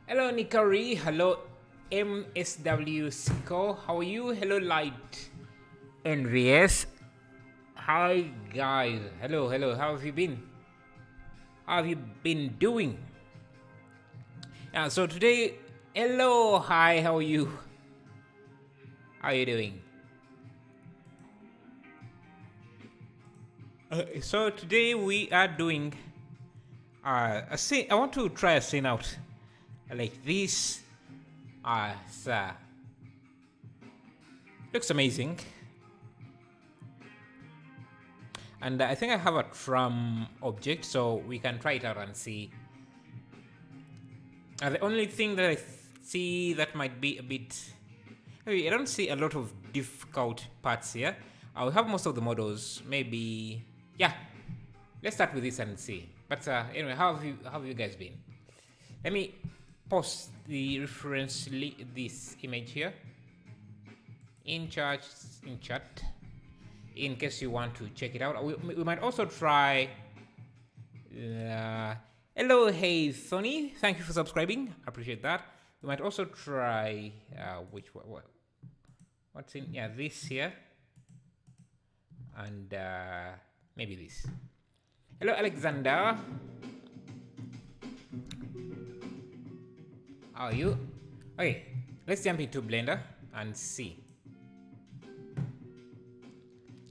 Hello Nikari, hello MSW Siko, how are you? Hello Light NVS. Hi guys, hello, how have you been? How have you been doing? So today, hello, hi, how are you? How are you doing? So today we are doing a scene. I want to try a scene out like this. So looks amazing. And I think I have a tram object, so we can try it out and see. The only thing that I see that might be a bit... I don't see a lot of difficult parts here. I'll have most of the models. Maybe... Yeah. Let's start with this and see. But anyway, how have you guys been? Let me post the reference this image here in chat, in case you want to check it out. We might also try... hello, hey, Sony. Thank you for subscribing. I appreciate that. We might also try... what's in... Yeah, this here. And maybe this. Hello, Alexander. How are you? Okay, let's jump into Blender and see.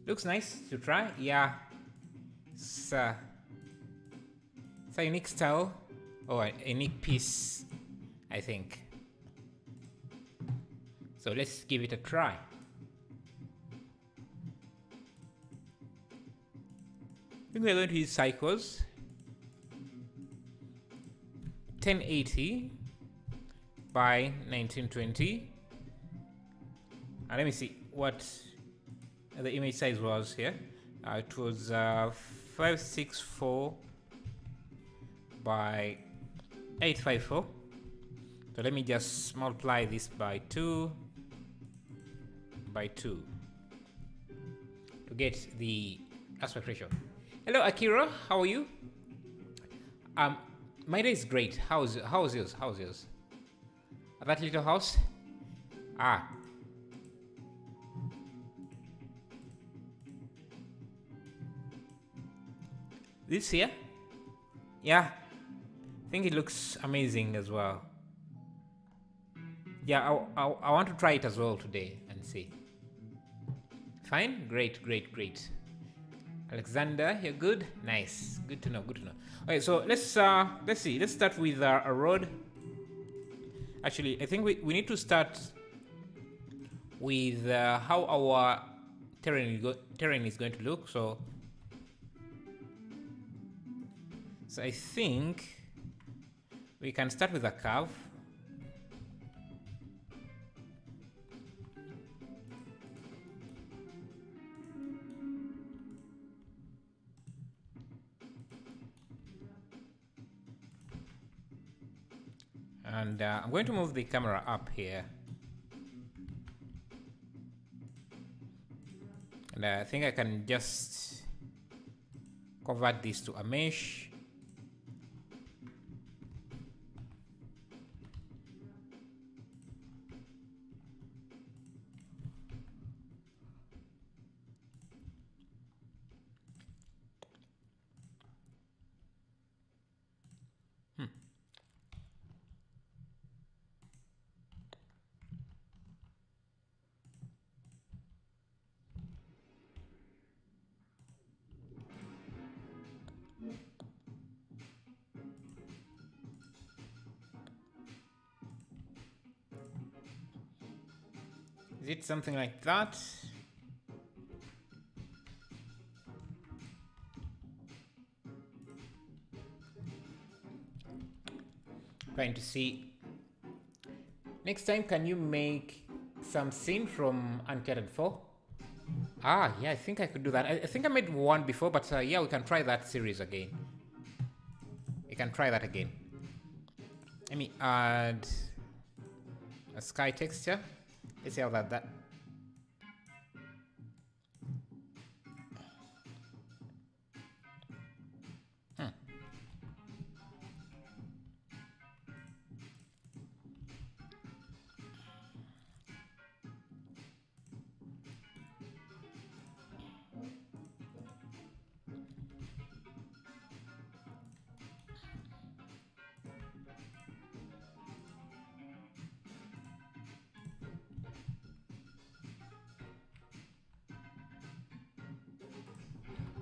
Looks nice to try. Yeah. It's a unique style. Or a unique piece, I think. So let's give it a try. I think we're going to use cycles. 1080 by 1920. And let me see what the image size was here. It was 564 by 854. So let me just multiply this by 2 to get the aspect ratio. Hello Akira, how are you? My day is great. How's yours? That little house? This here? Yeah. I think it looks amazing as well. Yeah, I want to try it as well today and see. Fine? Great. Alexander, you're good? Nice. Good to know. Okay, so let's see. Let's start with a road. Actually, I think we need to start with how our terrain is going to look. So I think we can start with a curve. And I'm going to move the camera up here. And I think I can just convert this to a mesh. Is it something like that? Trying to see. Next time, can you make some scene from Uncharted 4? Yeah, I think I could do that. I think I made one before, but yeah, we can try that series again. We can try that again. Let me add a sky texture. Let's see how that.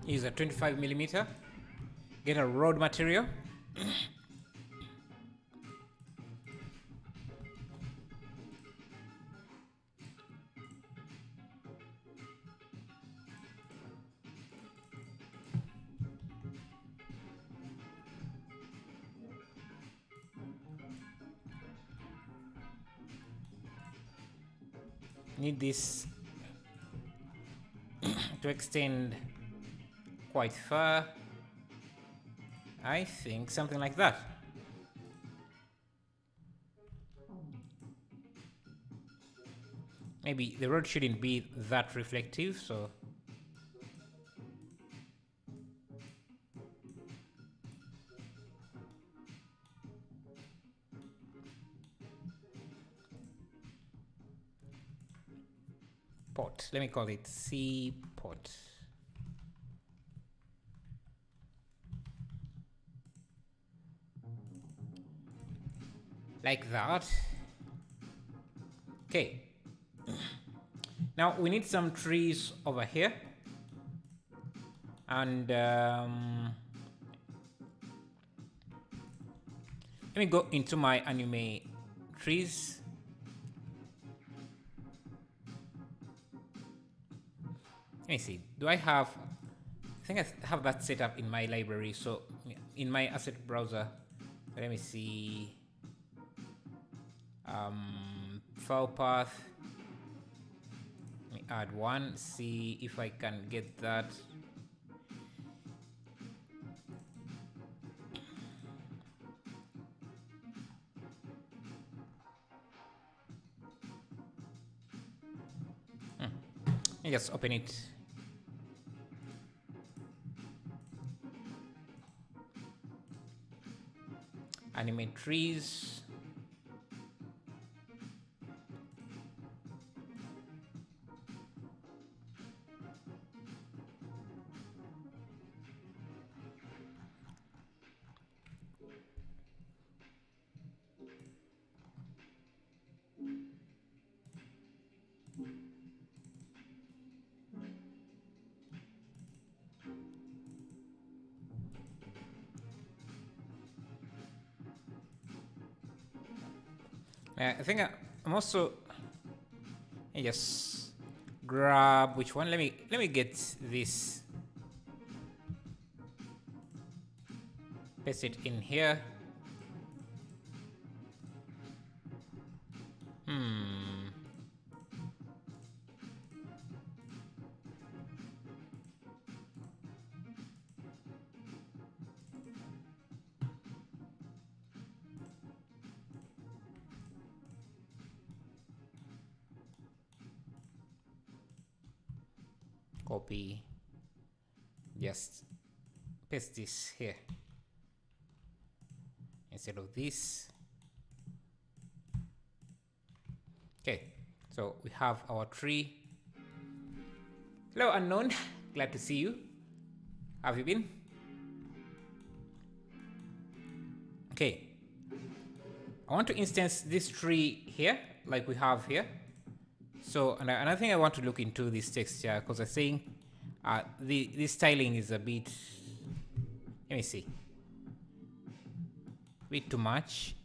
Use a 25 millimeter. Get a road material. Need this to extend quite far. I think something like that. Maybe the road shouldn't be that reflective, so pot. Let me call it C pot. Like that. Okay. Now we need some trees over here. And let me go into my anime trees. Let me see. Do I have... I think I have that set up in my library. So in my asset browser, let me see. File path. Let me add one. See if I can get that. Let me just open it. Animate trees. I think I'm also... Let me just grab which one. Let me get this. Paste it in here. Copy. Just paste this here instead of this. Okay, so we have our tree. Hello, unknown. Glad to see you. How have you been? Okay. I want to instance this tree here, like we have here. So another thing I want to look into this texture, because I think this styling is a bit, let me see, a bit too much.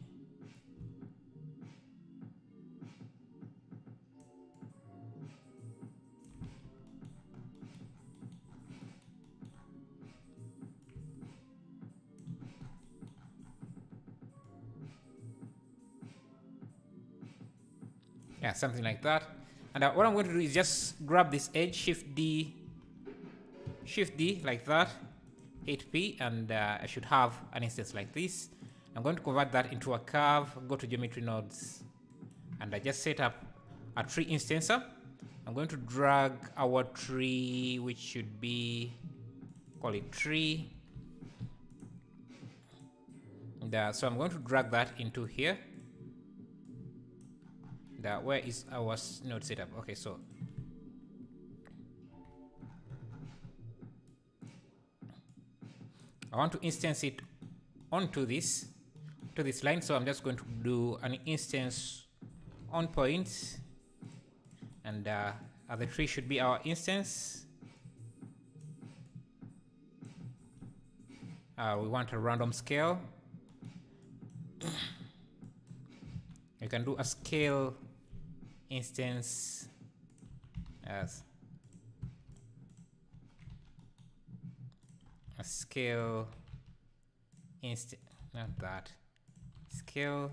Yeah, something like that. And what I'm going to do is just grab this edge, Shift D, like that, hit P, and I should have an instance like this. I'm going to convert that into a curve, go to geometry nodes, and I just set up a tree instancer. I'm going to drag our tree, which should be, call it tree. And, so I'm going to drag that into here. Where is our node setup? Okay, so I want to instance it onto this, to this line. So I'm just going to do an instance on point, and the tree should be our instance. We want a random scale. You can do a scale instance as a scale instance, not that. Scale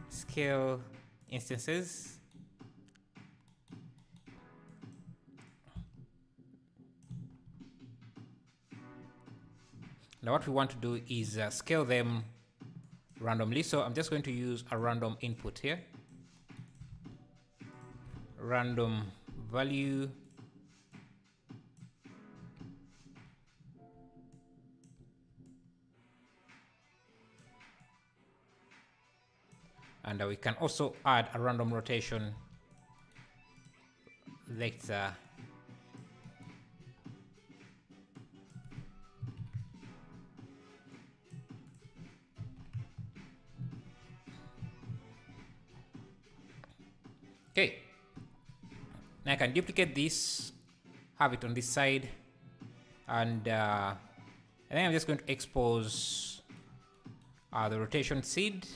scale instances. Now what we want to do is scale them randomly. So I'm just going to use a random input here. Random value. And we can also add a random rotation vector. Okay, now I can duplicate this, have it on this side, and then I'm just going to expose the rotation seed,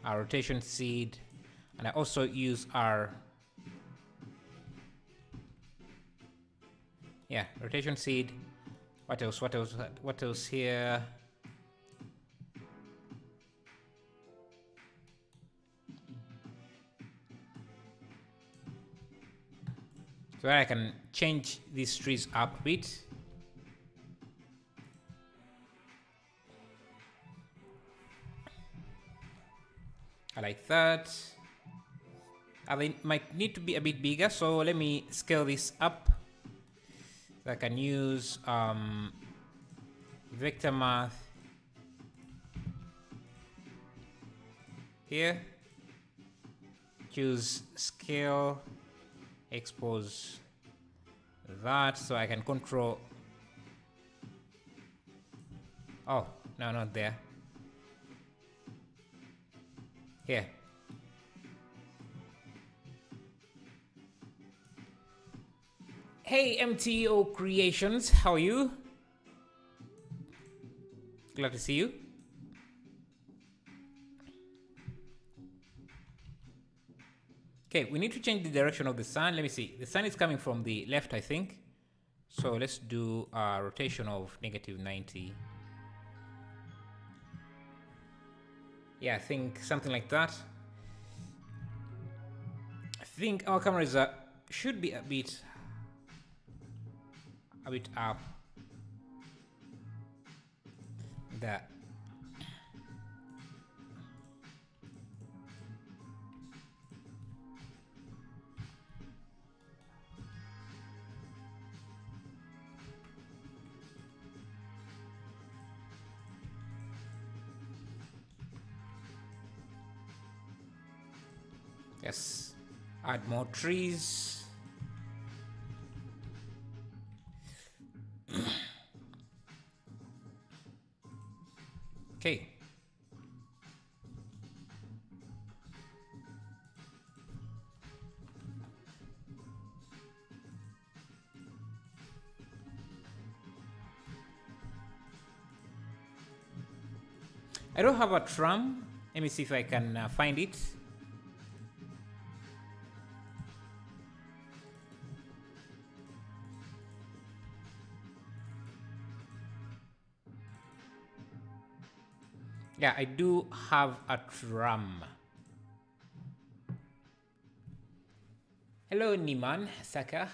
our rotation seed, and I also use our rotation seed. What else here? So I can change these trees up a bit. I like that. They might need to be a bit bigger, so let me scale this up. So I can use vector math here. Choose scale. Expose that so I can control. Oh, no, not there. Here. Hey, MTO Creations, how are you? Glad to see you. Okay, we need to change the direction of the sun. Let me see. The sun is coming from the left, I think. So let's do a rotation of -90. Yeah, I think something like that. I think our camera is should be a bit up. There. Yes, add more trees. Okay. I don't have a tram. Let me see if I can find it. Yeah, I do have a tram. Hello, Niman Saka.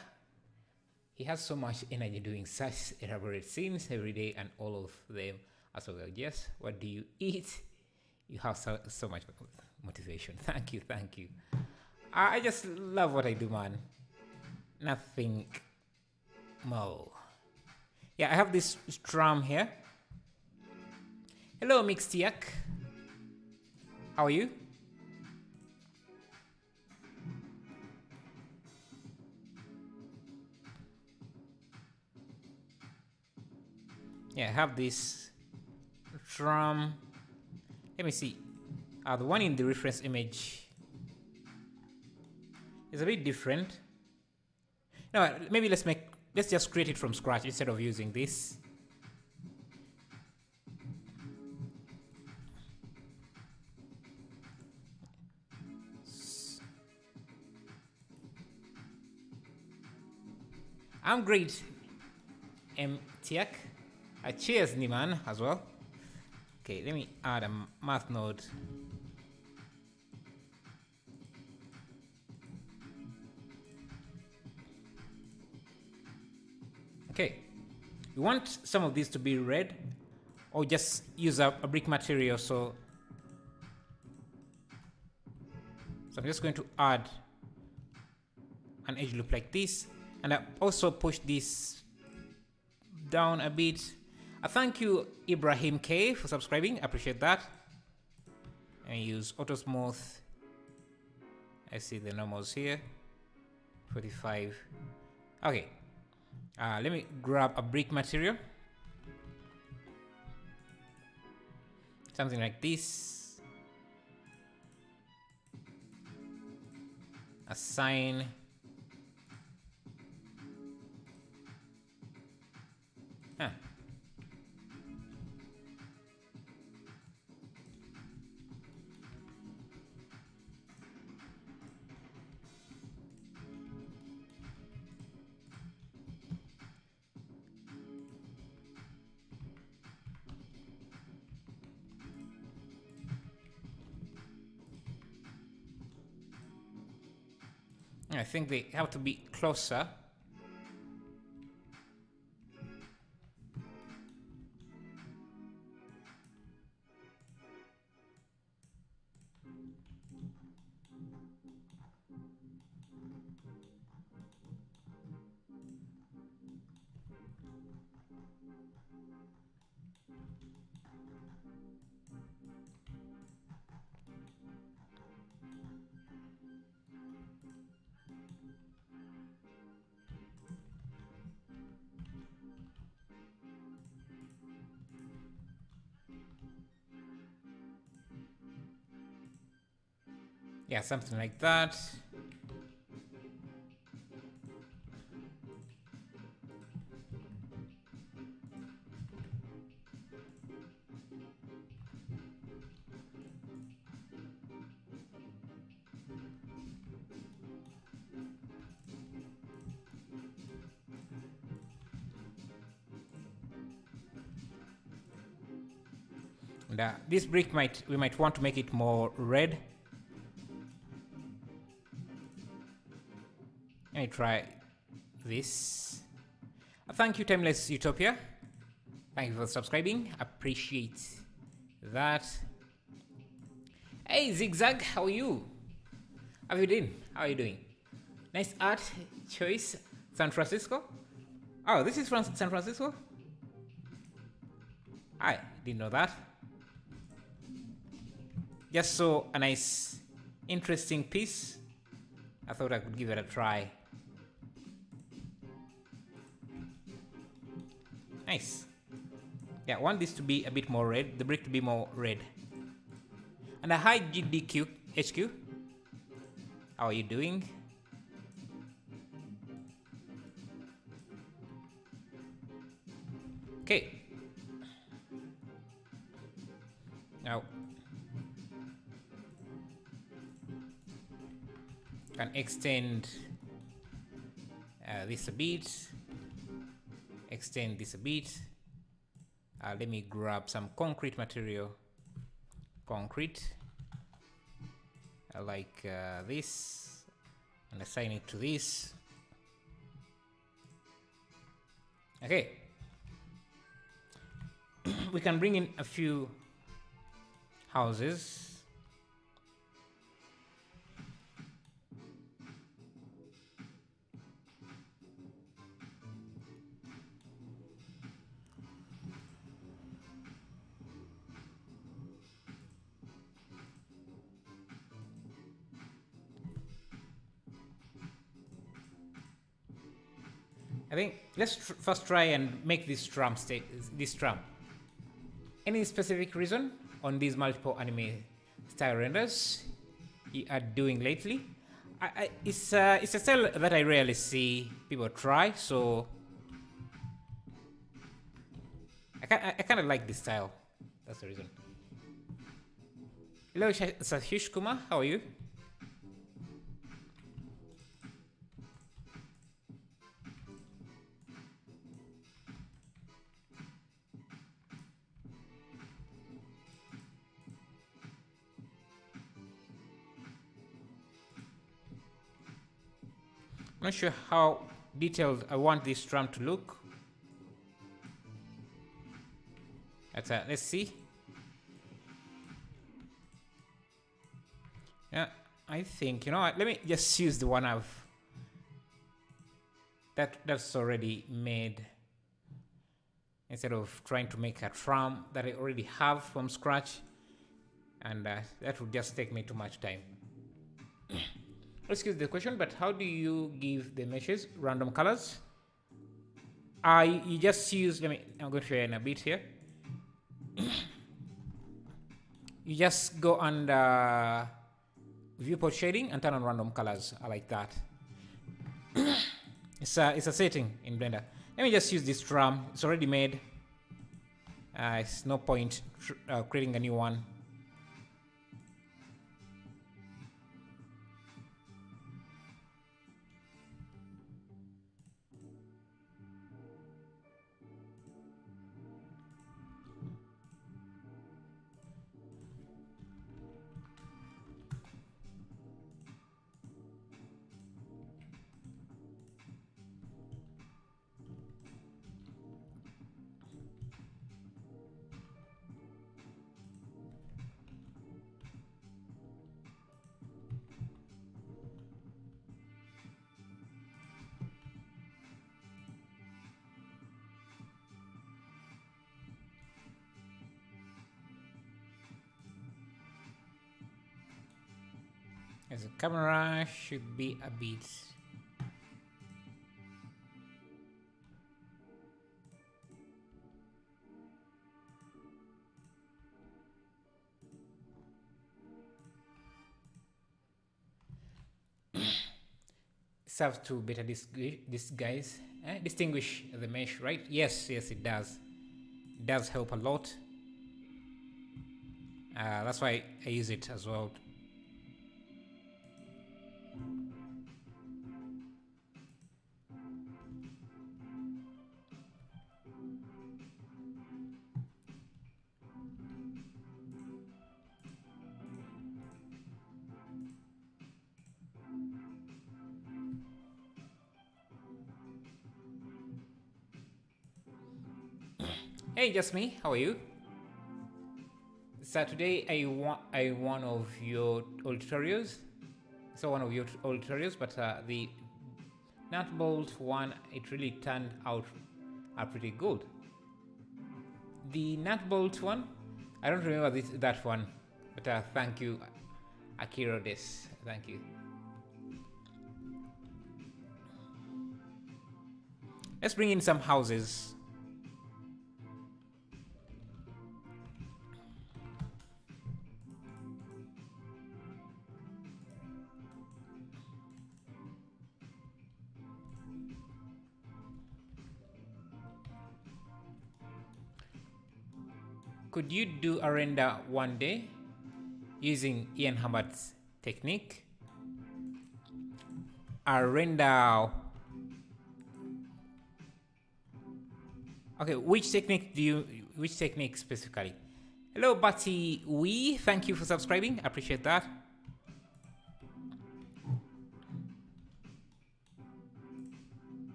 He has so much energy doing such elaborate scenes every day, and all of them are so well. Yes, what do you eat? You have so much motivation. Thank you, thank you. I just love what I do, man. Nothing more. Yeah, I have this tram here. Hello, Mixtiak. How are you? Yeah, I have this tram. Let me see. The one in the reference image is a bit different. No, maybe let's make let's just create it from scratch instead of using this. I'm great. Tiak. Cheers, Niman, as well. Okay, let me add a math node. Okay, we want some of these to be red, or just use a brick material. So I'm just going to add an edge loop like this, and I also push this down a bit. Thank you, Ibrahim K, for subscribing. I appreciate that. And use auto smooth. I see the normals here. 45. Okay. Let me grab a brick material. Something like this. Assign. I think they have to be closer. Yeah, something like that. And this brick we might want to make it more red. Let me try this. Thank you, Timeless Utopia. Thank you for subscribing. Appreciate that. Hey, Zigzag, how are you? How have you been? How are you doing? Nice art choice. San Francisco? Oh, this is from San Francisco? I didn't know that. Just saw a nice, interesting piece. I thought I could give it a try. Nice. Yeah, I want this to be a bit more red, the brick to be more red. And a hi GDQ HQ. How are you doing? Okay. Now can extend this a bit. Extend this a bit. Let me grab some concrete material. Concrete. Like this. And assign it to this. Okay. We can bring in a few houses. I think let's first try and make this tram this tram. Any specific reason on these multiple anime style renders you are doing lately? It's a style that I rarely see people try, so I kind of like this style. That's the reason. Hello, Satish Kumar. How are you? I'm not sure how detailed I want this tram to look. Let's see. Yeah, I think, you know what, let me just use the one that's already made, instead of trying to make a tram that I already have from scratch, and that would just take me too much time. Excuse the question, but how do you give the meshes random colors? You just use, I'm going to show you in a bit here. You just go under viewport shading and turn on random colors. I like that. It's a setting in Blender. Let me just use this tram. It's already made. It's no point creating a new one. As a camera should be a bit. Serves to better distinguish the mesh, right? Yes, it does. It does help a lot. That's why I use it as well. Hey, just me. How are you? So today I one of your old tutorials. But the nut bolt one, it really turned out pretty good. The nut bolt one, I don't remember that one, but thank you, Akira des. Thank you. Let's bring in some houses. Could you do a render one day using Ian Hammert's technique? A render. Okay, which technique specifically? Hello, Batty Wee. Thank you for subscribing. I appreciate that.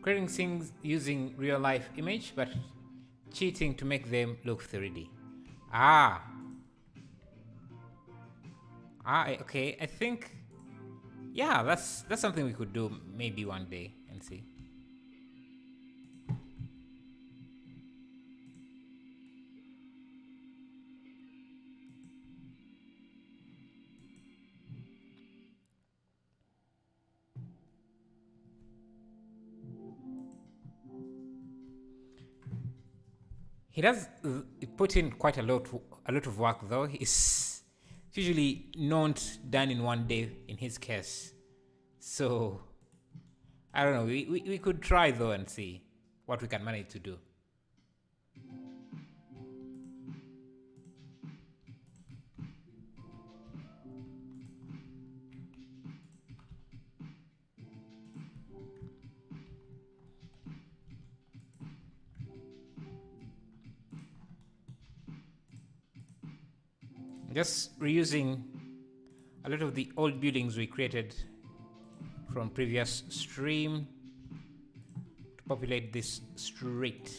Creating things using real life image, but cheating to make them look 3D. Okay, I think Yeah, that's something we could do maybe one day and see. He does put in quite a lot of work though. It's usually not done in one day in his case. So I don't know. We could try though and see what we can manage to do. Just reusing a lot of the old buildings we created from previous stream to populate this street.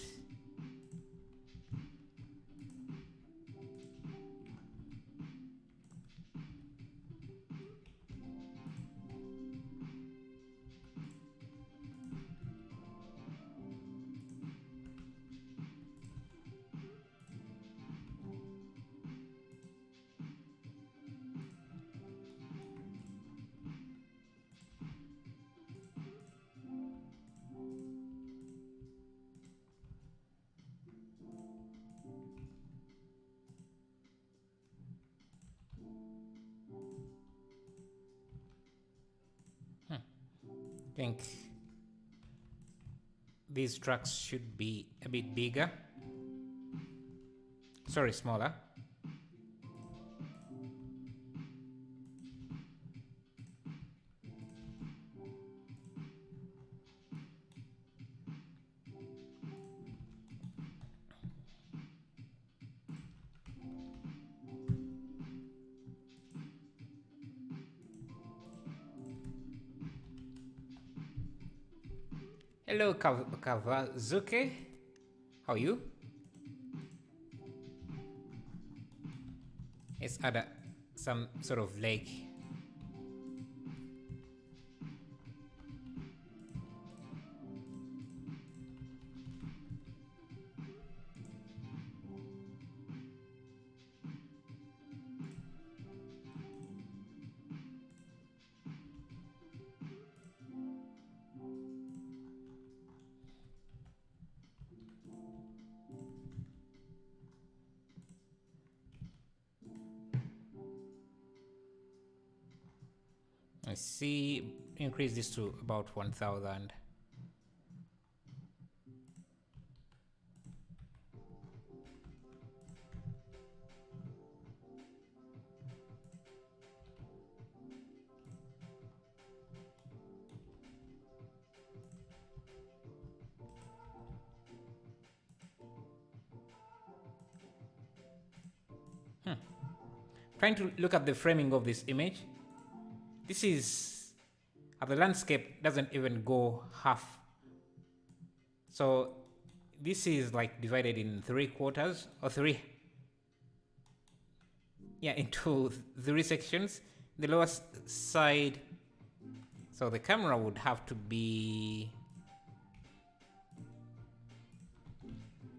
I think these trucks should be a bit bigger. Sorry, smaller. Hello, Kawazuke. How are you? Let's add some sort of lake. Let's see, increase this to about 1000. Trying to look at the framing of this image. This is, the landscape doesn't even go half. So this is like divided in 3 quarters or 3. Yeah, into 3 sections. The lower side. So the camera would have to be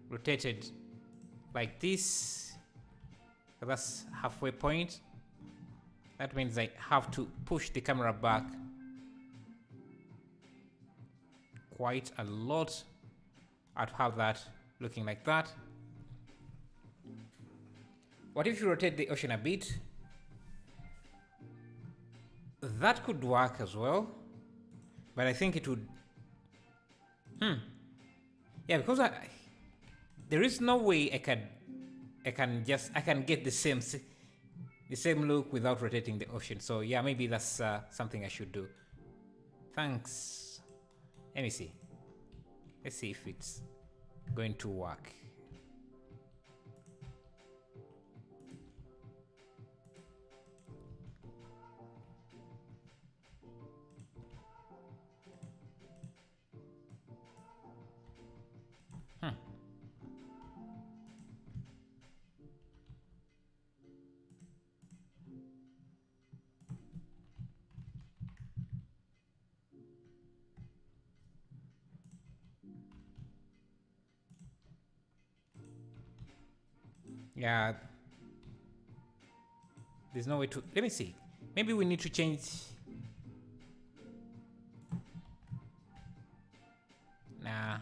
rotated like this. So that's halfway point. That means I have to push the camera back quite a lot. I'd have that looking like that. What if you rotate the ocean a bit? That could work as well. But I think it would... Yeah, because there is no way I can get the same look without rotating the ocean. So yeah, maybe that's something I should do. Thanks. Let me see. Let's see if it's going to work. Yeah. There's no way to... Let me see. Maybe we need to change... Nah.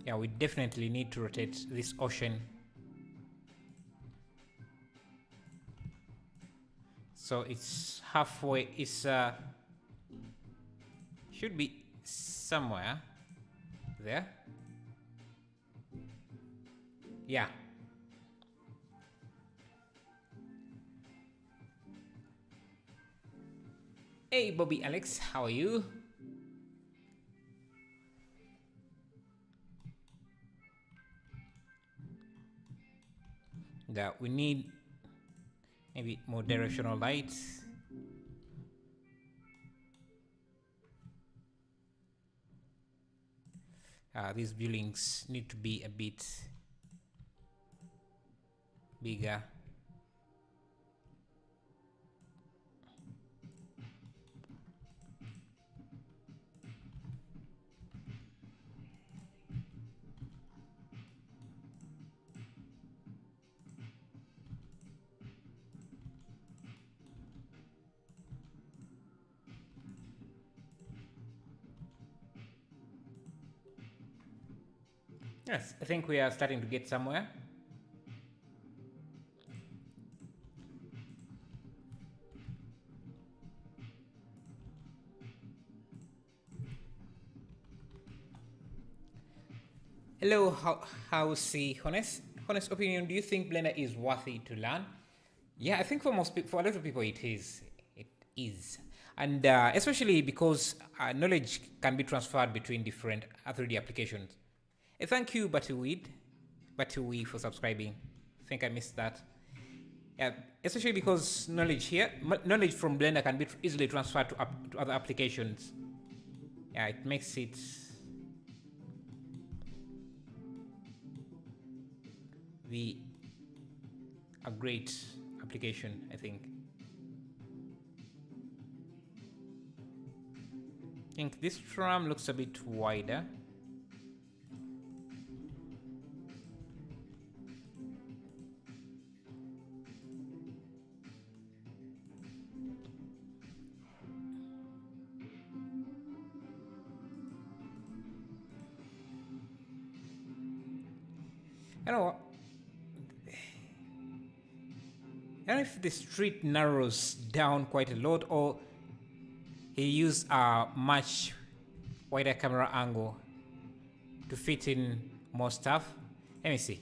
Yeah, we definitely need to rotate this ocean. So it's halfway. It's should be somewhere there. Yeah. Hey, Bobby Alex, how are you? Yeah, we need maybe more directional lights. These buildings need to be a bit bigger. Yes, I think we are starting to get somewhere. Hello, how's the honest opinion? Do you think Blender is worthy to learn? Yeah, I think for most people, for a lot of people, it is. It is, and especially because knowledge can be transferred between different 3D applications. Thank you, Battleweed, for subscribing. I think I missed that. Yeah, especially because knowledge from Blender can be easily transferred to other applications. Yeah, it makes it a great application, I think. I think this tram looks a bit wider. I don't know. I don't know if the street narrows down quite a lot, or he used a much wider camera angle to fit in more stuff. Let me see.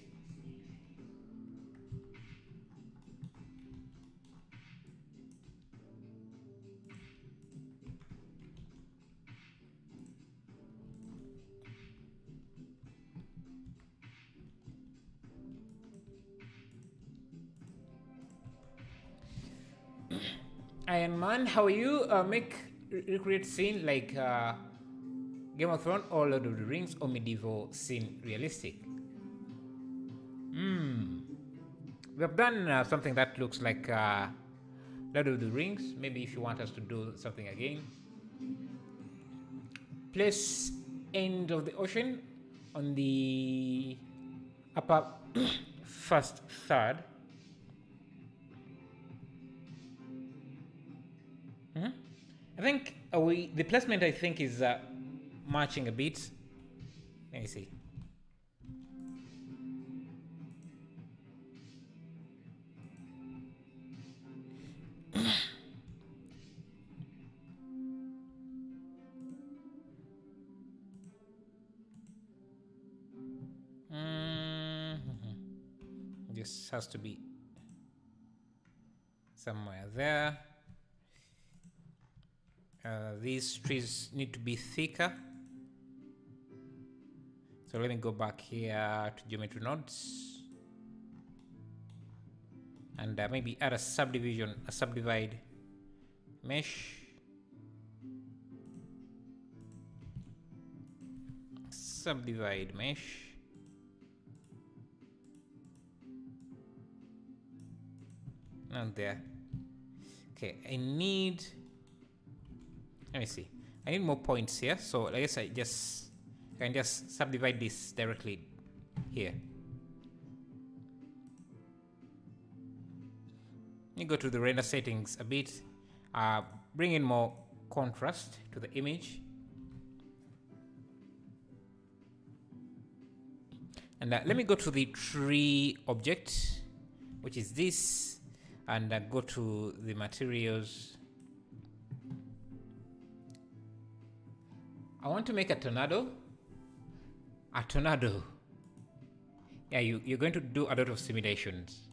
Iron Man, how are you? Recreate scene like Game of Thrones or Lord of the Rings or medieval scene realistic. We have done something that looks like Lord of the Rings. Maybe if you want us to do something again. Place end of the ocean on the upper first third. I think the placement I think is matching a bit. Let me see. This has to be somewhere there. These trees need to be thicker. So let me go back here to geometry nodes. And maybe add a subdivide mesh. Subdivide mesh. Not there. Okay, let me see. I need more points here, so I guess I can just subdivide this directly here. You go to the render settings a bit, bring in more contrast to the image. And let me go to the tree object, which is this, and go to the materials. I want to make a tornado. A tornado. Yeah, you're going to do a lot of simulations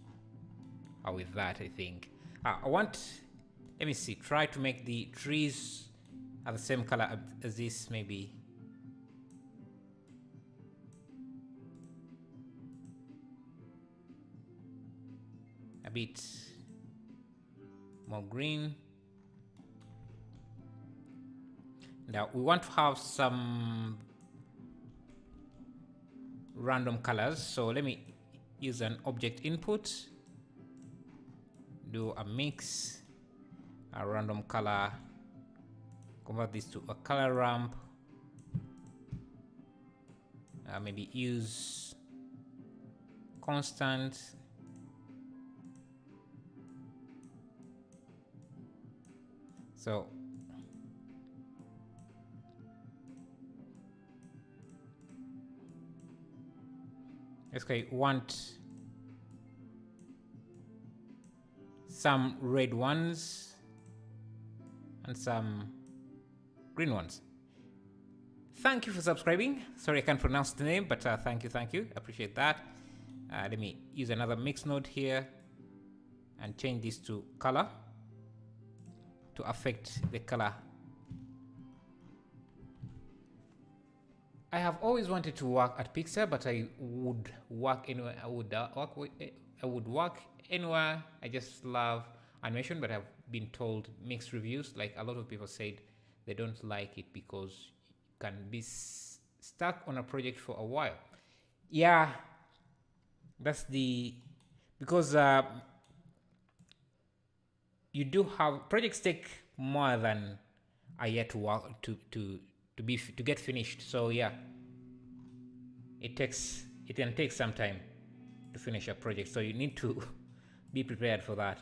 with that, I think. Let me see, try to make the trees are the same color as this, maybe. A bit more green. Now we want to have some random colors, so let me use an object input, do a mix, a random color, convert this to a color ramp, maybe use constant, so okay, want some red ones and some green ones. Thank you for subscribing. Sorry I can't pronounce the name, but thank you, appreciate that. Let me use another mix node here and change this to color to affect the color. I have always wanted to work at Pixar, but I would work anywhere. I would work anywhere. I just love animation, but I've been told mixed reviews. Like a lot of people said they don't like it because you can be stuck on a project for a while. Yeah, that's because you do have projects take more than a year to work to get finished. So yeah, it can take some time to finish a project, so you need to be prepared for that.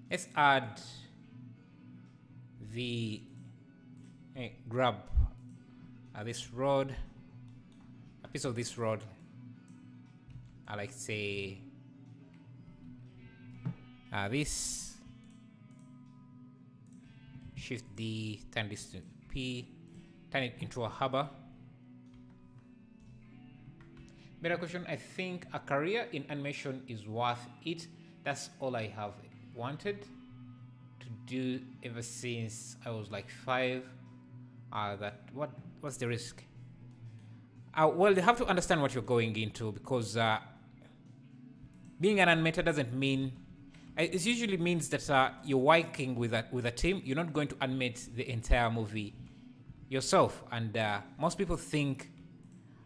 Let's add grab this rod, a piece of this rod. I like say this, shift D, turn this to P, turn it into a harbor. Better question, I think a career in animation is worth it. That's all I have wanted to do ever since I was like 5. What's the risk? Well, you have to understand what you're going into, because being an animator doesn't mean it usually means that you're working with a team. You're not going to animate the entire movie yourself, and most people think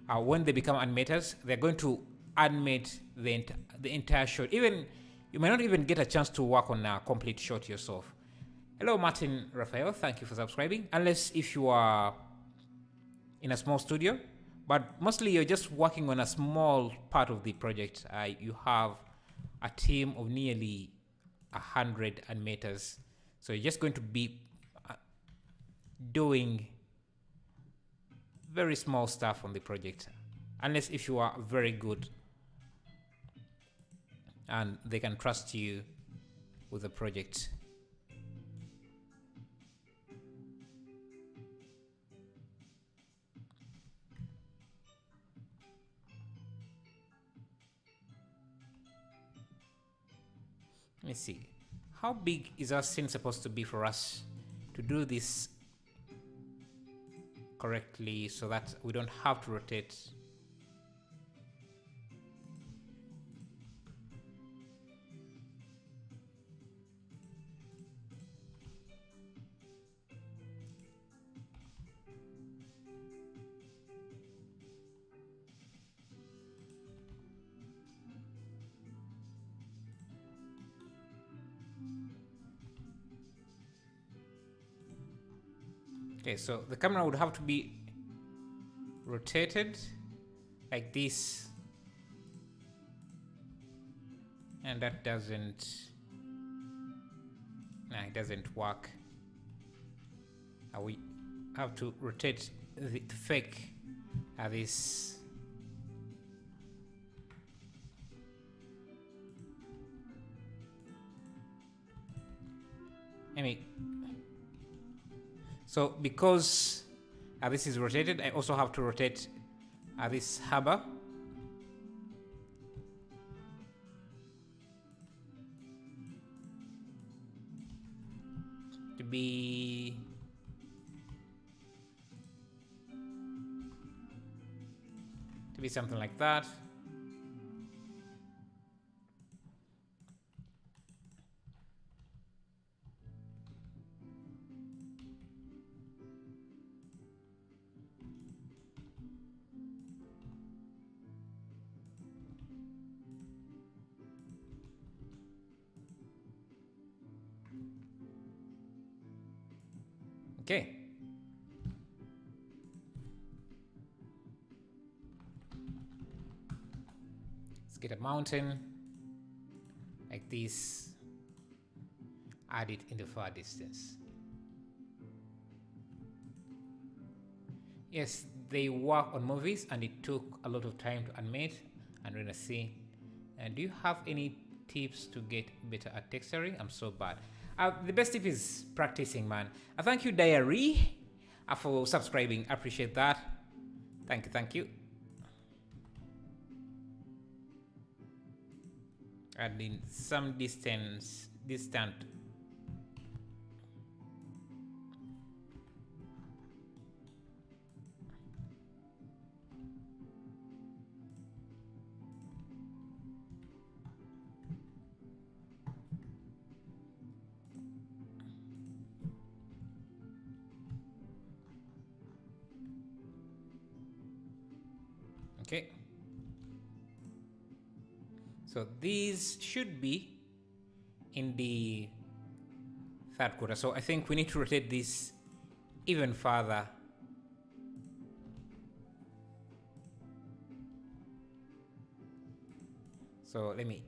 when they become animators they're going to animate the entire shot. Even you might not even get a chance to work on a complete shot yourself. Hello, Martin Raphael. Thank you for subscribing. Unless if you are in a small studio, but mostly you're just working on a small part of the project. You have a team of nearly 100 animators, so you're just going to be doing very small stuff on the project, unless if you are very good and they can trust you with the project. Let me see. How big is our scene supposed to be for us to do this correctly so that we don't have to rotate? Okay, so the camera would have to be rotated like this, and that doesn't, nah, it doesn't work. We have to rotate the fake this. So because this is rotated, I also have to rotate this harbor. To be something like that. Okay. Let's get a mountain like this. Add it in the far distance. Yes, they work on movies and it took a lot of time to animate, and we're gonna see. And do you have any tips to get better at texturing? I'm so bad. The best tip is practicing, man. Thank you, Diary, for subscribing. I appreciate that. Thank you. Adding some distant. Okay. So these should be in the third quarter. So I think we need to rotate this even further. So let me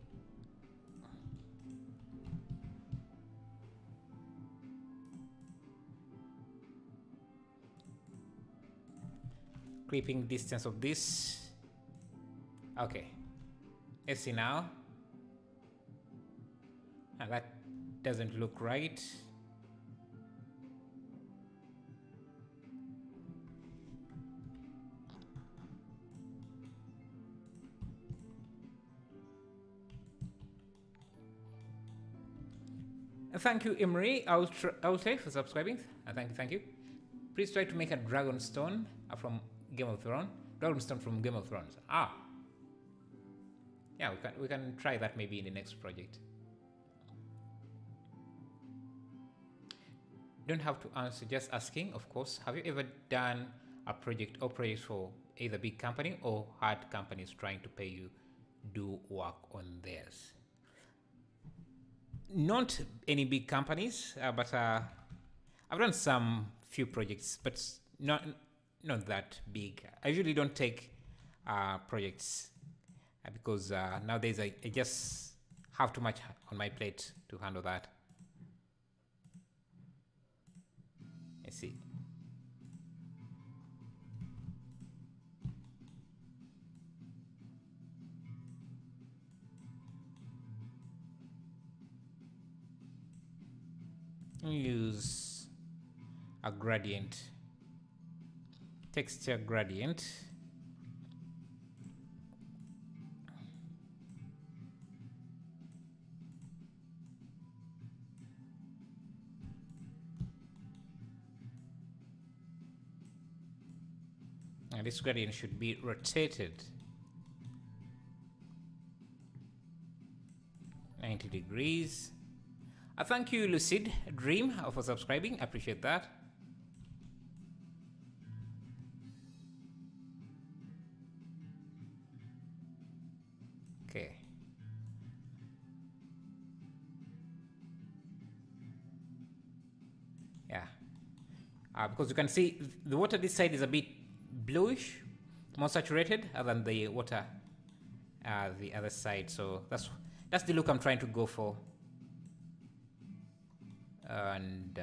clipping distance of this. Okay, let's see now. And that doesn't look right. Thank you, Imri. I'll say for subscribing. Thank you. Please try to make a dragon stone from Game of Thrones. Dragon stone from Game of Thrones. Yeah, we can try that maybe in the next project. Don't have to answer, just asking, of course. Have you ever done a project or projects for either big company or had companies trying to pay you do work on theirs? Not any big companies, but I've done some few projects, but not that big. I usually don't take projects because nowadays I just have too much on my plate to handle that. Let's see. Use a gradient, texture gradient. And this gradient should be rotated 90 degrees. Thank you, Lucid Dream, for subscribing. I appreciate that. Okay. Yeah. because you can see the water this side is a bit bluish, more saturated than the water the other side. So that's the look I'm trying to go for. And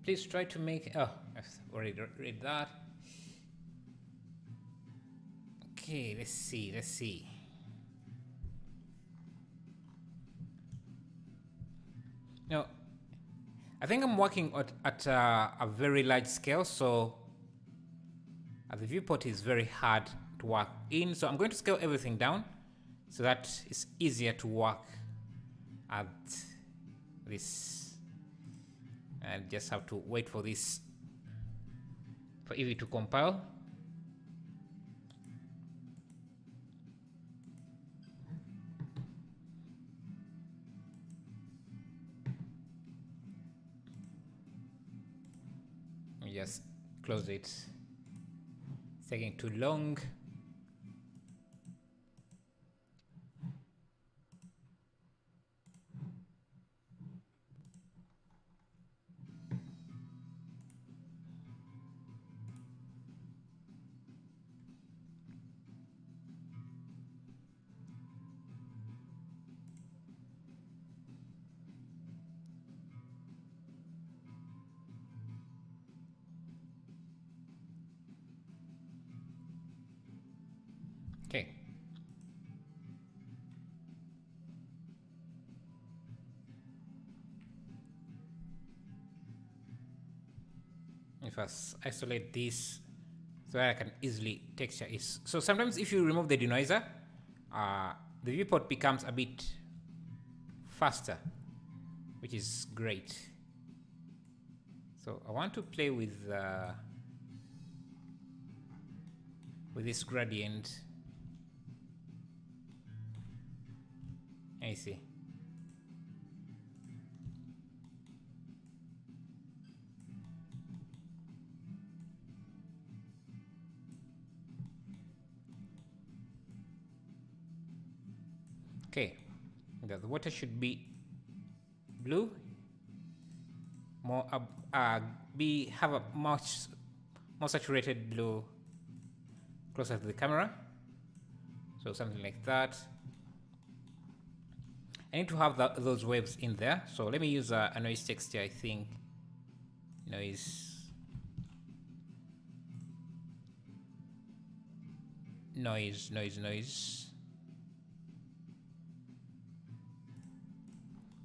please try to make, oh, I've already read that. Okay, let's see. Now, I think I'm working at a very large scale, so the viewport is very hard to work in. So I'm going to scale everything down so that it's easier to work at this. And just have to wait for this, for Eevee to compile. Just close it. It's taking too long. Okay. If I isolate this so that I can easily texture it. So sometimes if you remove the denoiser, the viewport becomes a bit faster, which is great. So I want to play with this gradient. I see. Okay, the water should be blue. More have a much more saturated blue closer to the camera. So something like that. I need to have those waves in there. So let me use a noise texture, I think. Noise.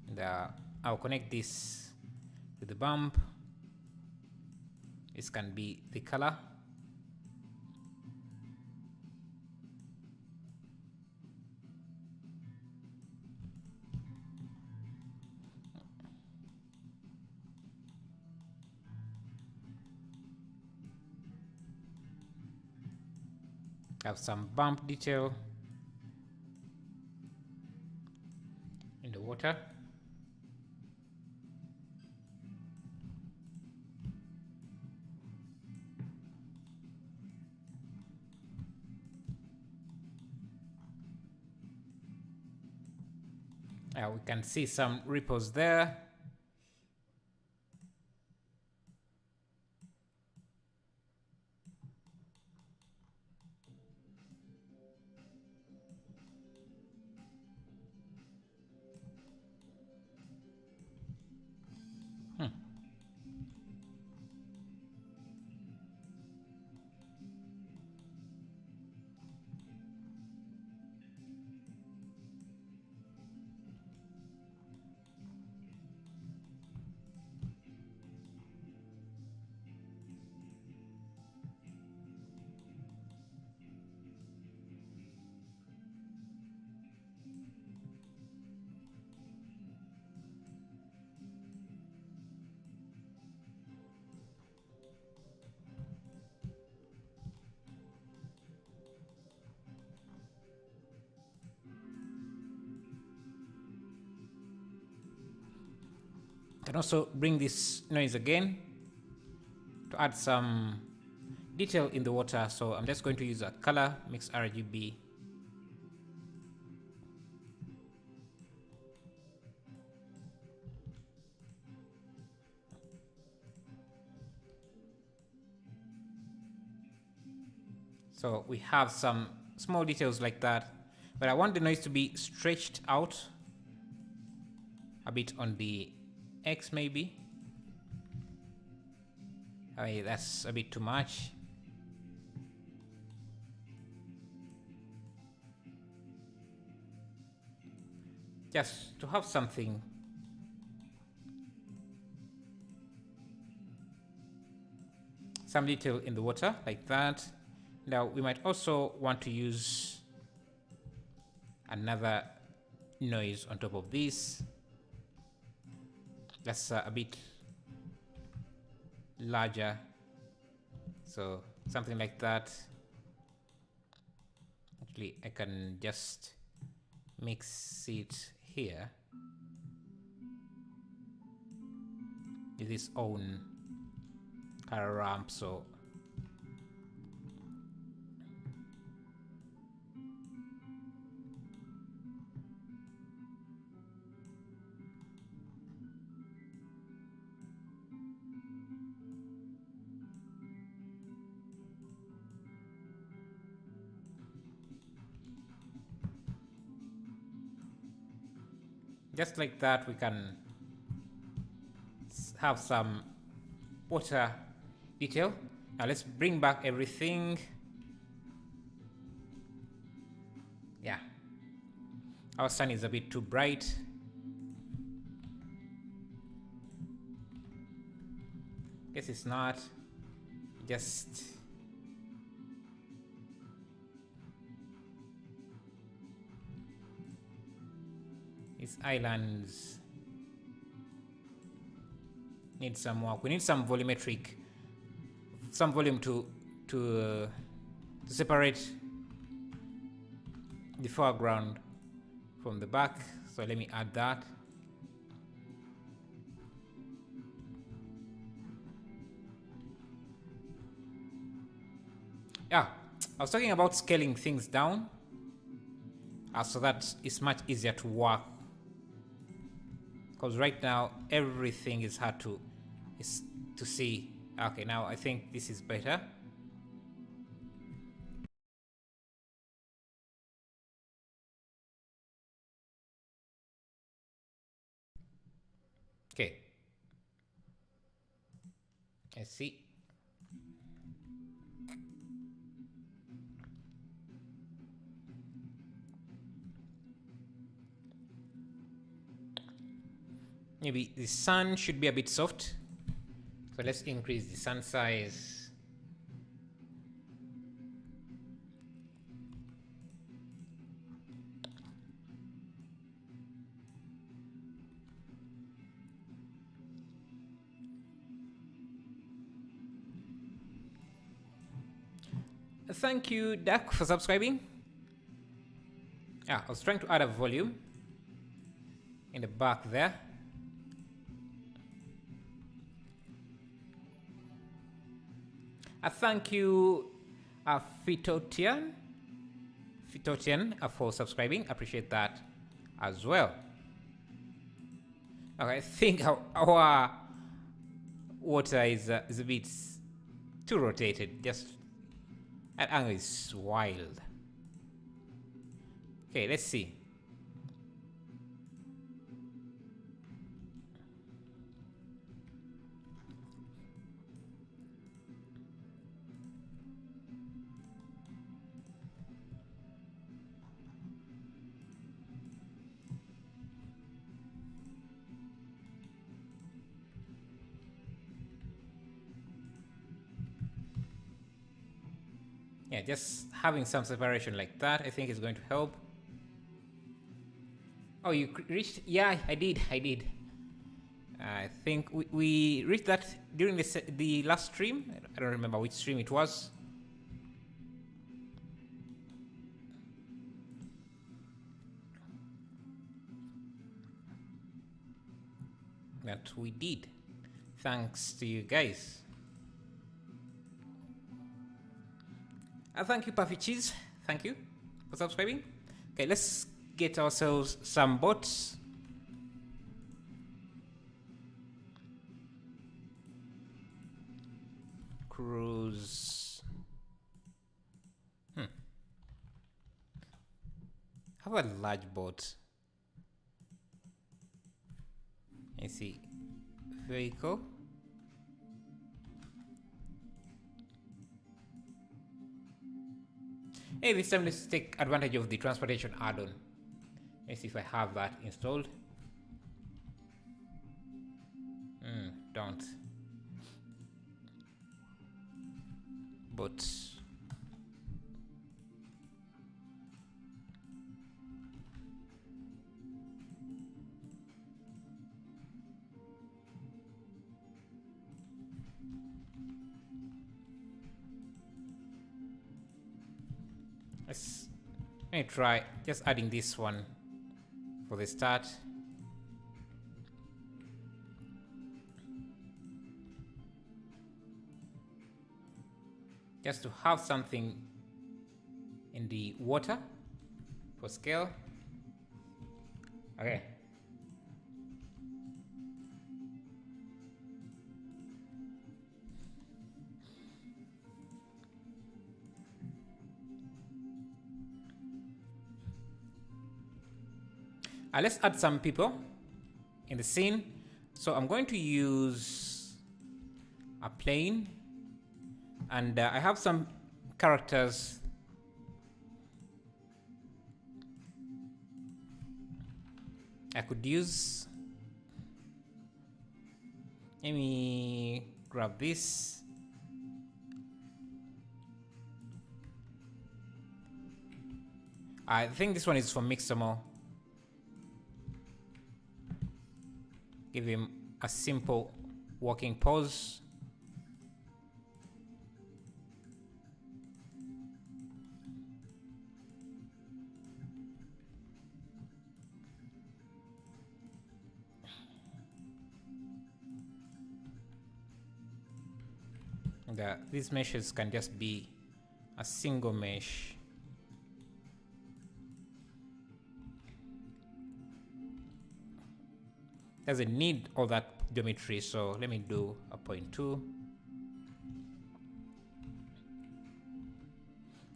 And I'll connect this to the bump. This can be the color. Have some bump detail in the water. We can see some ripples there. Can also bring this noise again to add some detail in the water. So I'm just going to use a color mix RGB. So we have some small details like that, but I want the noise to be stretched out a bit on the X maybe. Oh, yeah, that's a bit too much. Just to have something. Some detail in the water like that. Now we might also want to use another noise on top of this. That's a bit larger. So something like that. Actually, I can just mix it here with its own color ramp. So just like that, we can have some water detail. Now let's bring back everything. Yeah, our sun is a bit too bright. Guess it's not. Just these islands need some work. We need some volumetric, some volume to separate the foreground from the back. So let me add that. Yeah, I was talking about scaling things down so that it's much easier to work. Because right now everything is hard to see. Okay, now I think this is better. Okay. Let's see. Maybe the sun should be a bit soft. So let's increase the sun size. Thank you, Duck, for subscribing. Yeah, I was trying to add a volume in the back there. Thank you, Fitotian, for subscribing. Appreciate that as well. Okay, I think our water is a bit too rotated. Just that angle is wild. Okay, let's see. Yeah, just having some separation like that, I think is going to help. Oh, you reached? Yeah, I did. I think we reached that during the last stream. I don't remember which stream it was. That we did. Thanks to you guys. Thank you, Puffy Cheese. Thank you for subscribing. Okay, let's get ourselves some bots. Cruise. How about large boat? Let's see. Vehicle. Hey, this time let's take advantage of the transportation add-on. Let's see if I have that installed. Don't. But let me try just adding this one for the start. Just to have something in the water for scale. Okay. Let's add some people in the scene. So I'm going to use a plane, and I have some characters. I could use. Let me grab this. I think this one is for Mixamo. Give him a simple walking pose. These meshes can just be a single mesh. Doesn't need all that geometry, so let me do a 0.2.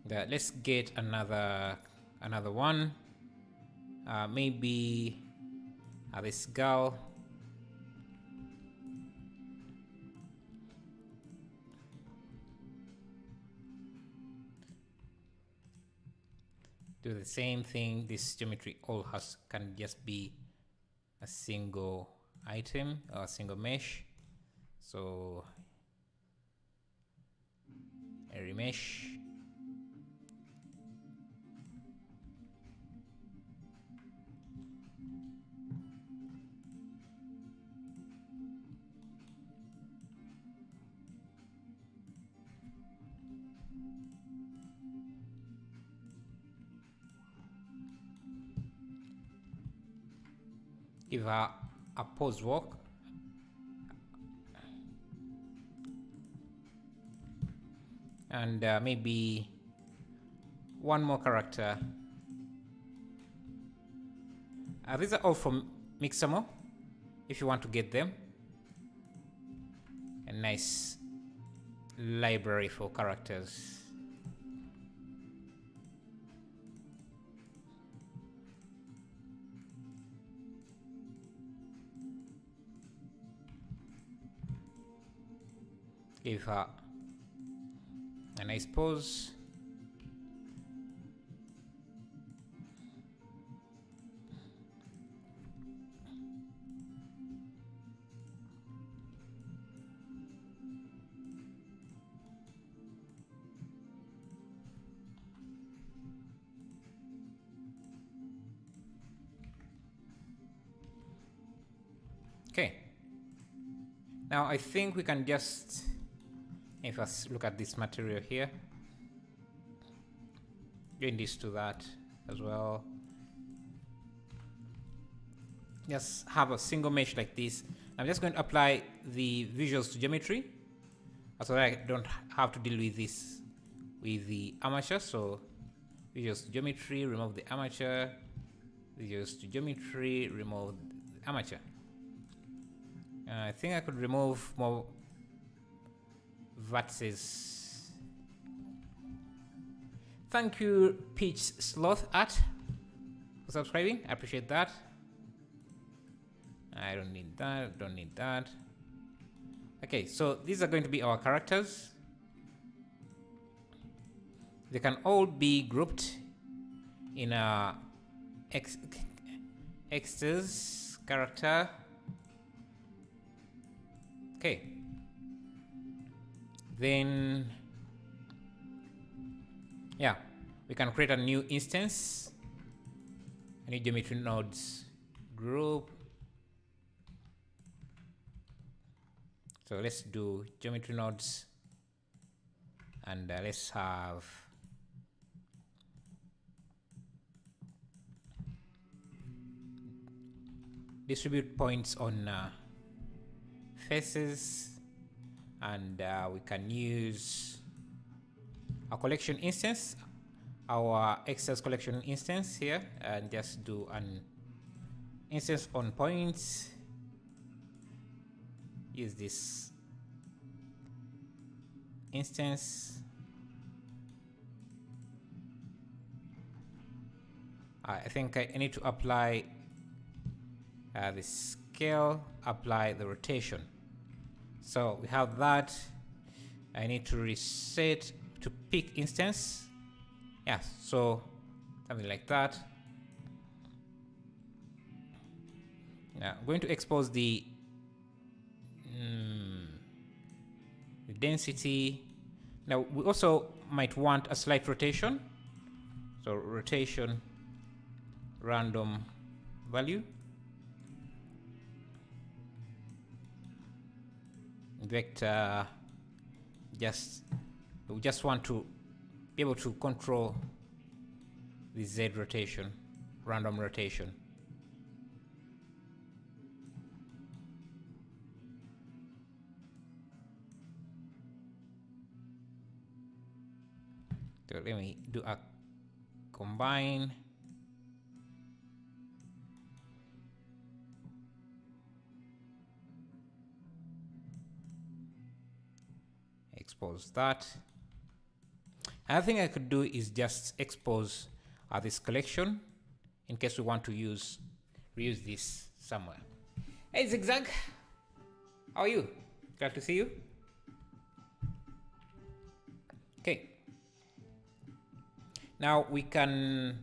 Let's get another one. Maybe this girl. Do the same thing. This geometry all can just be a single item or a single mesh. So a remesh. Give her a pose walk. And maybe one more character. These are all from Mixamo, if you want to get them. A nice library for characters. Give her a nice pose. Okay. Now I think we can just, if I look at this material here, doing this to that as well. Just have a single mesh like this. I'm just going to apply the visuals to geometry so that I don't have to deal with this with the armature. So visuals to geometry, remove the armature. Visuals to geometry, remove the armature. I think I could remove more vertices. Thank you, Peach Sloth Art, for subscribing. I appreciate that. I don't need that, don't need that. Okay, so these are going to be our characters. They can all be grouped in a extras character. Okay. Then, yeah, we can create a new instance, a new geometry nodes group. So let's do geometry nodes, and let's have distribute points on faces, and we can use a collection instance, our excess collection instance here, and just do an instance on points. Use this instance. I think I need to apply the scale, apply the rotation. So we have that. I need to reset to pick instance. Yeah, so something like that. Now I'm going to expose the density. Now we also might want a slight rotation. So rotation random value. Vector, we just want to be able to control the Z rotation, random rotation. So let me do a combine. Expose that. Another thing I could do is just expose this collection in case we want to reuse this somewhere. Hey Zigzag, how are you? Glad to see you. Okay. Now we can,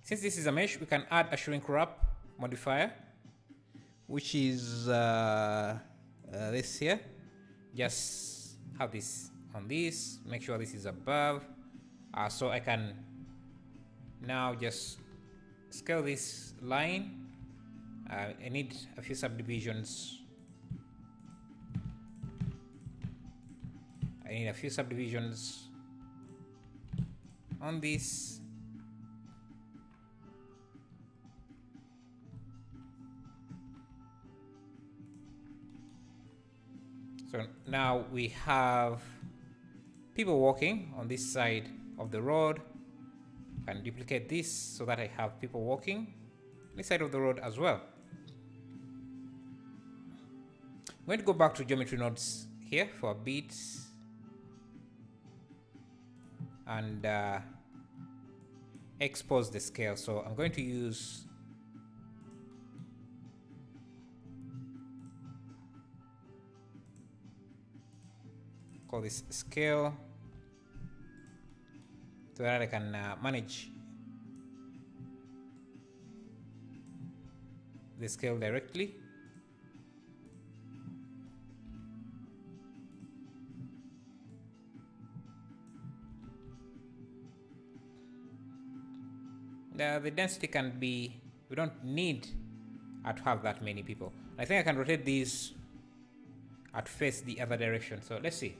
since this is a mesh, we can add a shrink wrap modifier, which is this here. Just have this on this, make sure this is above. So I can now just scale this line. I need a few subdivisions. I need a few subdivisions on this. So now we have people walking on this side of the road. I can duplicate this so that I have people walking on this side of the road as well. I'm going to go back to geometry nodes here for a bit and expose the scale. So I'm going to use call this scale so that I can manage the scale directly. The density can be, we don't need to have that many people. I think I can rotate these at face the other direction. So let's see.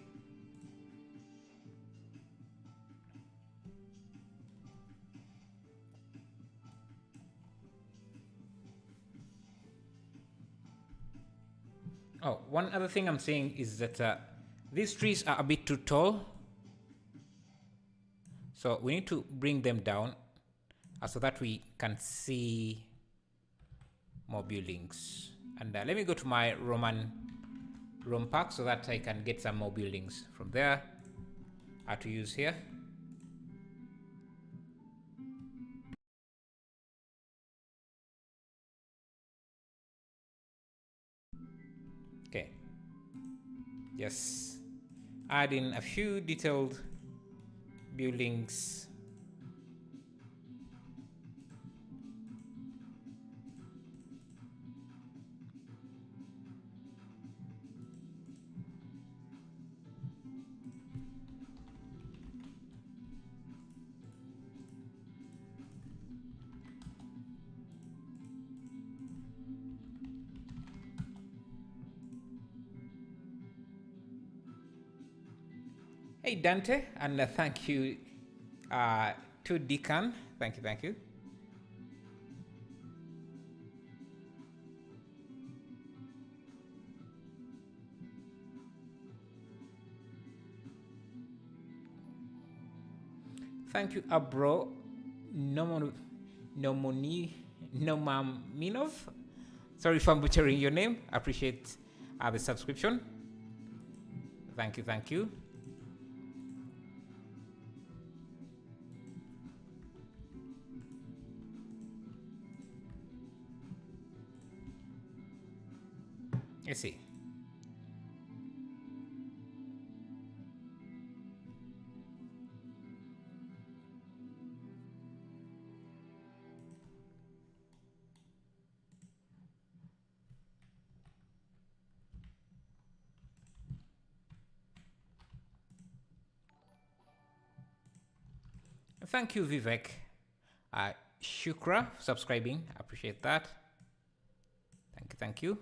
Oh, one other thing I'm saying is that these trees are a bit too tall. So we need to bring them down so that we can see more buildings. And let me go to my Roman pack so that I can get some more buildings from there to use here. Okay. Just add in a few detailed buildings. Hey Dante, and thank you to Deacon. Thank you. Thank you, Abro Nomaminov. Sorry if I'm butchering your name. I appreciate the subscription. Thank you. Let's see. Thank you, Vivek. Shukra, subscribing. I appreciate that. Thank you.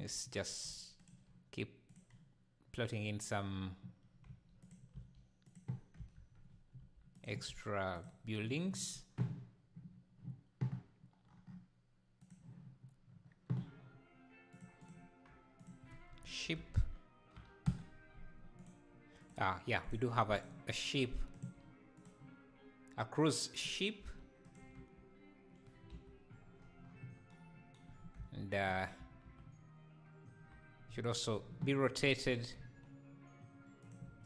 Let's just keep plotting in some extra buildings. Ship. Yeah, we do have a ship, a cruise ship, and should also be rotated,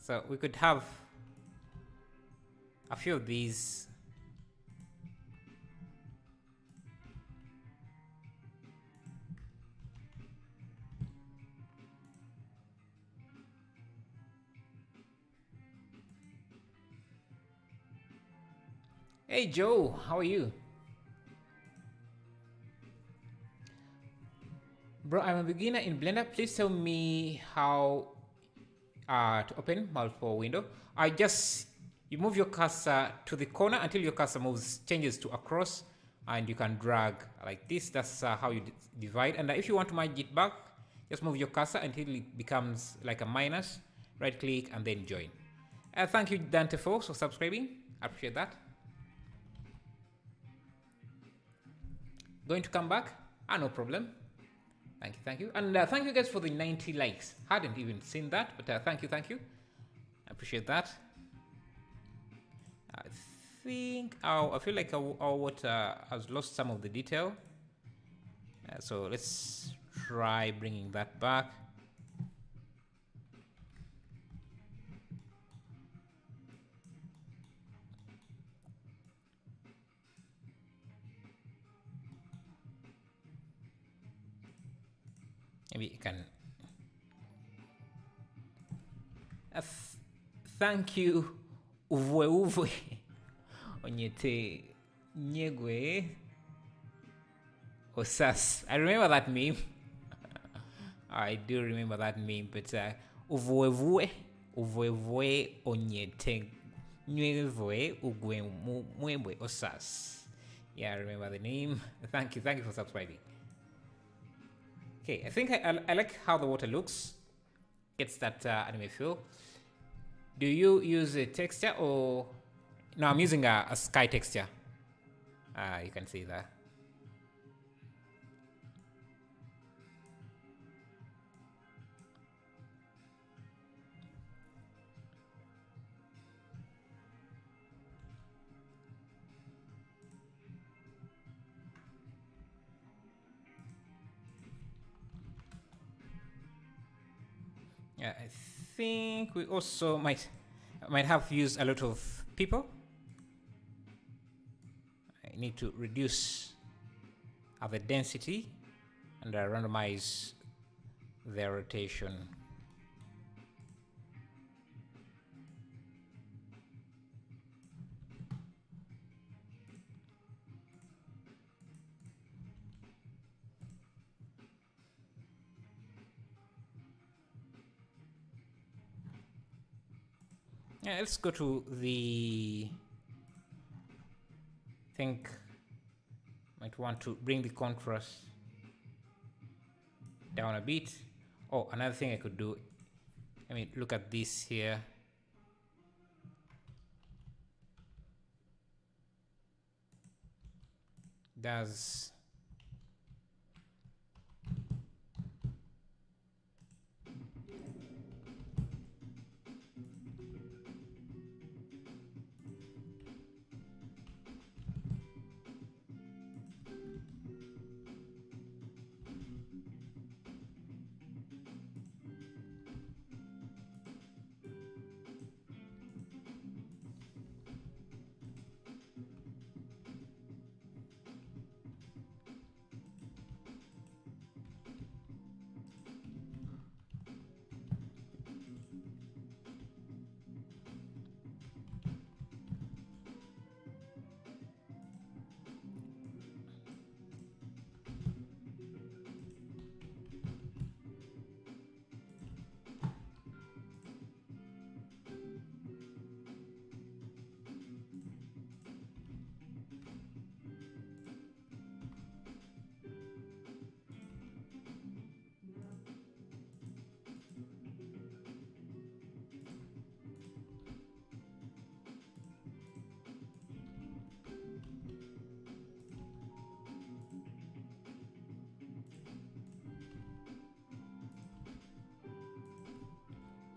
so we could have a few of these. Hey Joe, how are you? Bro, I'm a beginner in Blender. Please tell me how to open multiple window. You move your cursor to the corner until your cursor changes to across, and you can drag like this. That's how you divide. And if you want to merge it back, just move your cursor until it becomes like a minus. Right click and then join. Thank you Dante for subscribing. I appreciate that. Going to come back? No problem. Thank you. And thank you guys for the 90 likes. Hadn't even seen that, but thank you. I appreciate that. I feel like our water has lost some of the detail. So let's try bringing that back. Maybe you can. Thank you, Uwe Onyete Nyegwe Osas. I remember that meme. I do remember that meme, but Uwe Onyete Nyegwe Ugwe Osas. Yeah, I remember the name. Thank you for subscribing. Okay, I think I like how the water looks. Gets that anime feel. Do you use a texture or... No, I'm using a sky texture. You can see that. I think we also might have used a lot of people. I need to reduce the density and randomize their rotation. Yeah, let's go to the... I think might want to bring the contrast down a bit. Oh, another thing I could do, let me look at this here. Does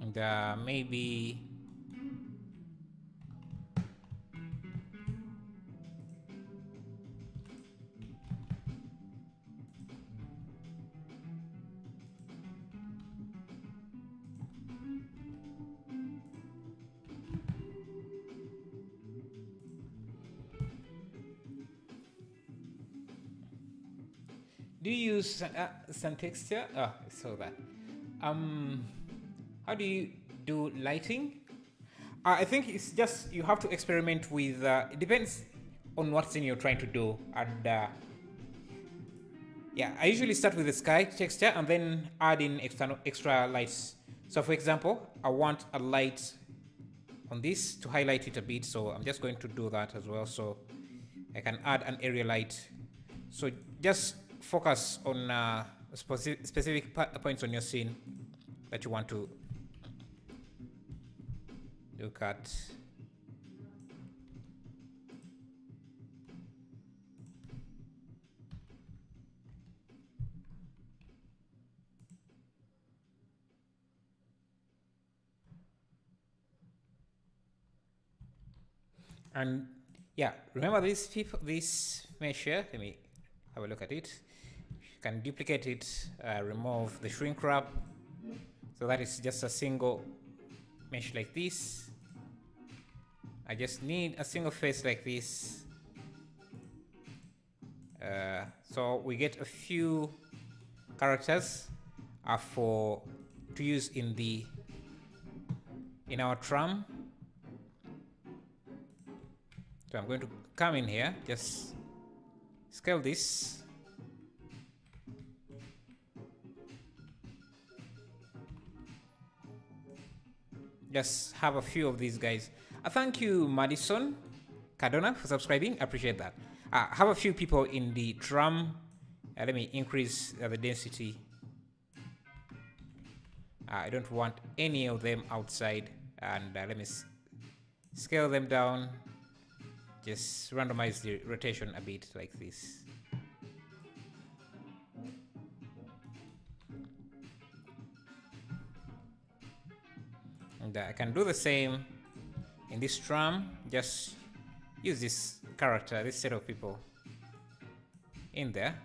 and maybe do you use some texture? Oh, I saw that. How do you do lighting? I think it's just you have to experiment with. It depends on what scene you're trying to do, and yeah, I usually start with the sky texture and then add in extra lights. So, for example, I want a light on this to highlight it a bit, so I'm just going to do that as well. So I can add an area light. So just focus on specific points on your scene that you want to look at. And yeah, remember this mesh here. Let me have a look at it. You can duplicate it, remove the shrink wrap. So that is just a single mesh like this. I just need a single face like this. So we get a few characters to use in our tram. So I'm going to come in here, just scale this. Just have a few of these guys. Thank you, Madison Cardona, for subscribing. I appreciate that. Have a few people in the tram. Let me increase the density. I don't want any of them outside. And let me scale them down. Just randomize the rotation a bit like this. And I can do the same in this tram. Just use this character, this set of people in there,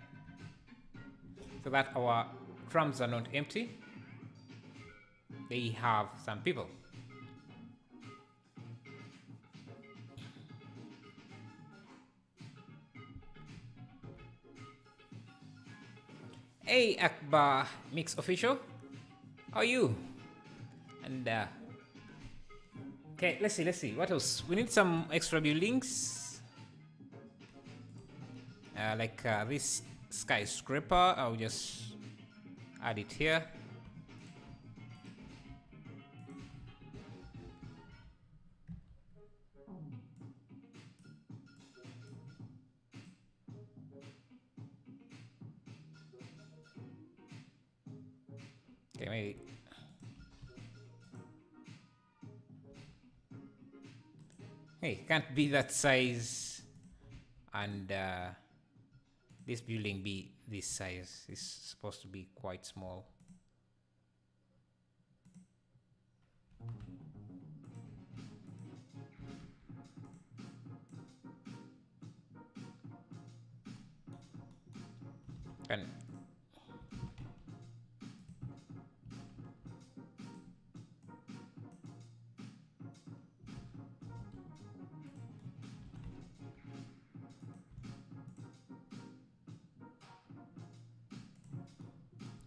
so that our trams are not empty. they have some people. Hey Akbar Mix Official, how are you? And okay, let's see. What else? We need some extra buildings. Like this skyscraper. I'll just add it here. Okay, maybe. Hey, can't be that size and this building be this size. It's supposed to be quite small. And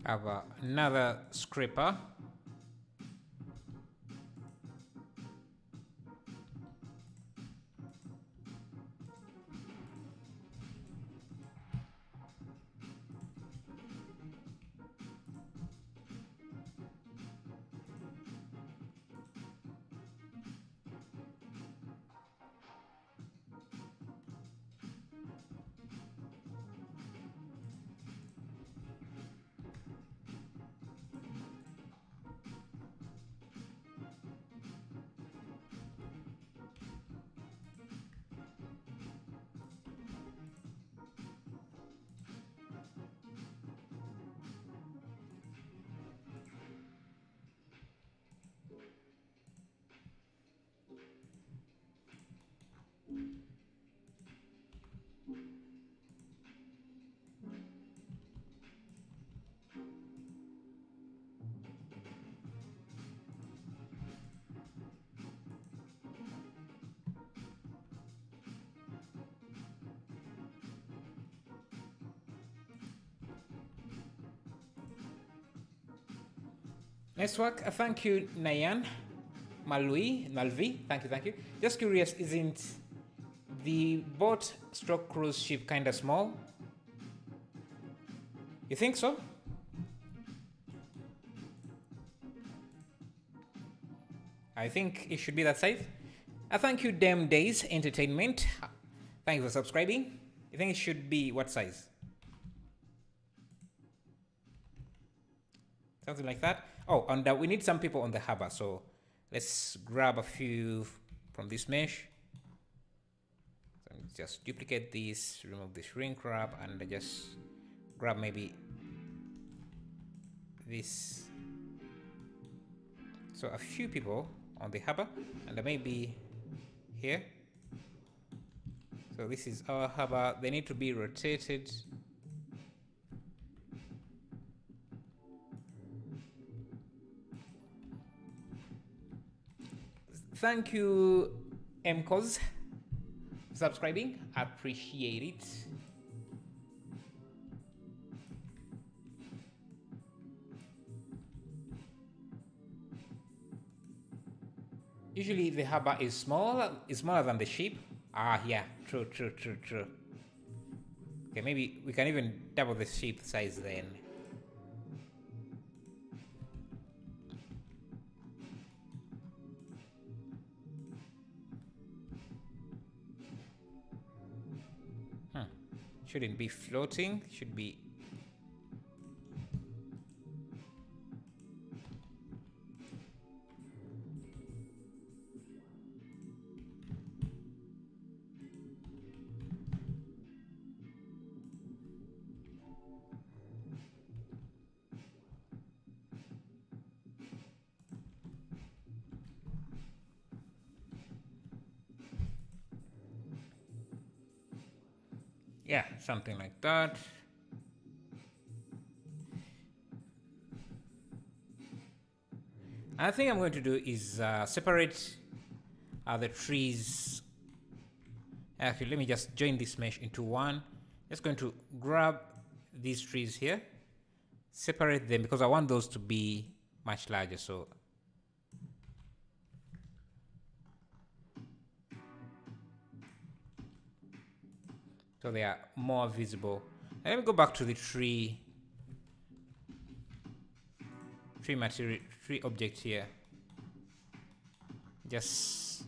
have another scraper. Nice work. Thank you, Nayan. Malvi. Thank you. Just curious, isn't the boat stroke cruise ship kind of small? You think so? I think it should be that size. Thank you, Dem Days Entertainment. Thank you for subscribing. You think it should be what size? Something like that. Oh, and we need some people on the harbor, so let's grab a few from this mesh. So just duplicate this, remove this shrink wrap, and just grab maybe this. So a few people on the harbor, and maybe here. So this is our harbor. They need to be rotated. Thank you, MCOS, for subscribing. I appreciate it. Usually the harbor is smaller than the ship. Ah, yeah, true. Okay, maybe we can even double the ship size then. Shouldn't be floating, should be. Yeah, something like that. Another thing I'm going to do is separate the trees. Actually, let me just join this mesh into one. Just going to grab these trees here, separate them because I want those to be much larger. So they are more visible. And let me go back to the tree material, tree object here. Just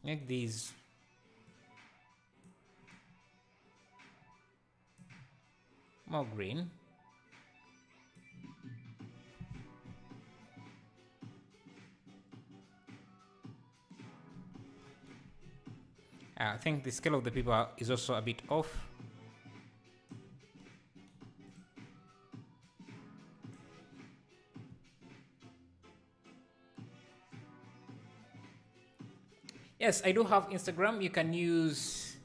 make these more green. I think the scale of the people is also a bit off. Yes, I do have Instagram. You can use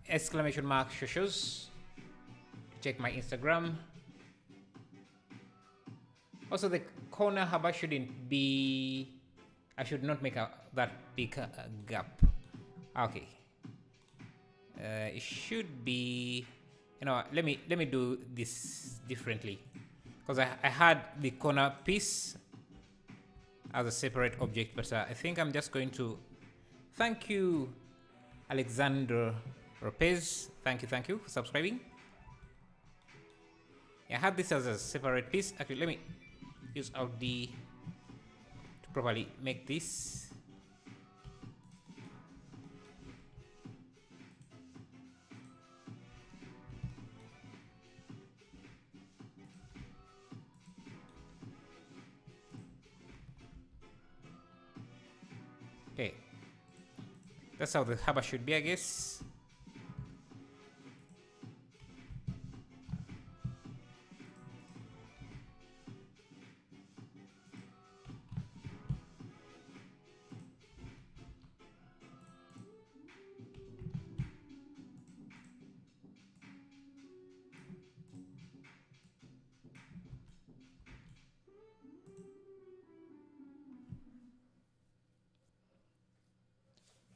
exclamation mark shoshos to check my Instagram. Also, the corner haba shouldn't be. I should not make that big gap. Okay. It should be. You know, let me do this differently, because I had the corner piece as a separate object, but I think I'm just going to thank you, Alexander Lopez. Thank you for subscribing. Yeah, I had this as a separate piece. Actually, let me use out the to properly make this. Okay, that's how the harbor should be, I guess.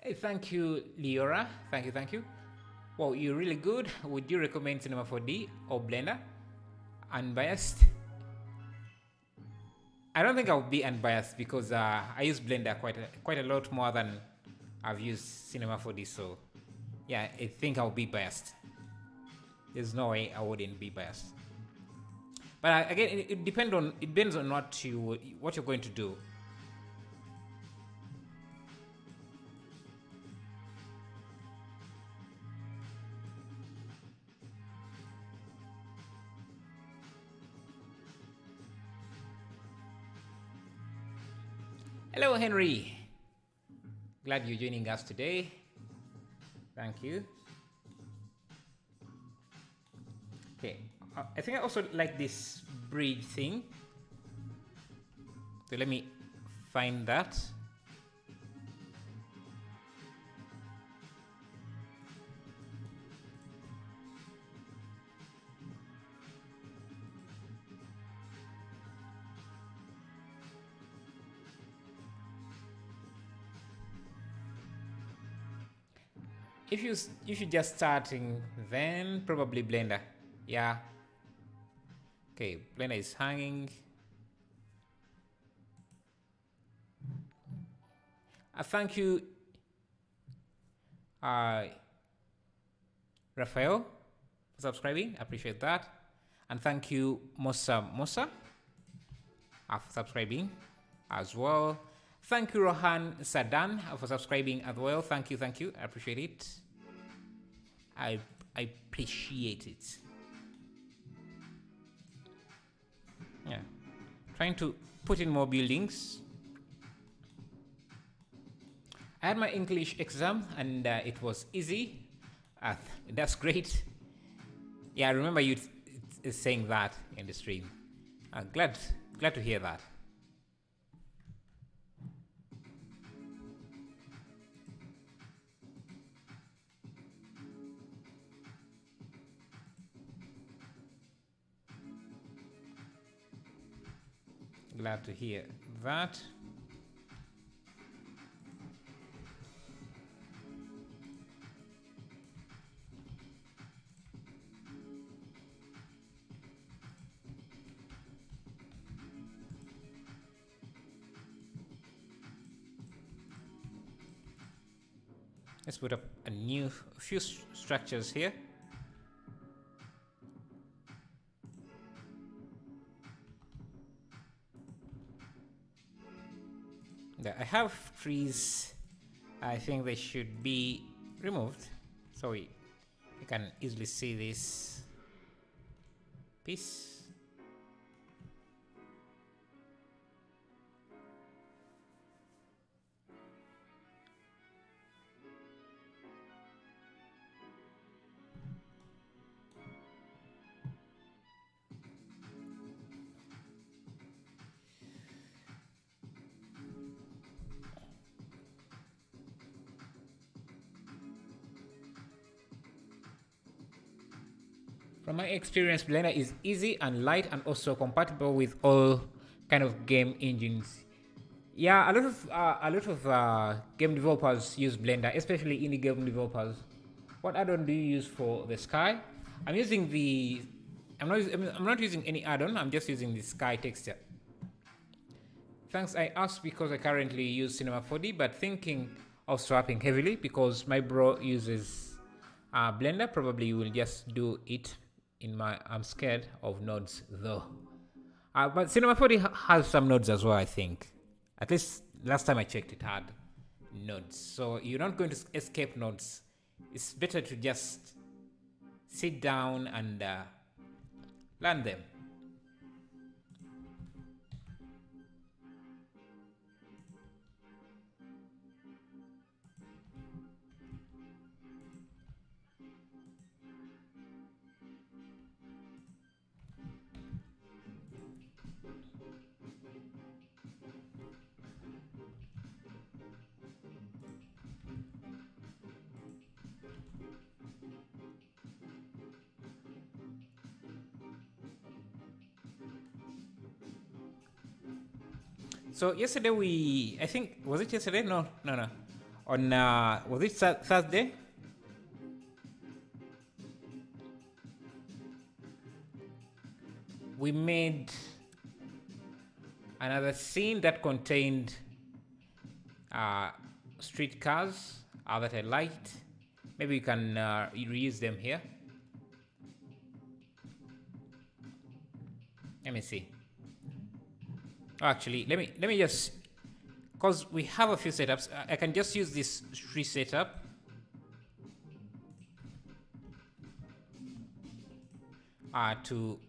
Hey, thank you, Leora. Thank you. Wow, you're really good. Would you recommend Cinema 4D or Blender? Unbiased? I don't think I'll be unbiased because I use Blender quite a lot more than I've used Cinema 4D. So yeah, I think I'll be biased. There's no way I wouldn't be biased. But again, it depends on what you're going to do. Hello, Henry. Glad you're joining us today. Thank you. Okay, I think I also like this bridge thing. So let me find that. If you're just starting, then probably Blender. Yeah. Okay, Blender is hanging. Thank you, Raphael, for subscribing. I appreciate that. And thank you, Mosa, for subscribing as well. Thank you, Rohan Sadan, for subscribing as well. Thank you. I appreciate it. I appreciate it. Yeah. Trying to put in more buildings. I had my English exam and it was easy. That's great. Yeah, I remember you saying that in the stream. Glad to hear that. Glad to hear that. Let's put up a few structures here. There, I have trees. I think they should be removed, so you can easily see this piece. From my experience, Blender is easy and light and also compatible with all kind of game engines. Yeah, a lot of game developers use Blender, especially indie game developers. What add-on do you use for the sky? I'm using the. I'm not using any add-on. I'm just using the sky texture. Thanks, I asked because I currently use Cinema 4D, but thinking of swapping heavily because my bro uses Blender. Probably will just do it. I'm scared of nodes though. But Cinema 4D has some nodes as well, I think. At least last time I checked it had nodes. So you're not going to escape nodes. It's better to just sit down and learn them. So yesterday I think, was it yesterday? No. On, was it Thursday? We made another scene that contained street cars that I liked. Maybe you can reuse them here. Let me see. Actually, let me just, because we have a few setups, I can just use this tree setup. To,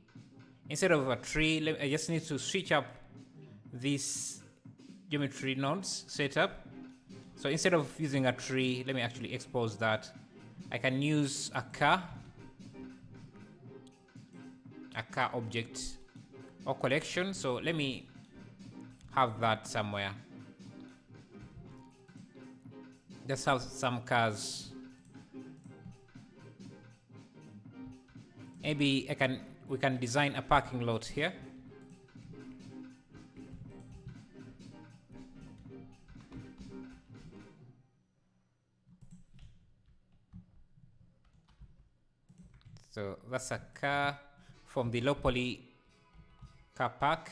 instead of a tree, I just need to switch up this geometry nodes setup. So instead of using a tree, let me actually expose that. I can use a car object or collection. So let me have that somewhere. Just have some cars. Maybe we can design a parking lot here. So that's a car from the low poly car park.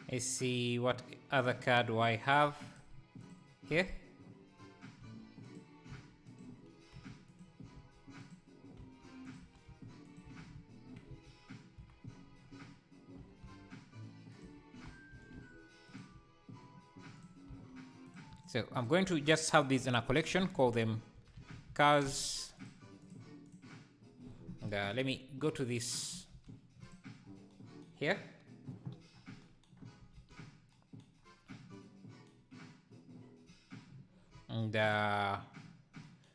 Let's see what other car do I have here. So I'm going to just have these in a collection, call them cars. And, let me go to this here. and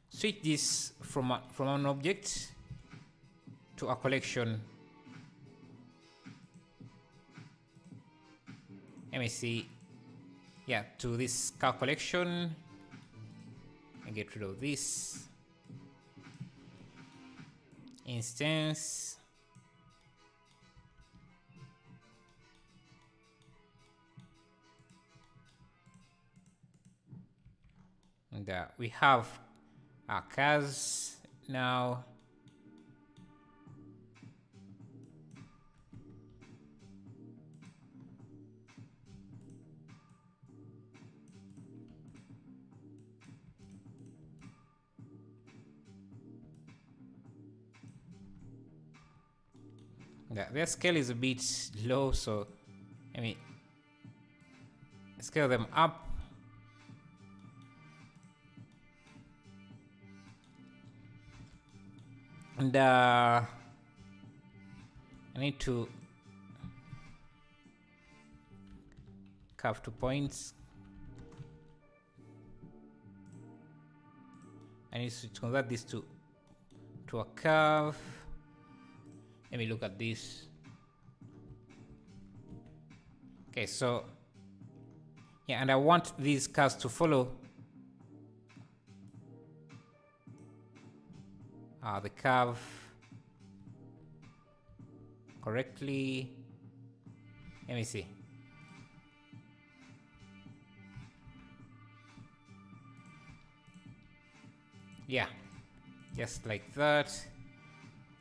switch this from an object to a collection. Let me see. Yeah, to this car collection, and get rid of this instance. And we have our cars now. Yeah, their scale is a bit low, so let me scale them up. And I need to curve 2 points. I need to convert this to a curve. Let me look at this. Okay, so yeah, and I want these curves to follow the curve correctly. Let me see. Yeah, just like that.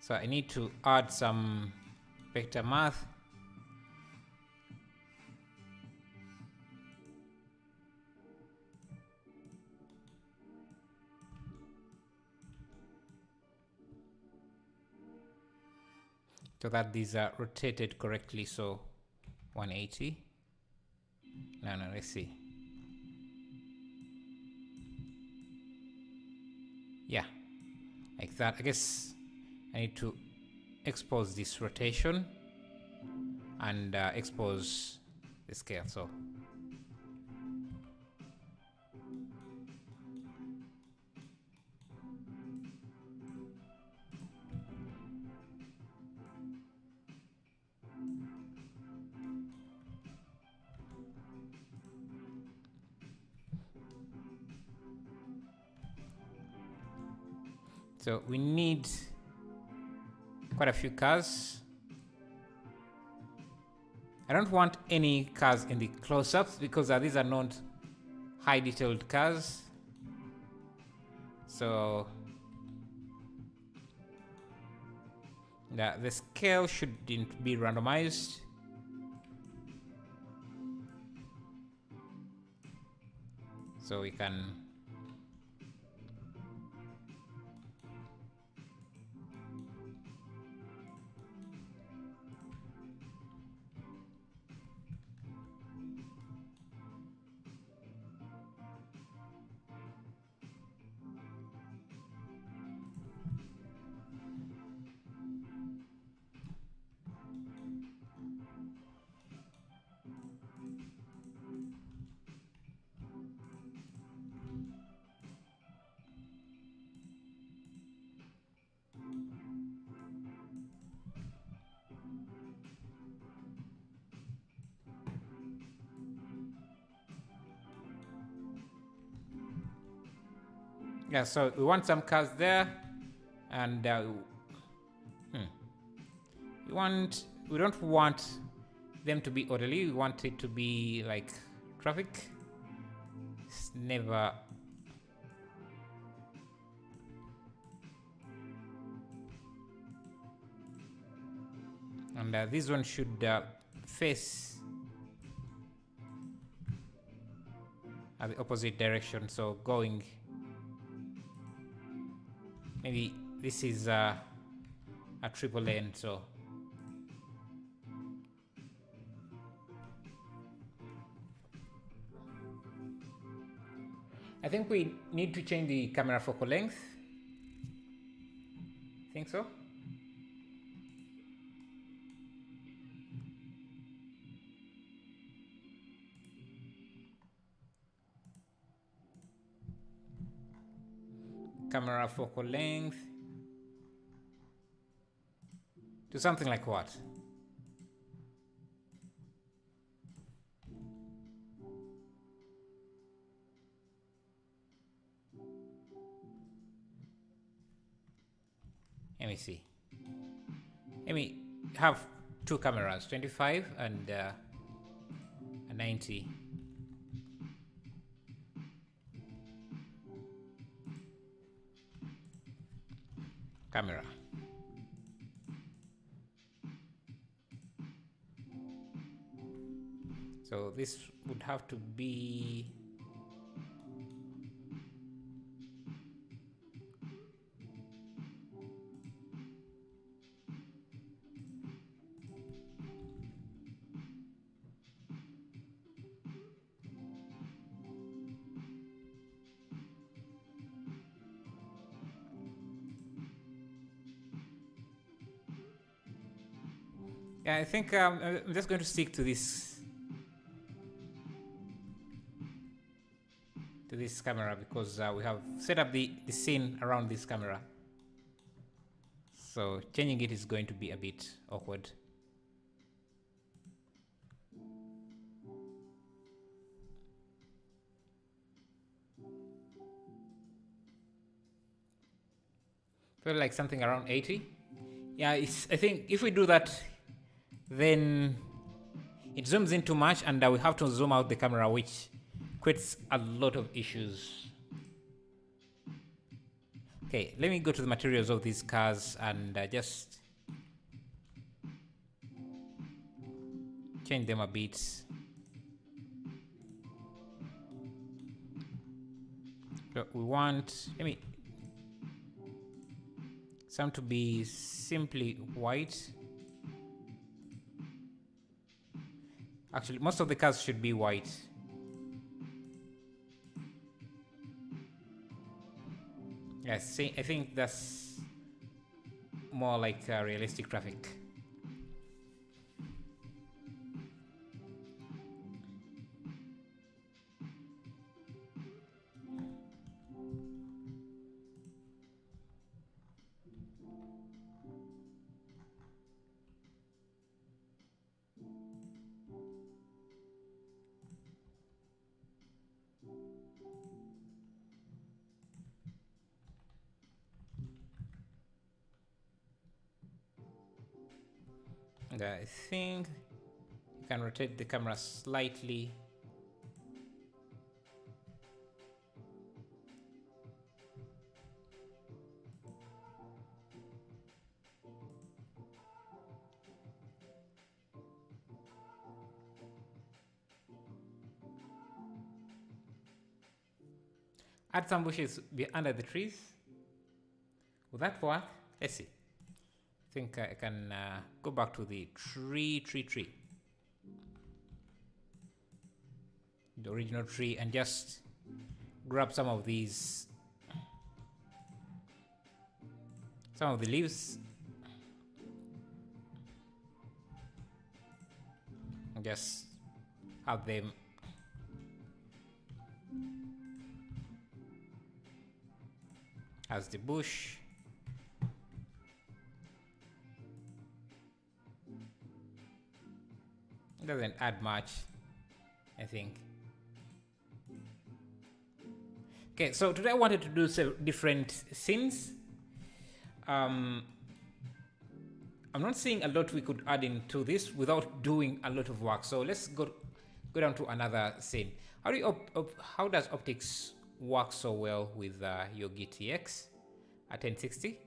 So I need to add some vector math. So that these are rotated correctly, so 180. No, let's see. Yeah, like that. I guess I need to expose this rotation and expose the scale. So we need quite a few cars. I don't want any cars in the close-ups because these are not high detailed cars. So the scale shouldn't be randomized. So we can yeah, so we want some cars there, and we don't want them to be orderly. We want it to be like traffic. It's never and this one should face the opposite direction, so going maybe this is a triple lane, so I think we need to change the camera focal length. Think so? camera focal length to something like what? Let me see. Let me have two cameras, 25 and a 90. Camera. So this would have to be yeah, I think I'm just going to stick to this camera because we have set up the scene around this camera. So changing it is going to be a bit awkward. Feel like something around 80. Yeah, I think if we do that, then it zooms in too much and we have to zoom out the camera, which creates a lot of issues. Okay, let me go to the materials of these cars and just change them a bit. So we want, some to be simply white. Actually, most of the cars should be white. Yes, I think that's more like realistic traffic. And I think you can rotate the camera slightly. Add some bushes under the trees. Will that work? Let's see. I think I can go back to the tree. The original tree, and just grab some of these, some of the leaves, and just have them as the bush. It doesn't add much, I think. Okay, so today I wanted to do some different scenes. I'm not seeing a lot we could add into this without doing a lot of work. So let's go down to another scene. How does optics work so well with your GTX at 1060?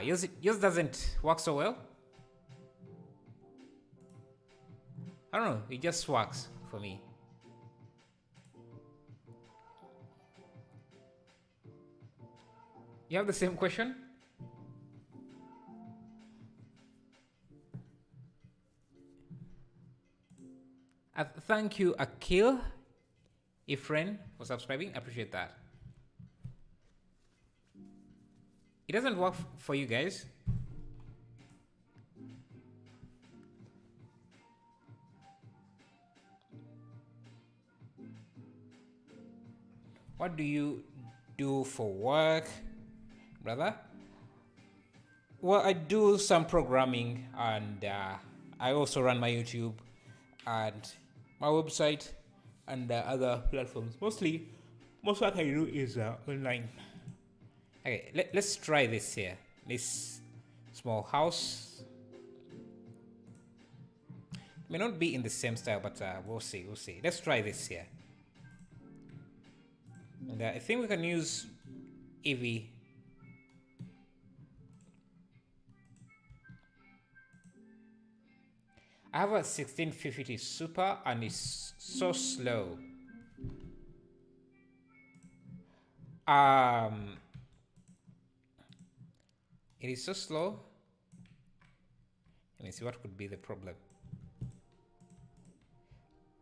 Yours doesn't work so well. I don't know, it just works for me. You have the same question? Thank you, Akil Ifren, for subscribing. I appreciate that. It doesn't work for you guys. What do you do for work, brother? Well, I do some programming, and I also run my YouTube and my website and other platforms. Most what I do is online. Okay, let's try this here. This small house may not be in the same style, but we'll see. We'll see. Let's try this here. And I think we can use Eevee. I have a 1650 Super and it's so slow. It is so slow. Let me see what could be the problem.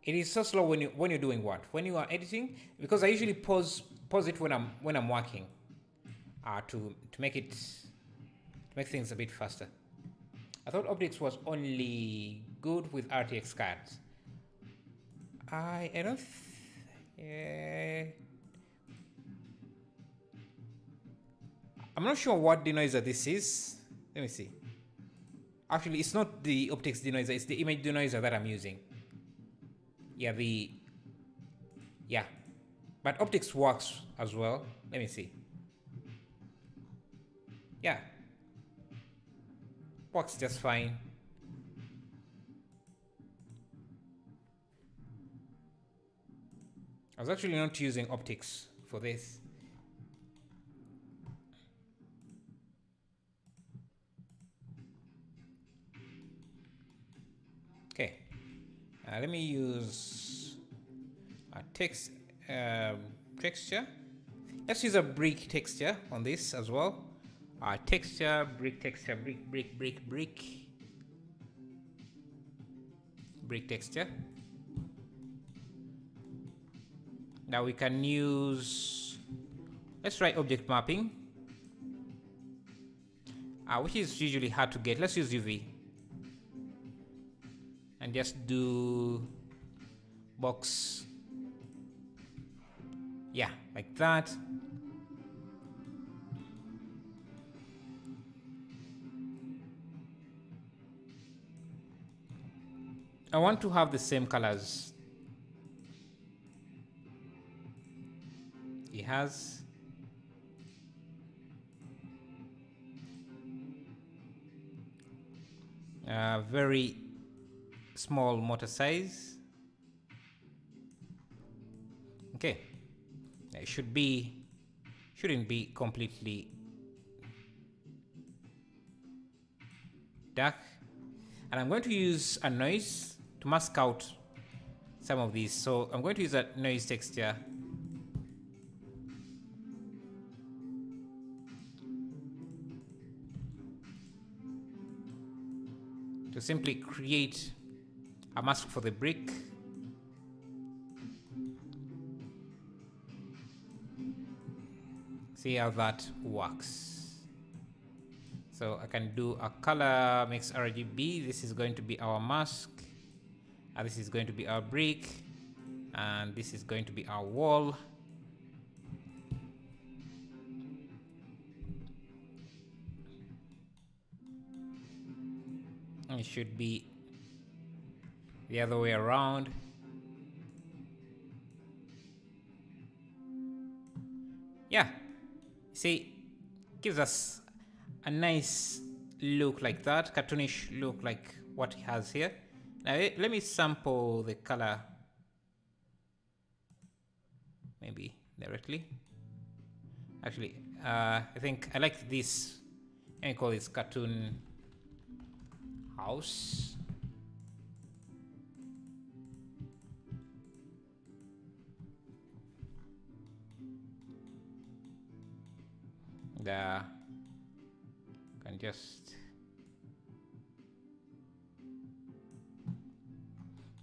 It is so slow when you're doing what? When you are editing, because I usually pause it when I'm working, to make things a bit faster. I thought optics was only good with RTX cards. I don't. I'm not sure what denoiser this is. Let me see. Actually, it's not the optics denoiser, it's the image denoiser that I'm using. Yeah, but optics works as well. Let me see. Yeah, works just fine. I was actually not using optics for this. Okay, let me use a texture. Let's use a brick texture on this as well. Texture, brick texture, brick texture. Now we can use, let's try object mapping, which is usually hard to get. Let's use UV and just do box. Yeah, like that. I want to have the same colors. It has a very small motor size. Okay, it shouldn't be completely dark. And I'm going to use a noise to mask out some of these. So I'm going to use a noise texture. To simply create a mask for the brick. See how that works. So I can do a color mix RGB. This is going to be our mask. And this is going to be our brick. And this is going to be our wall. And it should be the other way around. Yeah. See, gives us a nice look like that, cartoonish look like what he has here. Now let me sample the color, maybe directly. Actually, I think I like this. Let me call this cartoon house. Can just,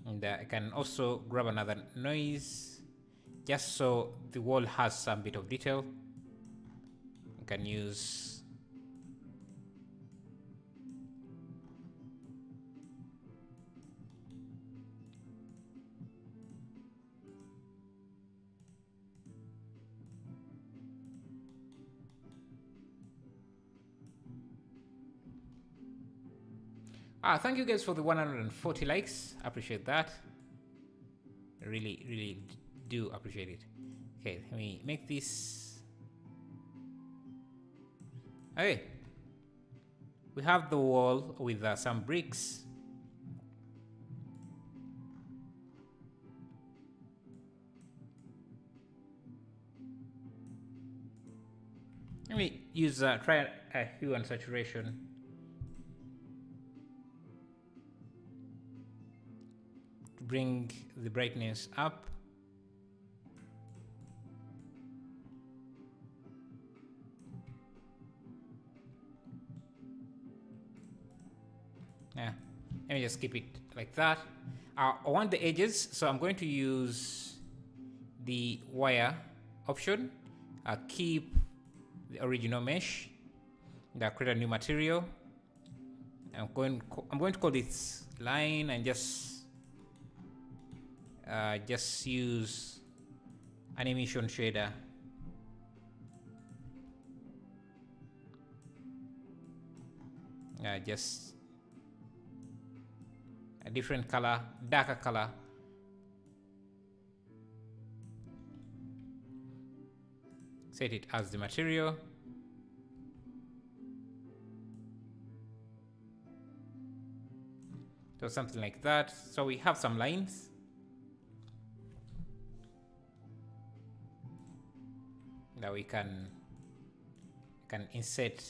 and I can also grab another noise just so the wall has some bit of detail. I can use Thank you guys for the 140 likes. Appreciate that. Really do appreciate it. Okay, let me make this. Okay, we have the wall with some bricks. Let me use try a hue and saturation. To bring the brightness up. Yeah, let me just keep it like that. I want the edges, so I'm going to use the wire option. Keep the original mesh. Create a new material. I'm going to call this line and just use an emission shader. Just a different color, darker color. Set it as the material. So something like that. So we have some lines. Now we can insert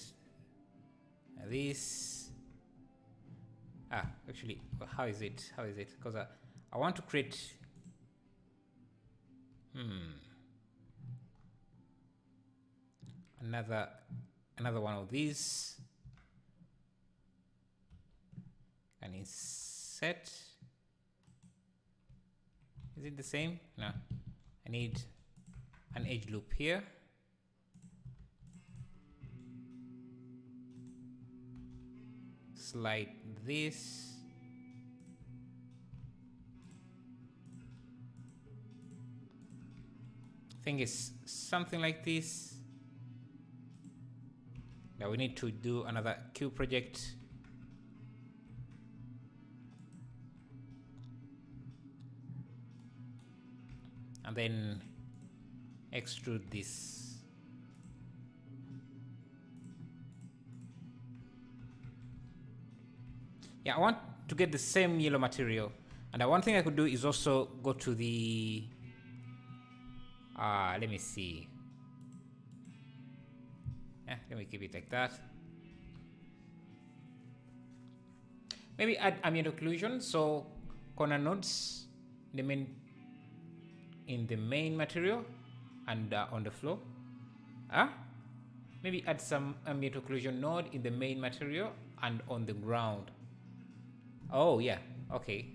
this. Actually, how is it? Because I want to create another one of these and insert. Is it the same? No, I need an edge loop here. Slide this. I think it's something like this. Now we need to do another cube project. And then extrude this. Yeah, I want to get the same yellow material. And one thing I could do is also go to the let me see. Let me keep it like that. Maybe add ambient occlusion, so corner nodes in the main material and on the floor. Maybe add some ambient occlusion node in the main material and on the ground. Oh yeah, okay.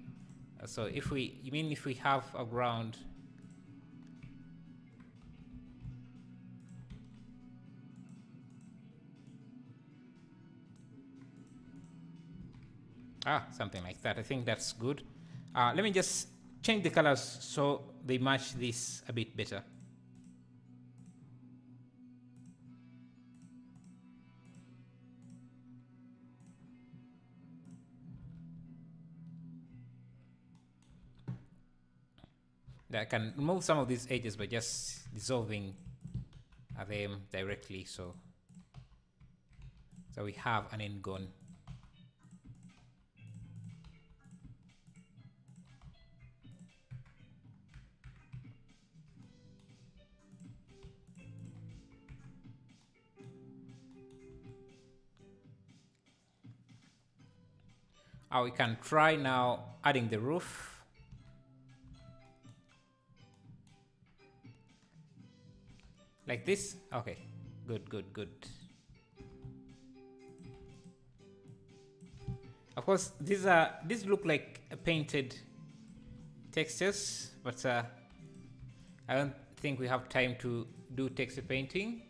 So if we have a ground. Something like that. I think that's good. Let me just change the colors so they match this a bit better. I can remove some of these edges by just dissolving them directly, so we have an end gone. We can try now adding the roof. Like this? Okay, good. Of course, these look like painted textures, but I don't think we have time to do texture painting.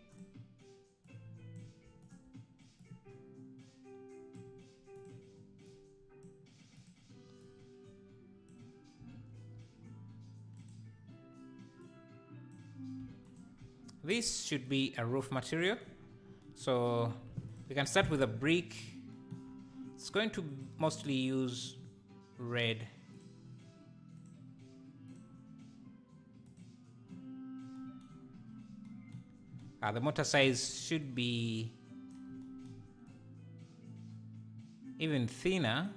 This should be a roof material, so we can start with a brick. Let's It's going to mostly use red. The motor size should be even thinner.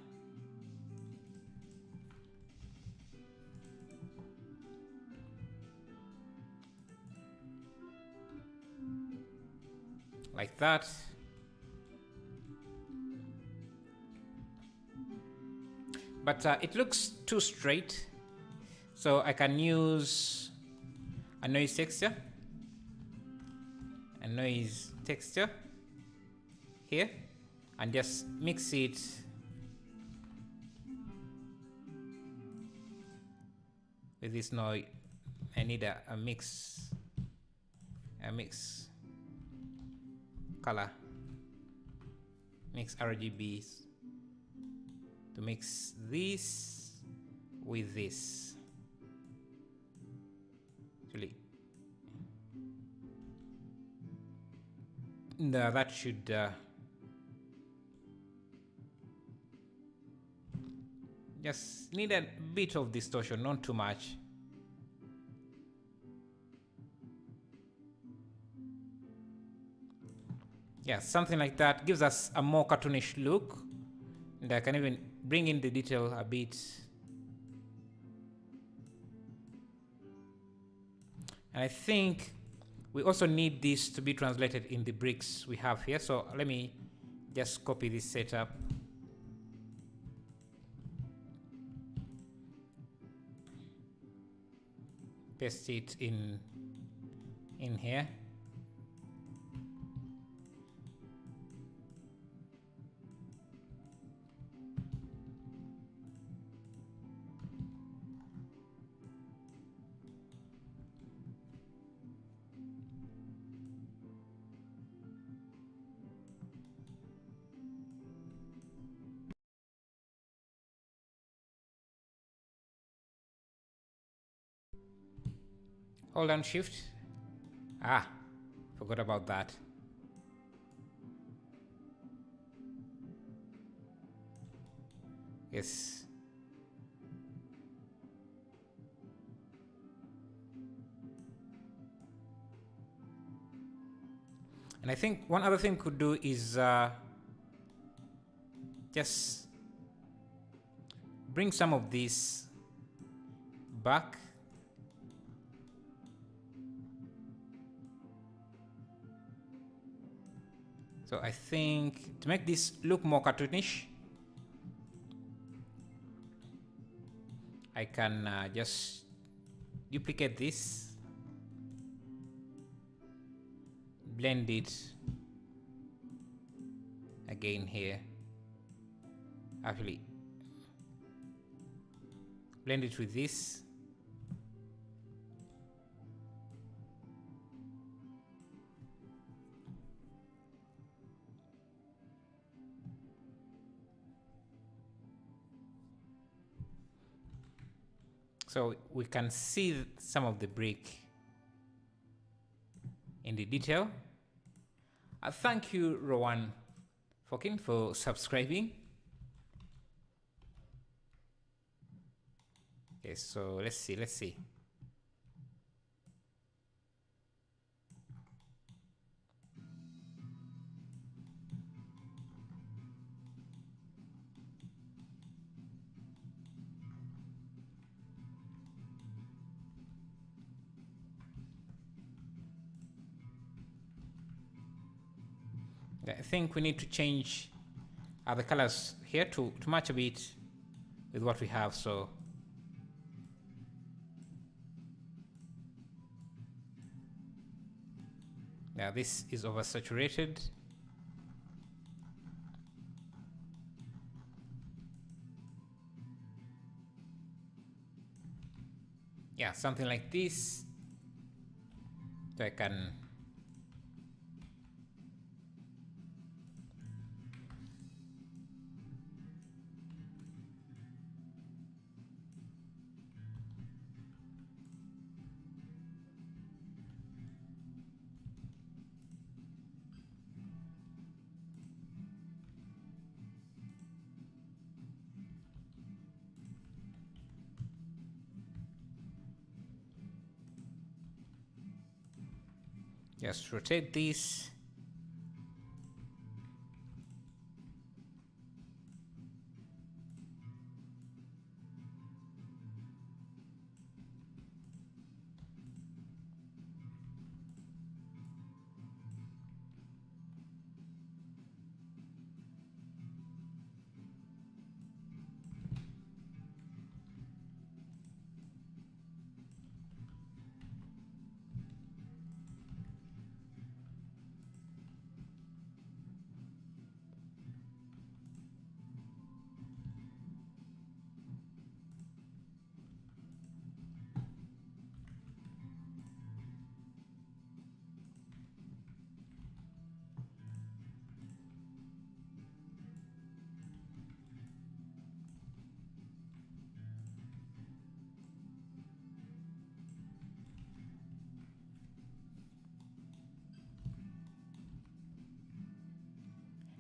Like that. But it looks too straight, so I can use a noise texture. A noise texture here, and just mix it with this noise. I need a mix color, mix RGBs to mix this with this. Actually, no, that should just need a bit of distortion, not too much. Yeah, something like that gives us a more cartoonish look, and I can even bring in the detail a bit. And I think we also need this to be translated in the bricks we have here. So let me just copy this setup. Paste it in here. Hold down shift. Forgot about that. Yes. And I think one other thing we could do is just bring some of this back. So I think to make this look more cartoonish, I can just duplicate this, blend it again here. Actually, blend it with this. So we can see some of the brick in the detail. Thank you, Rowan Fokin, for subscribing. Okay, so let's see. I think we need to change the colors here to match a bit with what we have. So yeah, this is oversaturated. Yeah, something like this. So I can Just rotate this.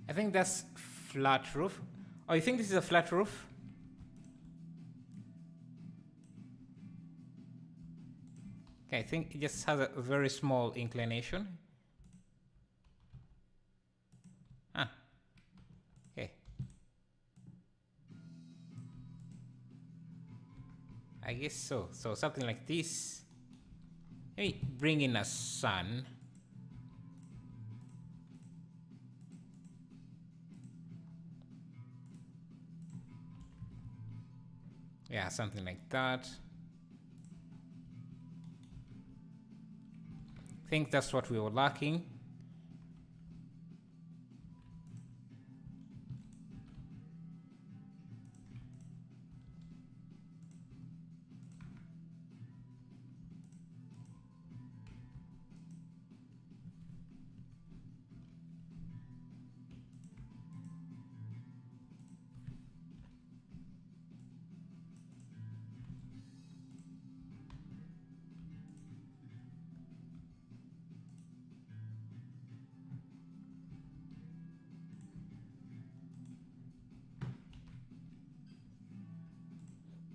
I think that's flat roof. Oh, you think this is a flat roof? Okay, I think it just has a very small inclination. Ah, okay. I guess so. So something like this. Maybe bring in a sun. Yeah, something like that. I think that's what we were lacking.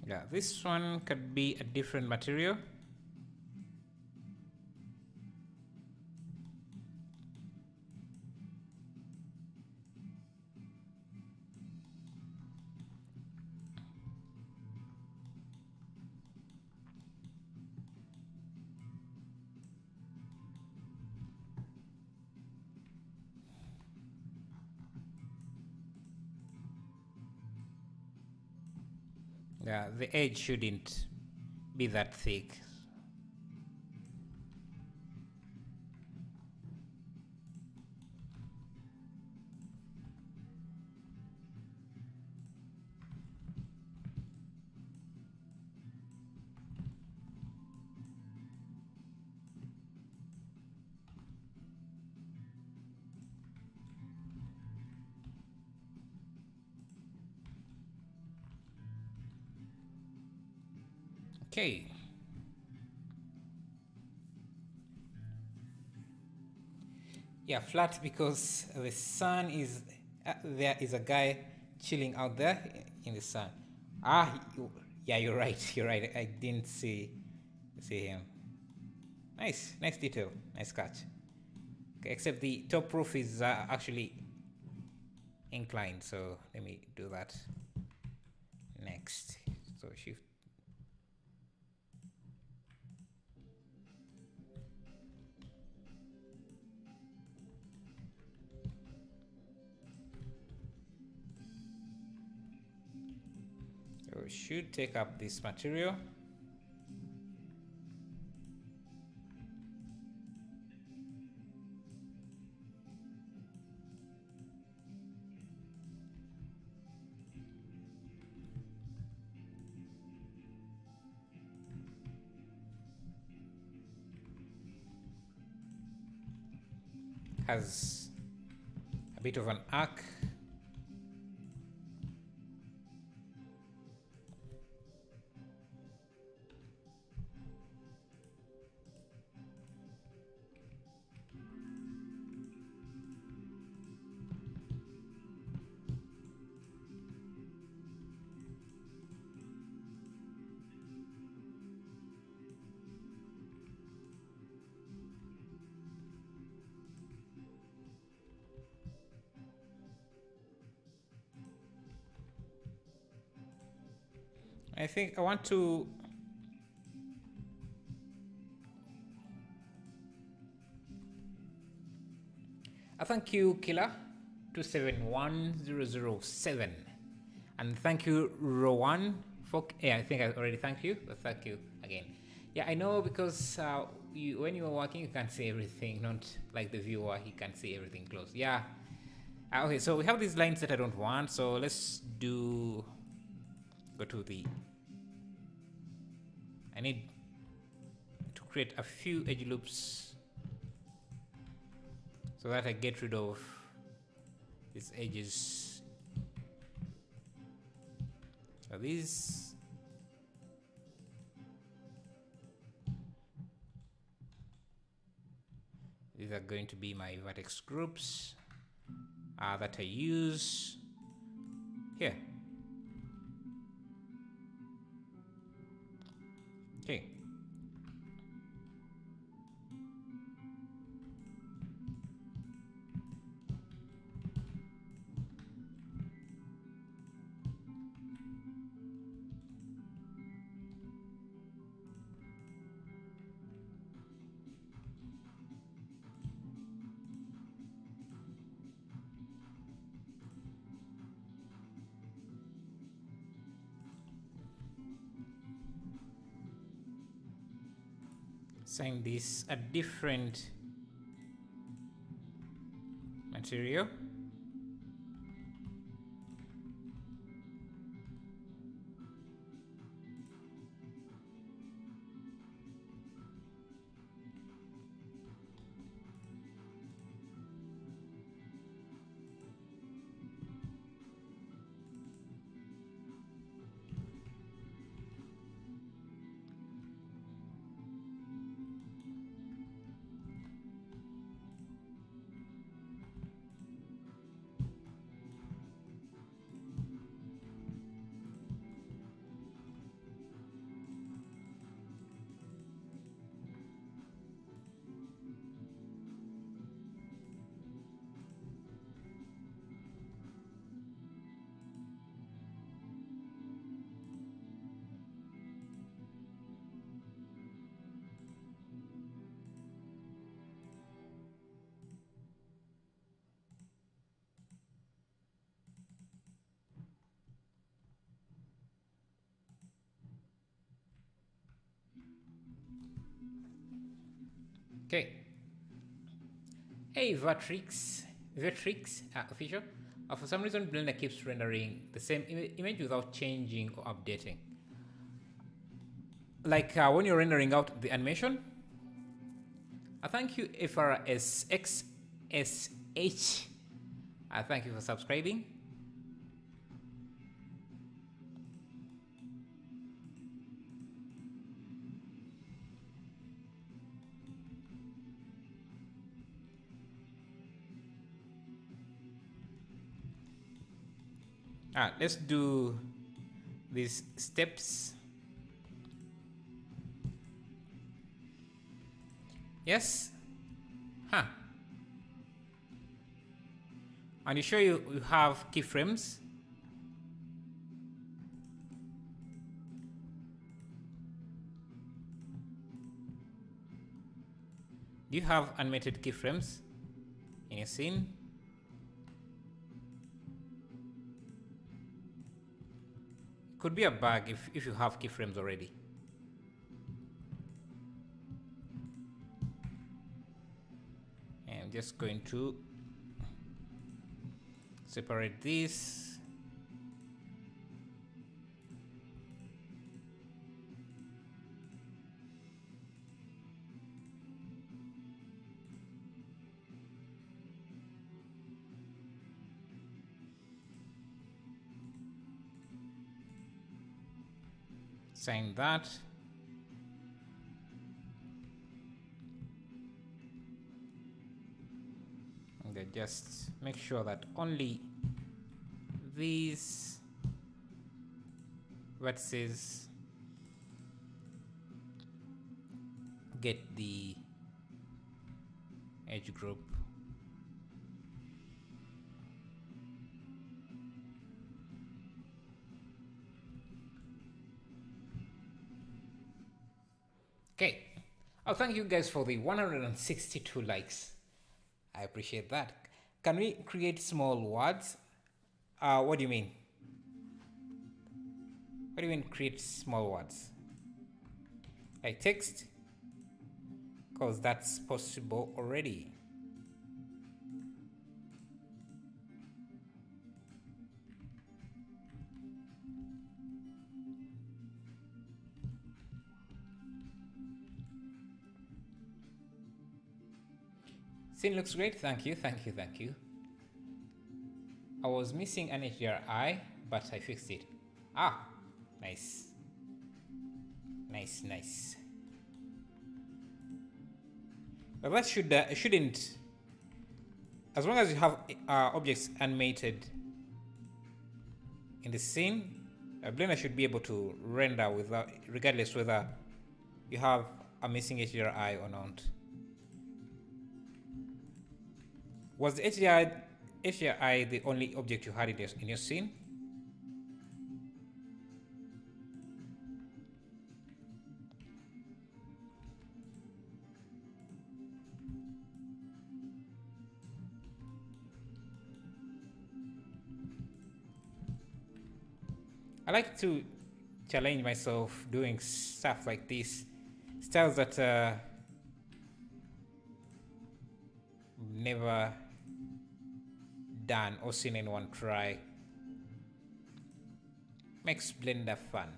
Yeah, this one could be a different material. Yeah, the edge shouldn't be that thick. Okay. Yeah, flat because the sun is there is a guy chilling out there in the sun. Yeah, you're right. You're right. I didn't see him. Nice detail. Nice catch. Okay, except the top roof is actually inclined, so let me do that next. So shift. So we should take up this material. Has a bit of an arc. I think I want to thank you, Killer 271007, and thank you, Rowan. For I think I already thanked you, but thank you again. Yeah, I know, because when you are working, you can't see everything. Not like the viewer, he can see everything close. Yeah. Okay, so we have these lines that I don't want. So let's go to the. I need to create a few edge loops so that I get rid of these edges. So these are going to be my vertex groups that I use here. Okay. Assign this a different material. Okay. Hey, Vertrix official. For some reason, Blender keeps rendering the same image without changing or updating. Like when you're rendering out the animation. Thank you, FRSXSH. Thank you for subscribing. Let's do these steps. Yes. And you sure you have keyframes? Do you have animated keyframes in your scene? Could be a bug if you have keyframes already. And I'm just going to separate this. Sign that. And then just make sure that only these vertices get the edge group. Okay. Oh, thank you guys for the 162 likes. I appreciate that. Can we create small words? What do you mean? What do you mean create small words? Like text? Because that's possible already. Scene looks great. Thank you, thank you, thank you. I was missing an HDRI, but I fixed it. Ah, nice. Nice, nice. But that shouldn't, as long as you have objects animated in the scene, Blender should be able to render without, regardless whether you have a missing HDRI or not. Was the HDRI the only object you had in your scene? I like to challenge myself doing stuff like this, styles that never done or seen anyone try. Makes Blender fun.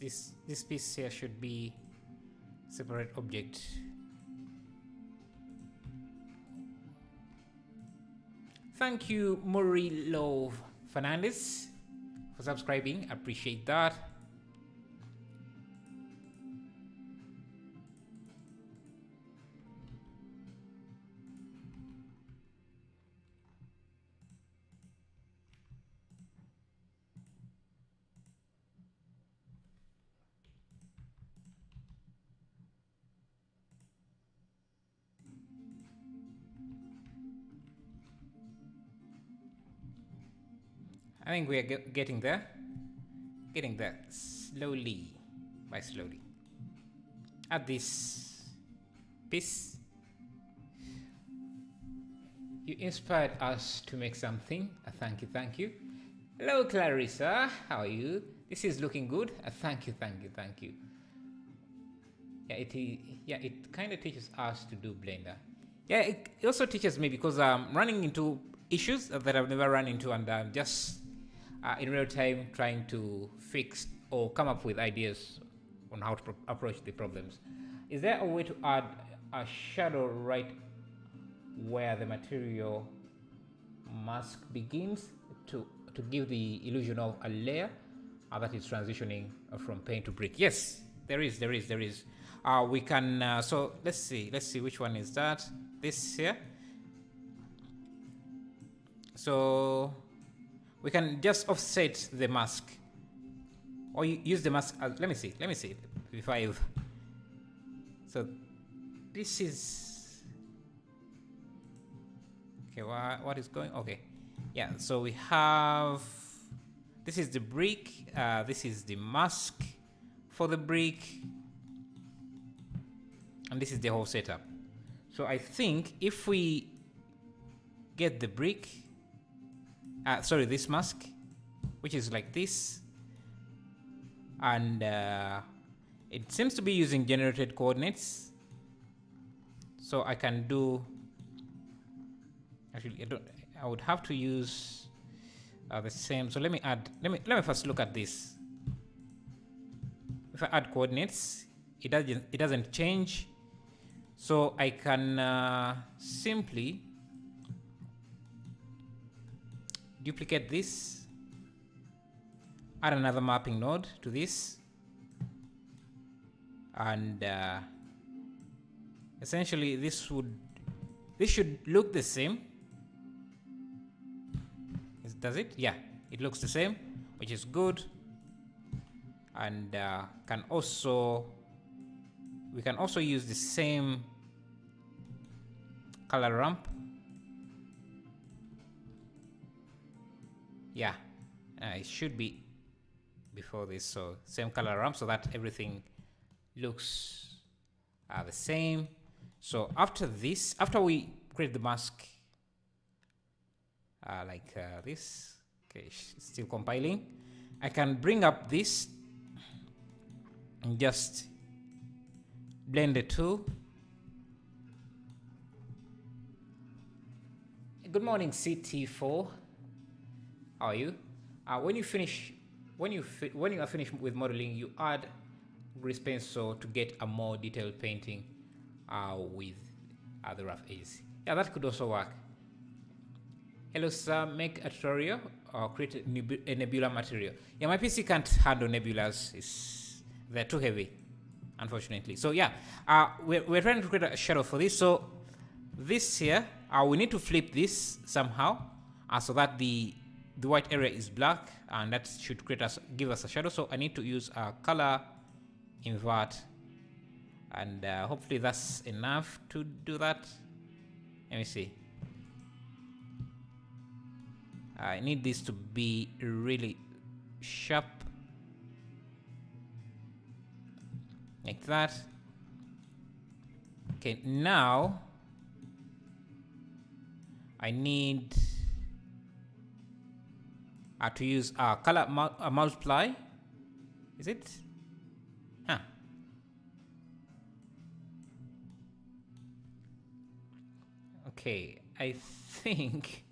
Yes, this piece here should be separate object. Thank you, Murray Love Fernandez, for subscribing. Appreciate that. I think we are getting there. Getting there slowly by slowly. Add this piece. You inspired us to make something. Thank you, thank you. Hello, Clarissa. How are you? This is looking good. Thank you, thank you, thank you. Yeah, it kind of teaches us to do Blender. Yeah, it also teaches me because I'm running into issues that I've never run into, and I'm just in real time trying to fix or come up with ideas on how to approach the problems. Is there a way to add a shadow right where the material mask begins to give the illusion of a layer that is transitioning from paint to brick? Yes, there is. We can, so let's see which one is that. This here. So we can just offset the mask, or use the mask as, let me see if I've, so this is, okay, what is going, okay, yeah, so we have, this is the brick, this is the mask for the brick, and this is the whole setup. So I think if we get the brick, sorry, this mask, which is like this, and it seems to be using generated coordinates, so I can do, actually I would have to use the same, so let me first look at this. If I add coordinates, it doesn't change, So I can simply duplicate this, add another mapping node to this, and essentially this should look the same. Does it? Yeah, it looks the same, which is good. And we can also use the same color ramp. Yeah, it should be before this, so same color ramp, so that everything looks the same. So after this, after we create the mask like this, okay, it's still compiling, I can bring up this and just blend the two. Good morning, CT4. How are you? When you are finished with modeling, you add grease pencil to get a more detailed painting with the rough edges. Yeah, that could also work. Hello, sir. Make a tutorial or create a nebula material. Yeah, my PC can't handle nebulas. They're too heavy, unfortunately. So yeah, we're trying to create a shadow for this. So this here, we need to flip this somehow so that the white area is black, and that should give us a shadow. So I need to use a color invert, and hopefully that's enough to do that. Let me see. I need this to be really sharp, like that. Okay, now I need to use color multiply. Is it? Huh. Okay, I think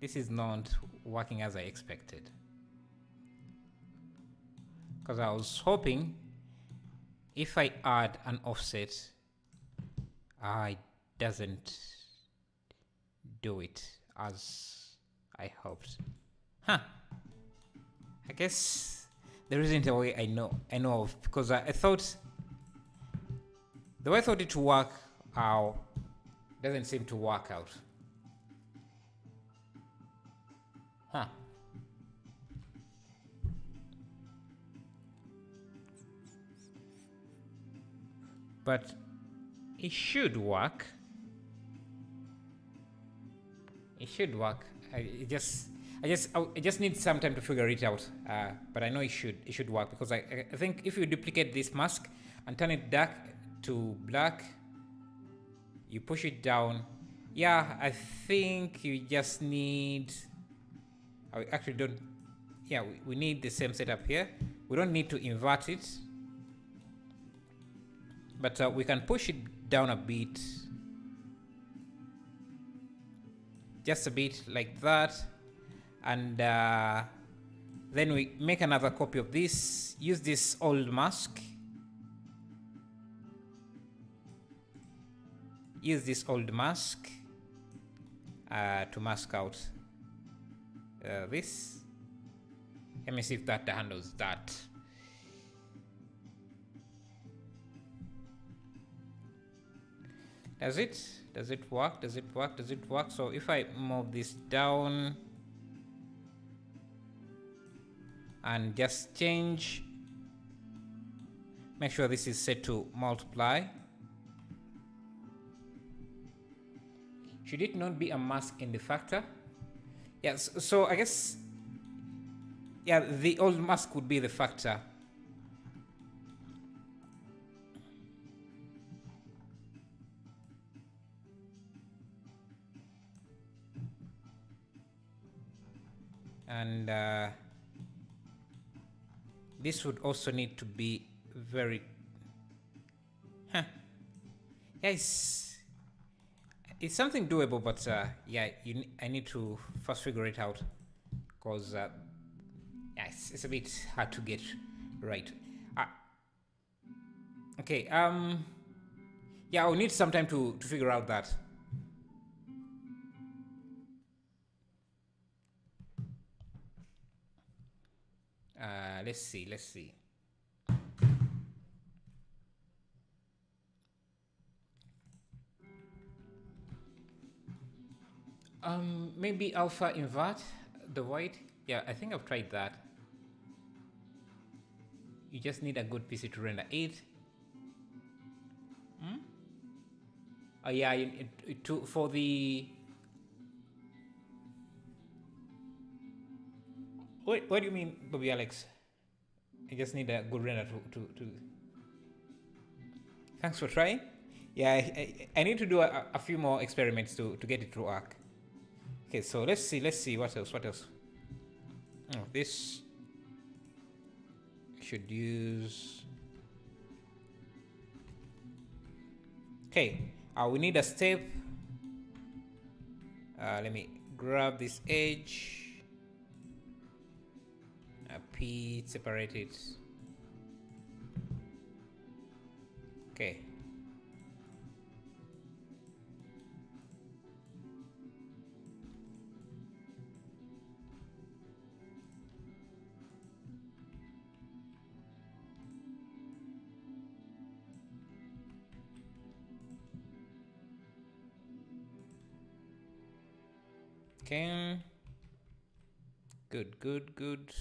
this is not working as I expected, because I was hoping if I add an offset, it doesn't do it as I hoped. Huh. I guess there isn't a way I know of, because I thought the way I thought it to work doesn't seem to work out. Huh. But it should work. It should work. I just need some time to figure it out. But I know it should work, because I think if you duplicate this mask and turn it dark to black, you push it down. Yeah, I think you just need. I actually don't. Yeah, we need the same setup here. We don't need to invert it, but we can push it down a bit, just a bit like that, and then we make another copy of this. Use this old mask. Use this old mask to mask out this. Let me see if that handles that. Does it? Does it work? Does it work? Does it work? So if I move this down and just change, make sure this is set to multiply. Should it not be a mask in the factor? Yes, so I guess, yeah, the old mask would be the factor. And this would also need to be very, yes. It's something doable, but yeah, I need to first figure it out, because yeah, it's a bit hard to get right. Okay, yeah, I'll need some time to figure out that. Let's see. Maybe alpha invert the white. Yeah, I think I've tried that. You just need a good PC to render it. Oh yeah, for the. What do you mean, Bobby Alex? You just need a good render to. Thanks for trying. Yeah, I need to do a few more experiments to get it to work. Okay, so let's see what else. Oh, this should use. Okay, we need a step. Let me grab this edge. P, separate it. Okay. Okay. Good.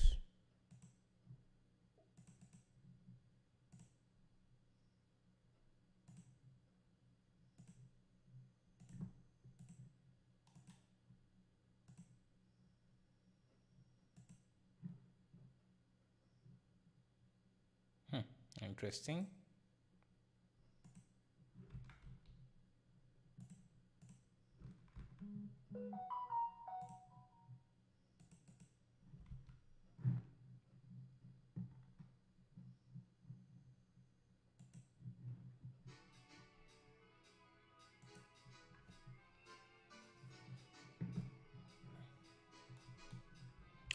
Interesting.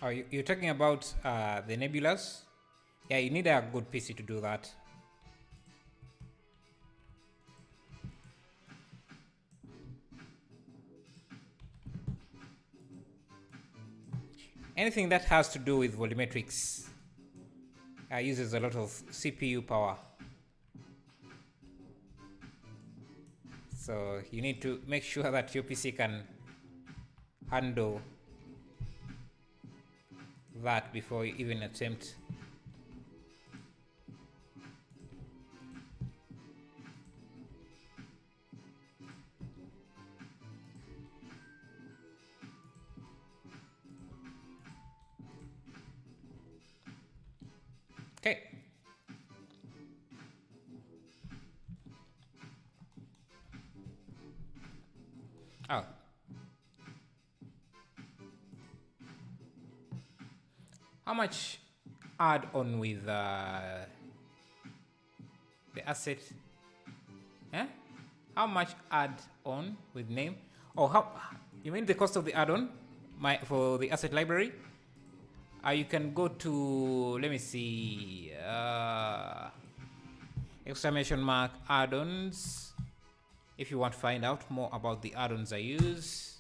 Oh, you're talking about the nebulas? Yeah, you need a good PC to do that. Anything that has to do with volumetrics uses a lot of CPU power. So you need to make sure that your PC can handle that before you even attempt. Okay. Oh. How much add on with the asset? Eh? How much add on with name? Oh, how you mean the cost of the add-on? For the asset library? You can go to, let me see, exclamation mark add-ons if you want to find out more about the add-ons I use.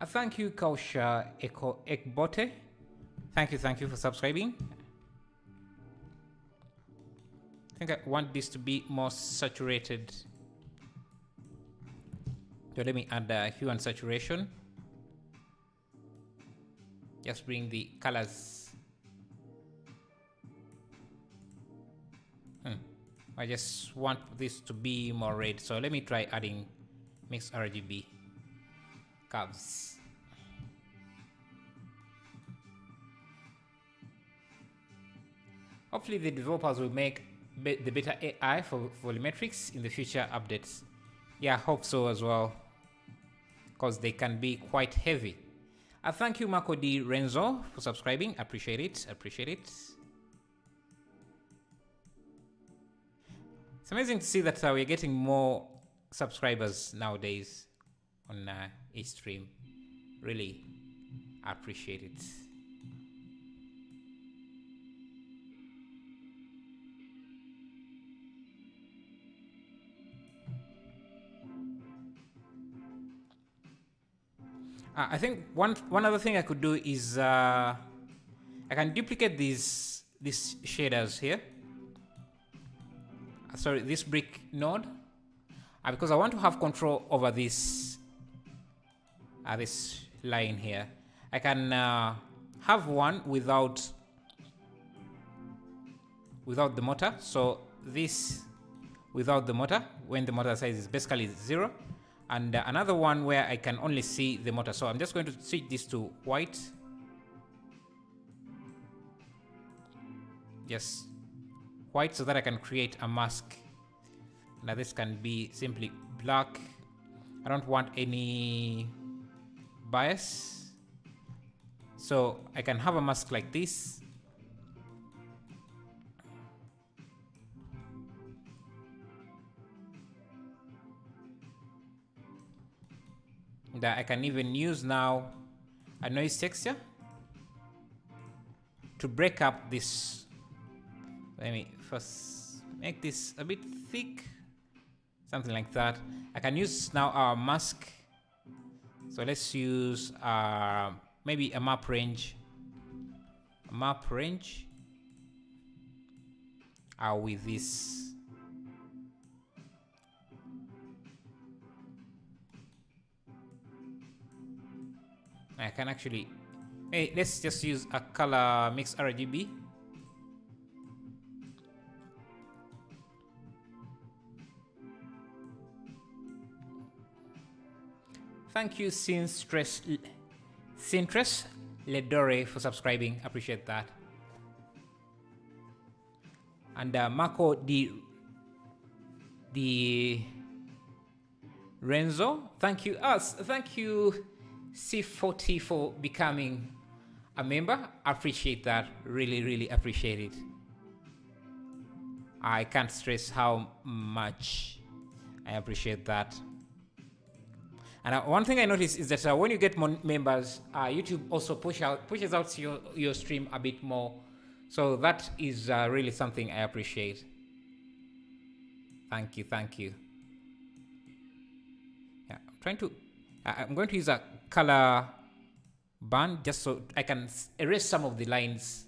Thank you, Kausha Ekbote. Thank you for subscribing. I think I want this to be more saturated. So let me add hue and saturation. Just bring the colors. I just want this to be more red. So let me try adding mix RGB curves. Hopefully the developers will make the better AI for volumetrics in the future updates. Yeah, I hope so as well, because they can be quite heavy. Thank you, Marco Di Renzo, for subscribing. Appreciate it. Appreciate it. It's amazing to see that we're getting more subscribers nowadays on each stream. Really appreciate it. I think one other thing I could do is I can duplicate these shaders here. Sorry, this brick node, because I want to have control over this this line here. I can have one without the motor. So this without the motor, when the motor size is basically 0. And another one where I can only see the motor. So I'm just going to switch this to white. Yes, white, so that I can create a mask. Now this can be simply black. I don't want any bias. So I can have a mask like this. That I can even use now a noise texture to break up this. Let me first make this a bit thick, something like that. I can use now our mask. So let's use maybe a map range. With this. I can actually, hey, let's just use a color mix RGB. Thank you, Sinstress Ledore, for subscribing. Appreciate that. And Marco Di Renzo, thank you. Thank you, C40, for becoming a member. Appreciate that. Really, really appreciate it. I can't stress how much I appreciate that. And one thing I noticed is that when you get more members, YouTube also pushes out your stream a bit more. So that is really something I appreciate. Thank you, thank you. Yeah, I'm going to use a color band just so I can erase some of the lines,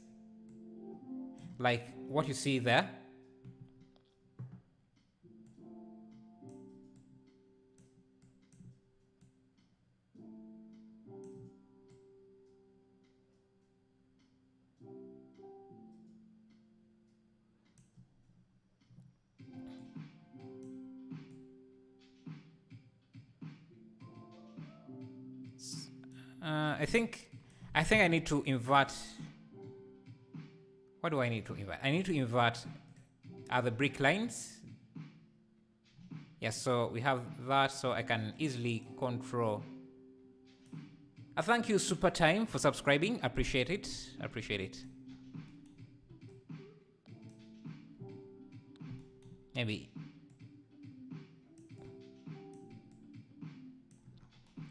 like what you see there. I think I need to invert. What do I need to invert? I need to invert the brick lines. Yes, so we have that, so I can easily control. Thank you, Super Time, for subscribing. Appreciate it. Appreciate it. Maybe.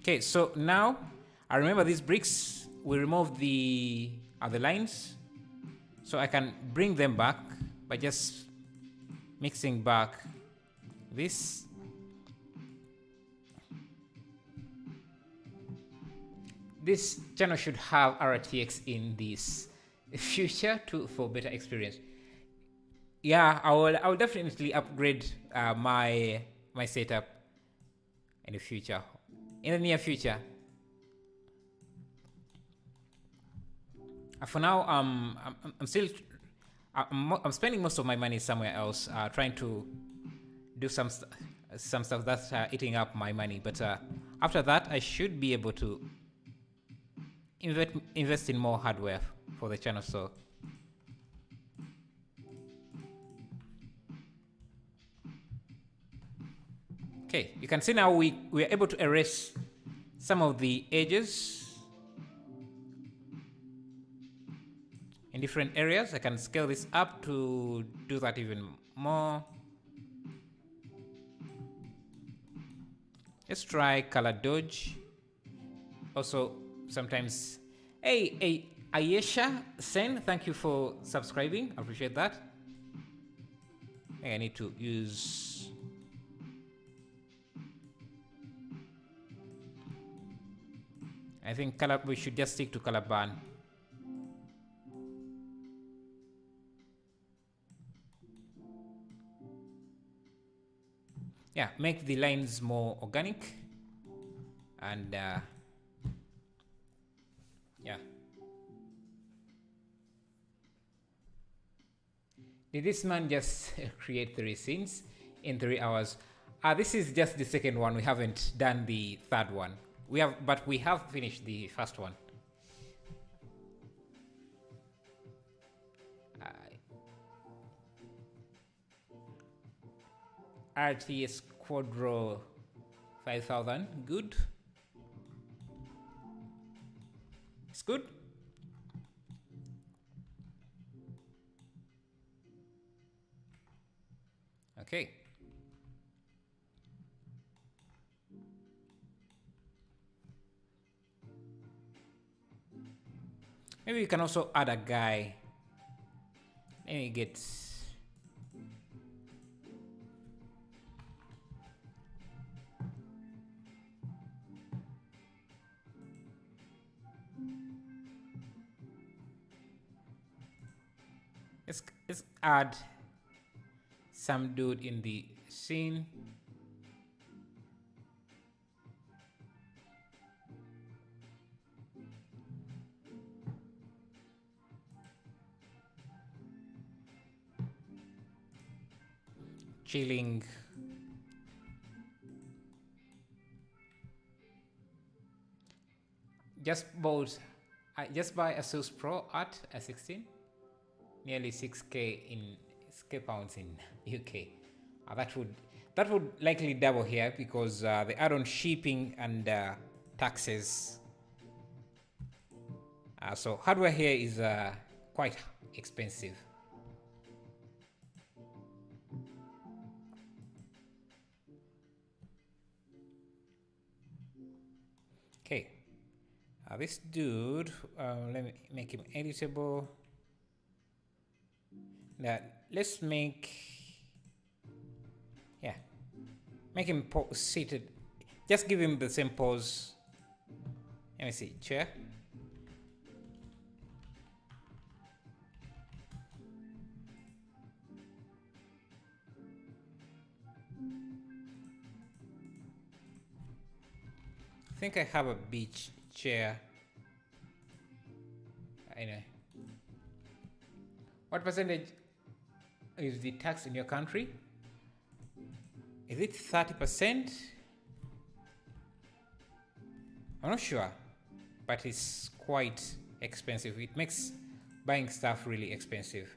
Okay, so now I remember these bricks. We remove the lines, so I can bring them back by just mixing back this. This channel should have RTX in this future for better experience. Yeah, I will definitely upgrade my setup in the future, in the near future. For now, I'm still I'm spending most of my money somewhere else, trying to do some stuff that's eating up my money. But after that, I should be able to invest in more hardware for the channel. So okay, you can see now we are able to erase some of the edges in different areas. I can scale this up to do that even more. Let's try color dodge. Also, sometimes, hey, Ayesha Sen, thank you for subscribing. I appreciate that. I think I need to use. I think color. We should just stick to color ban. Yeah, make the lines more organic, and yeah. Did this man just create 3 scenes in 3 hours? This is just the second one. We haven't done the third one. But we have finished the first one. RTS Quadro 5000, good. It's good. Okay. Maybe we can also add a guy. Maybe get. Let's add some dude in the scene. Chilling. Just bought. I just buy Asus Pro at A16. Nearly 6k pounds in UK. That would likely double here because they add on shipping and taxes. So hardware here is quite expensive. Okay, this dude, let me make him editable. Now let's make him seated. Just give him the same pose. Let me see, chair. I think I have a beach chair. Anyway, what percentage is the tax in your country? Is it 30%? I'm not sure, but it's quite expensive. It makes buying stuff really expensive.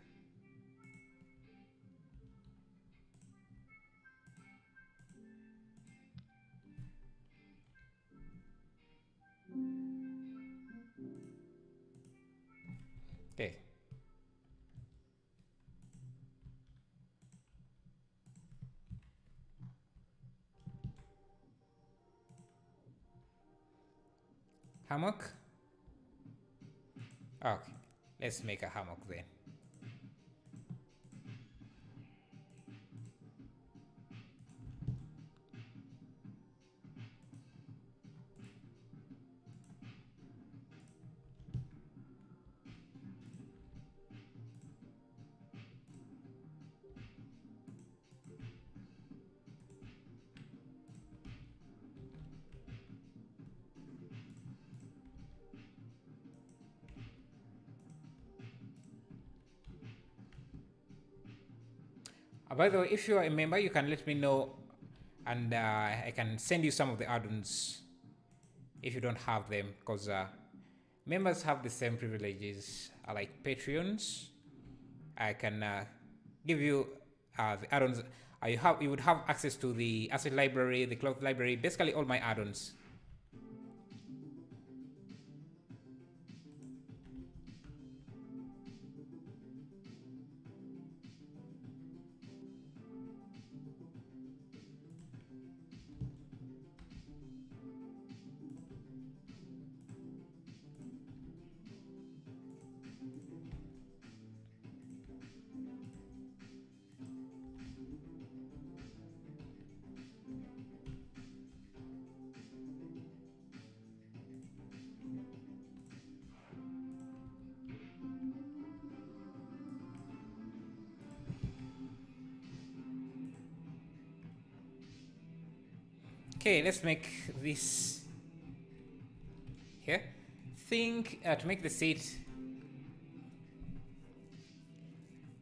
Okay. Hammock? Okay, let's make a hammock then. By the way, if you are a member, you can let me know, and I can send you some of the add-ons if you don't have them, because members have the same privileges like Patreons. I can give you the add-ons. You would have access to the asset library, the cloth library, basically all my add-ons. Okay, let's make this here. Think to make the seat.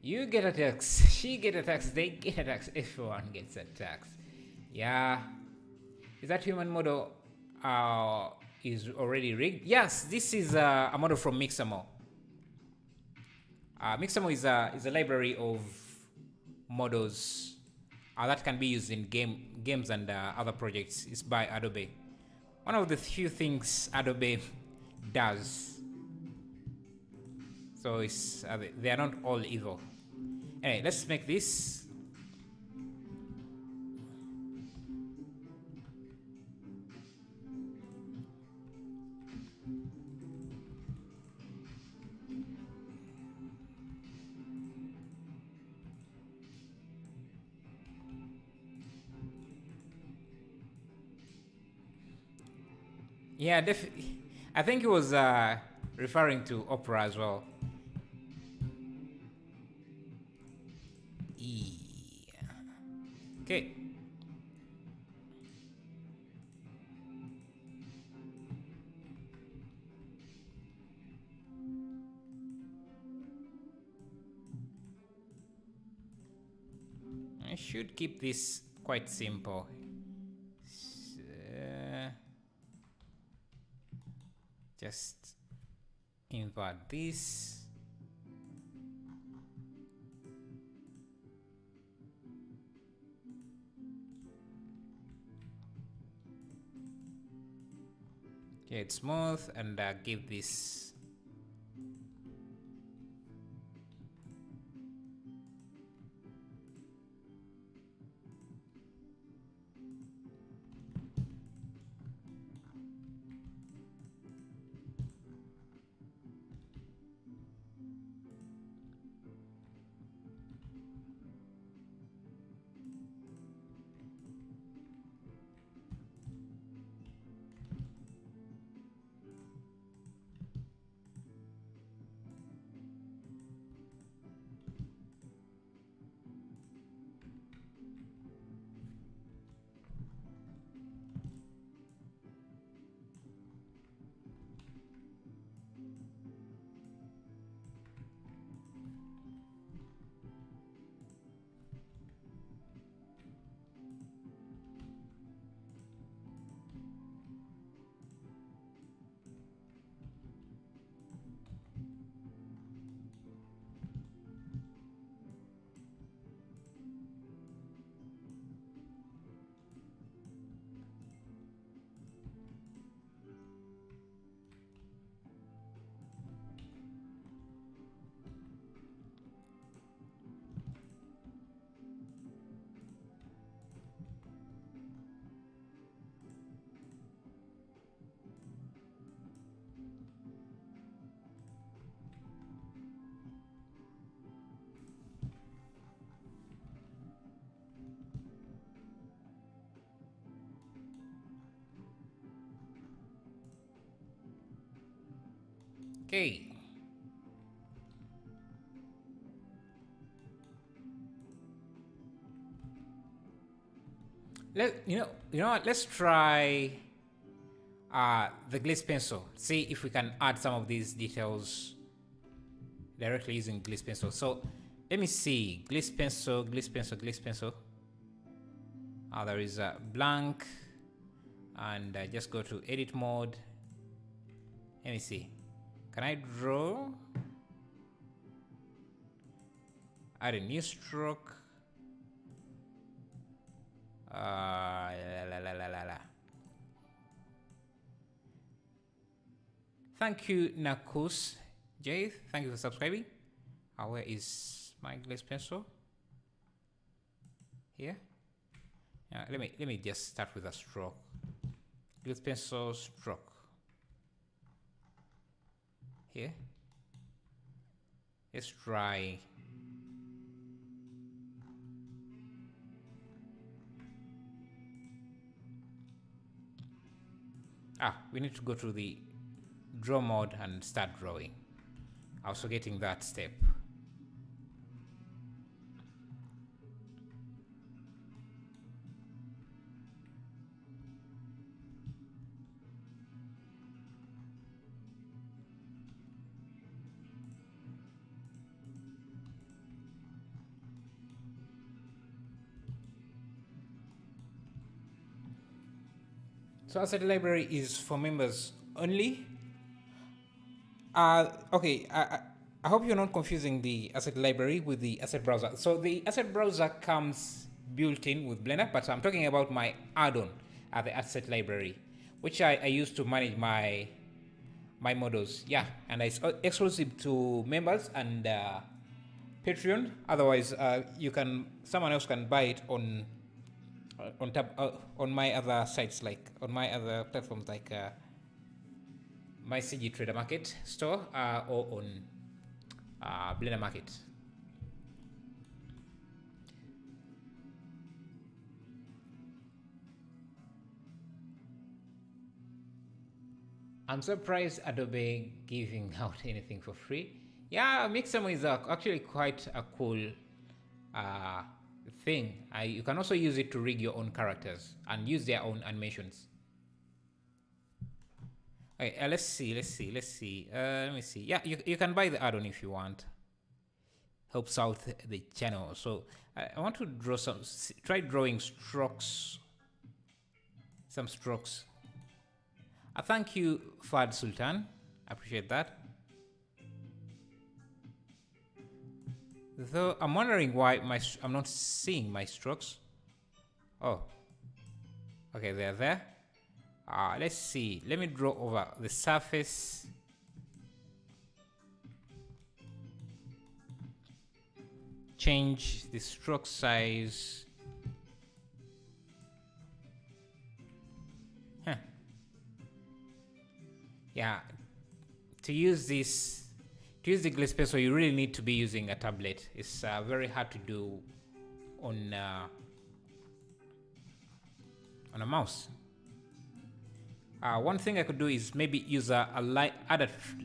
You get a tax, she get a tax, they get a tax, everyone gets a tax. Yeah. Is that human model is already rigged? Yes, this is a model from Mixamo. Mixamo is a library of models that can be used in games and other projects. It's by Adobe. One of the few things Adobe does. So it's they are not all evil. Anyway, let's make this. Yeah, I think he was referring to opera as well. Yeah. Okay. I should keep this quite simple. Just invert this. Okay, it's smooth, and give this. Okay. You know what? Let's try the glaze pencil. See if we can add some of these details directly using glaze pencil. So let me see. Gliss pencil, gliss pencil, gliss pencil. There is a blank, and just go to edit mode. Let me see. Can I draw? Add a new stroke. Thank you, Nakus Jay. Thank you for subscribing. Where is my glaze pencil? Here. Let me just start with a stroke. Glaze pencil stroke. Here. Let's try. We need to go to the draw mode and start drawing. I was forgetting that step. So asset library is for members only. Okay, I hope you're not confusing the asset library with the asset browser. So the asset browser comes built in with Blender, but I'm talking about my add-on, the asset library, which I use to manage my models. Yeah, and it's exclusive to members and Patreon. Otherwise, someone else can buy it on my other sites, like on my other platforms, like my CG Trader Market store or on Blender Market. I'm surprised Adobe giving out anything for free. Yeah, Mixamo is actually quite a cool thing. You can also use it to rig your own characters and use their own animations. Okay, let's see. Let me see. Yeah, you can buy the add-on if you want. Helps out the channel. So I want to draw try drawing strokes. Some strokes. Thank you, Fad Sultan. I appreciate that. Though I'm wondering why I'm not seeing my strokes. Oh, okay, they're there. Let's see. Let me draw over the surface. Change the stroke size. Yeah, to use the glaze pencil, you really need to be using a tablet. It's very hard to do on a mouse. One thing I could do is maybe use add a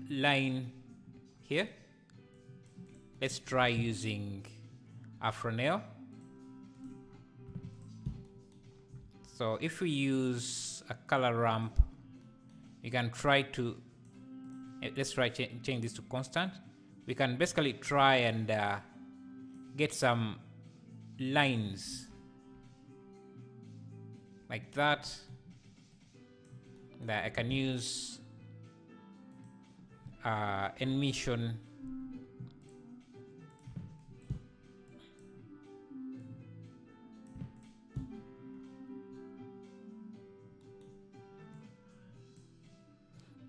line here. Let's try using a Fresnel. So if we use a color ramp, you can try to let's try change this to constant. We can basically try and get some lines like that. That I can use animation.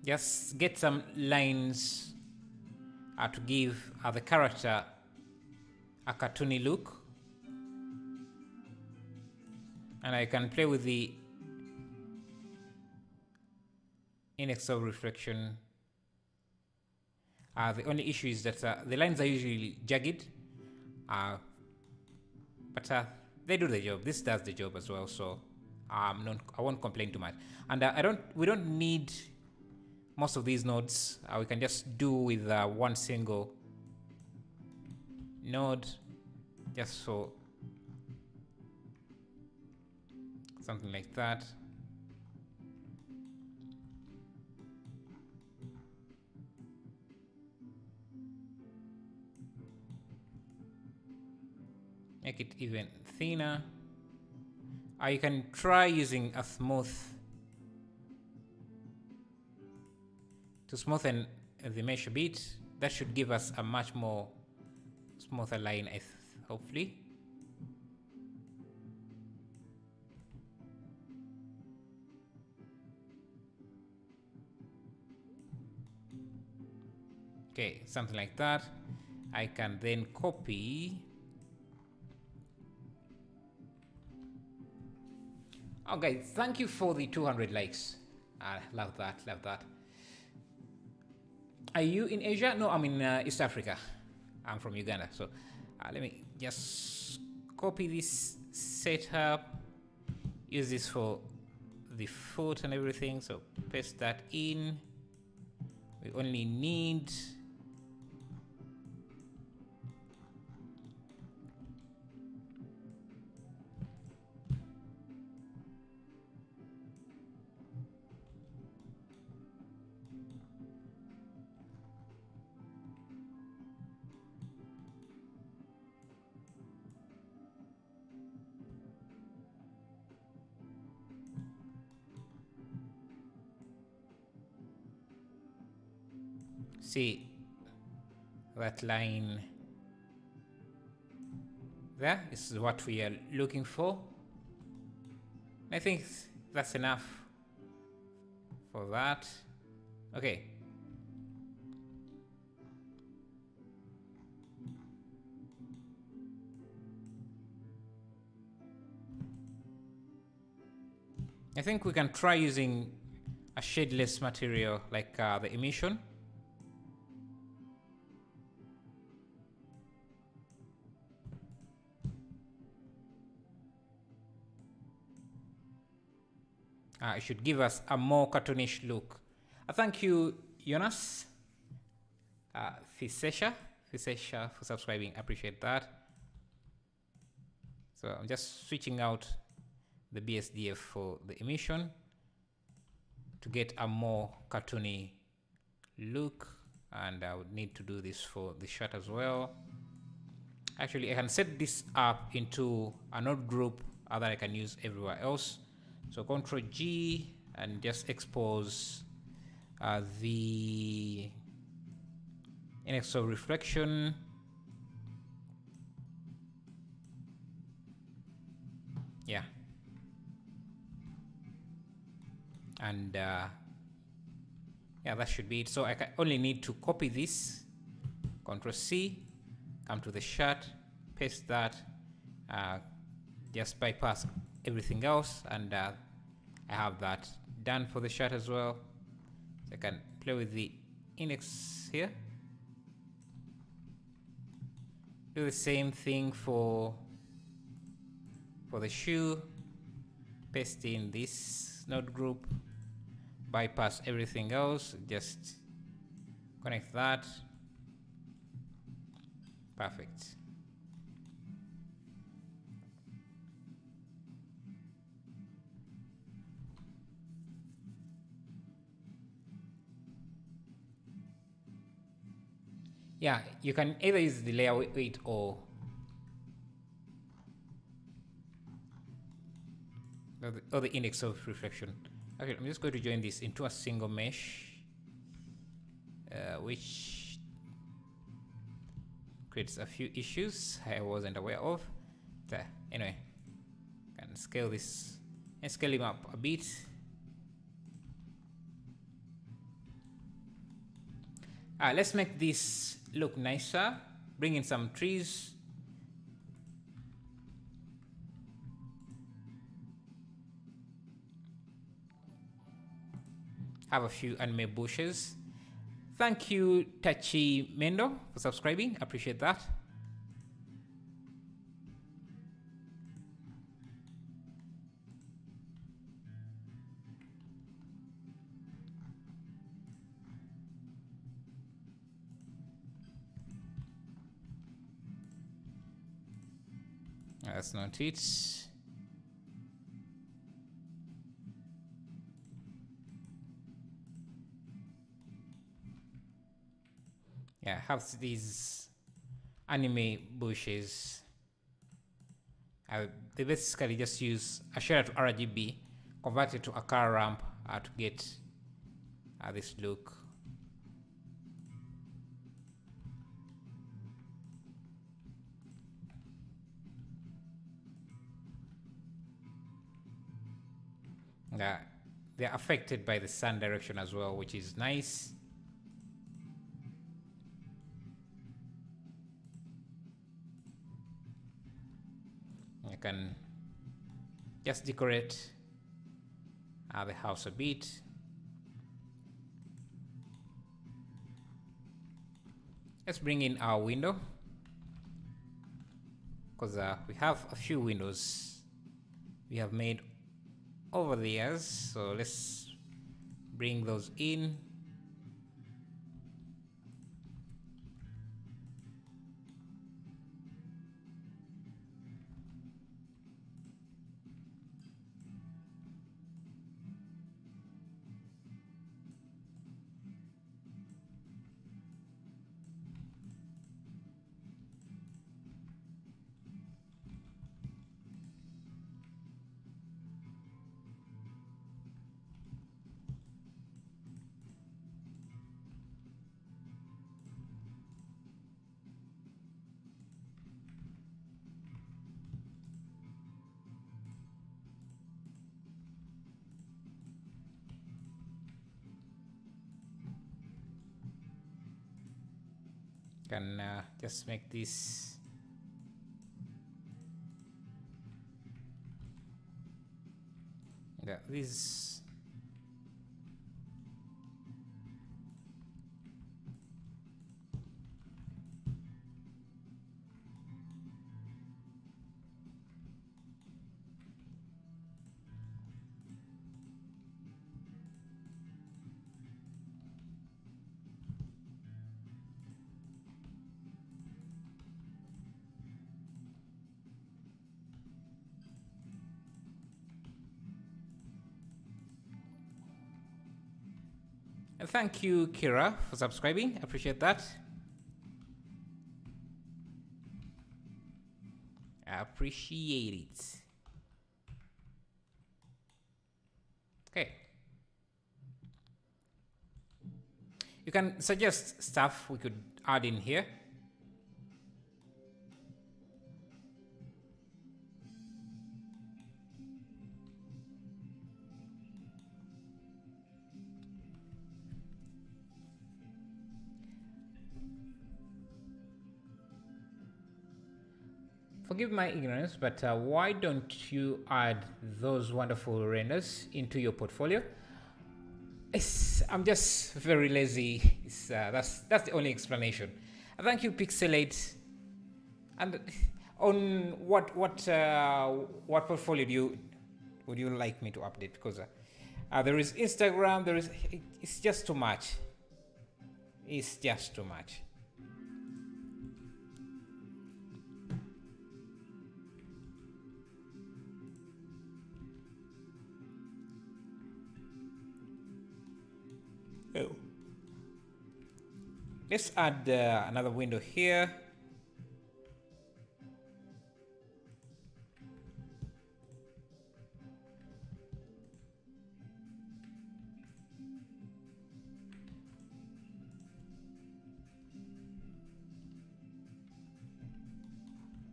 Just get some lines to give the character a cartoony look. And I can play with the index of reflection. The only issue is that the lines are usually jagged, but they do the job. This does the job as well, so I won't complain too much. And we don't need most of these nodes. We can just do with one single node, just so something like that. Make it even thinner. You can try using a smooth to smoothen the mesh a bit. That should give us a much more smoother line, hopefully. Okay, something like that. I can then copy. Okay, thank you for the 200 likes. I love that, love that. Are you in Asia? No, I'm in East Africa. I'm from Uganda. So let me just copy this setup. Use this for the foot and everything. So paste that in. We only need see that line there is what we are looking for. I think that's enough for that. Okay. I think we can try using a shadeless material like the emission. It should give us a more cartoonish look. Thank you, Jonas. Fisesha for subscribing. Appreciate that. So I'm just switching out the BSDF for the emission to get a more cartoony look, and I would need to do this for the shot as well. Actually, I can set this up into a node group that I can use everywhere else. So Ctrl G and just expose the index of reflection. Yeah. And yeah, that should be it. So I only need to copy this, Ctrl C, come to the shot, paste that, just bypass everything else, and I have that done for the shot as well. So I can play with the index here. Do the same thing for the shoe. Paste in this node group, bypass everything else, just connect that. Perfect. Yeah, you can either use the layer weight or the index of reflection. Okay, I'm just going to join this into a single mesh, which creates a few issues I wasn't aware of. Anyway, can scale this and scale him up a bit. Let's make this look nicer. Bring in some trees. Have a few anime bushes. Thank you, Tachi Mendo, for subscribing. Appreciate that. That's not it. Yeah, have these anime bushes. They basically just use a shader to RGB, convert it to a car ramp to get this look. They're affected by the sun direction as well, which is nice. I can just decorate the house a bit. Let's bring in our window, because we have a few windows we have made over the years, so let's bring those in. Can just make this this and thank you, Kira, for subscribing. I appreciate that. I appreciate it. Okay. You can suggest stuff we could add in here. Forgive my ignorance, but why don't you add those wonderful renders into your portfolio? I'm just very lazy. That's the only explanation. Thank you, Pixelate. And on what portfolio would you like me to update? Because there is Instagram. It's just too much. It's just too much. Oh. Let's add another window here.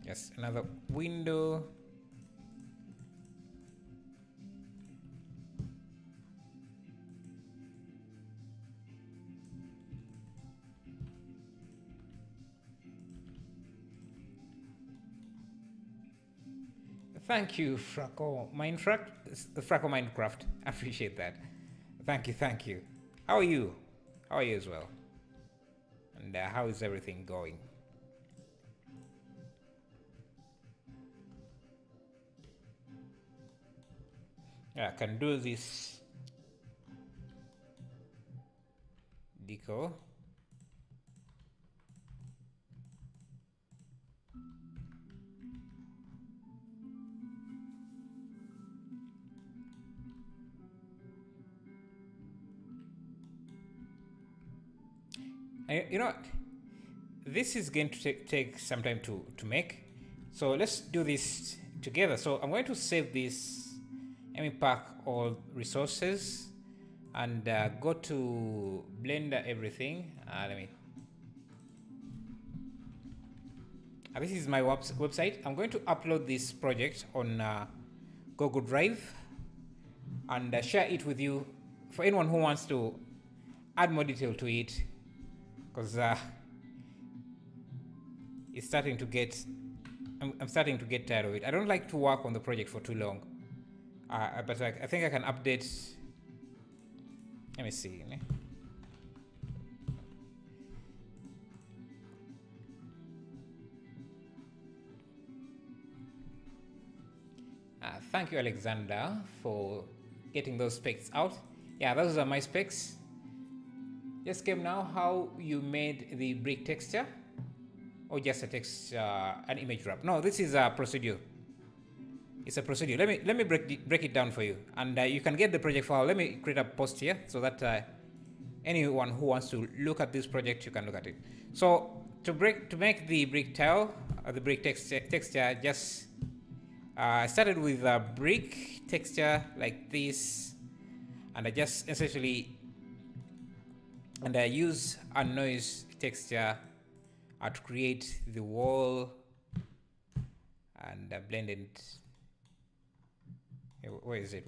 Yes, another window. Thank you, Fracco Minecraft. I appreciate that. Thank you. How are you? How are you as well? And how is everything going? Yeah, I can do this deco. You know, this is going to take some time to make. So let's do this together. So I'm going to save this. Let me pack all resources and go to Blender everything. Let me. This is my website. I'm going to upload this project on Google Drive and share it with you for anyone who wants to add more detail to it, because it's starting to get. I'm starting to get tired of it. I don't like to work on the project for too long, but I think I can update. Let me see. Thank you, Alexander, for getting those specs out. Yeah, those are my specs. Just came now how you made the brick texture, or just a text, an image wrap. No, this is a procedure. It's a procedure. Let me break it down for you, and you can get the project file. Let me create a post here so that anyone who wants to look at this project, you can look at it. So to make the brick tile, the brick texture, just I started with a brick texture like this, and I just essentially use a noise texture to create the wall and blend it. Where is it?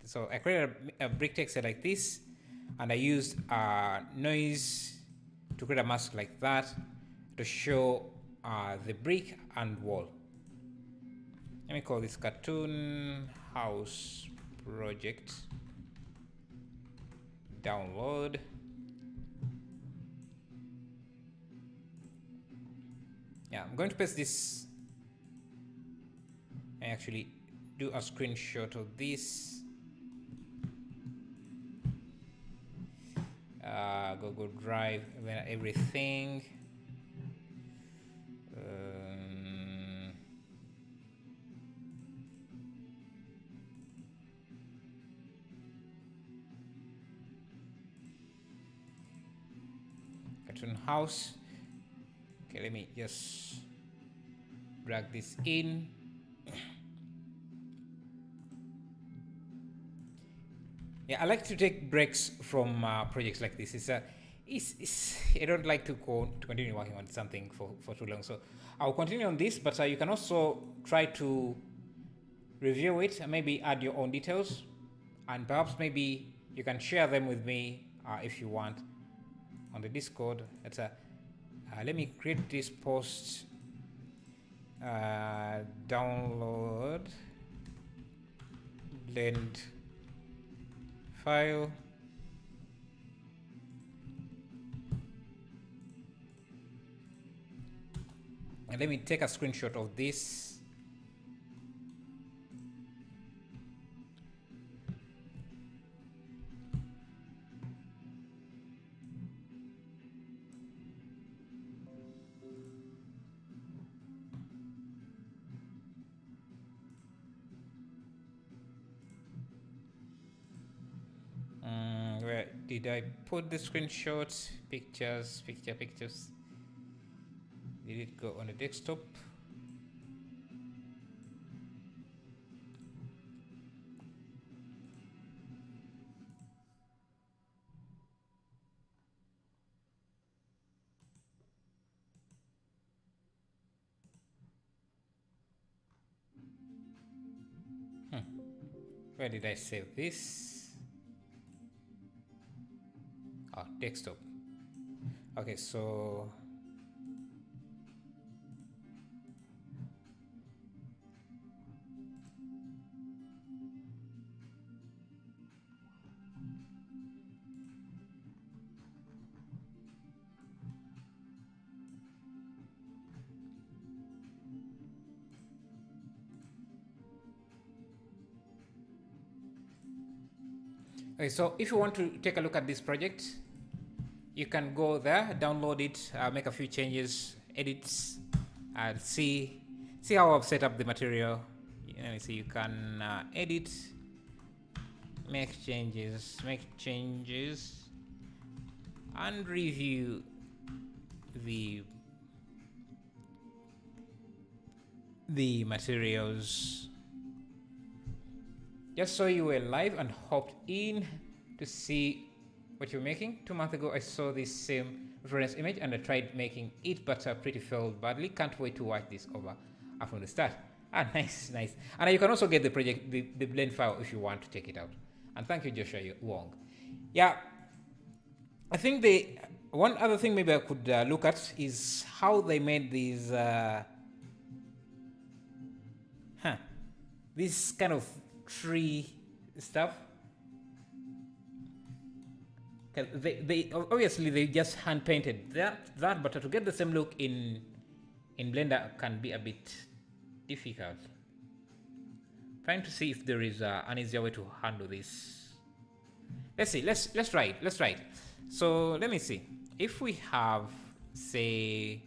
So I created a brick texture like this, and I used noise to create a mask like that to show the brick and wall. Let me call this cartoon house project. Download. Yeah, I'm going to paste this and actually do a screenshot of this. Google Drive, everything. Cartoon house. Okay, let me just drag this in. Yeah, I like to take breaks from projects like this. I don't like to continue working on something for too long. So I'll continue on this, but you can also try to review it and maybe add your own details, and perhaps maybe you can share them with me if you want on the Discord. Let me create this post. Download blend file. And let me take a screenshot of this. Where did I put the screenshots? Pictures. Did it go on the desktop? Where did I save this? Oh, desktop. Okay, so okay, so if you want to take a look at this project, you can go there, download it, make a few changes, edits, and see how I've set up the material. Let me see. You can edit, make changes, and review the materials. Just saw you were live and hopped in to see what you're making. 2 months ago, I saw this same reference image and I tried making it, but pretty failed badly. Can't wait to watch this over from the start. Ah, nice, nice. And you can also get the project, the blend file if you want to check it out. And thank you, Joshua Wong. Yeah, I think the one other thing maybe I could look at is how they made these, this kind of tree stuff. They obviously they just hand painted that, but to get the same look in Blender can be a bit difficult. Trying to see if there is an easier way to handle this. Let's see. Let's try it. Let's try it. So let me see if we have, say,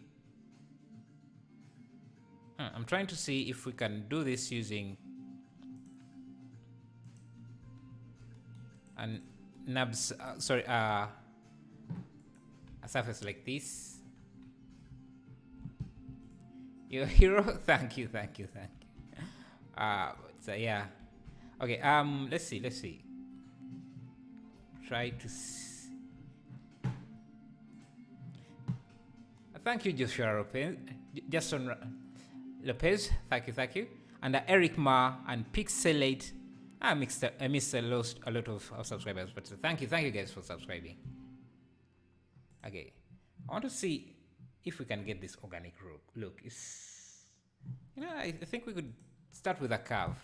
I'm trying to see if we can do this using an a surface like this. Your hero, thank you. So yeah, okay. Let's see. Try to. Thank you, Joshua Lopez. Jason Lopez, thank you. And Eric Ma and Pixelate. I missed a lot of subscribers, but thank you guys for subscribing. Okay, I want to see if we can get this organic look. I think we could start with a curve.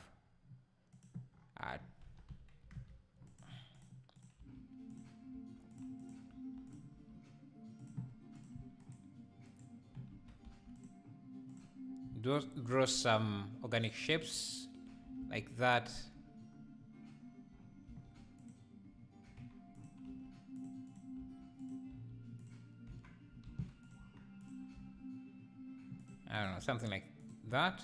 Draw some organic shapes like that. I don't know, something like that.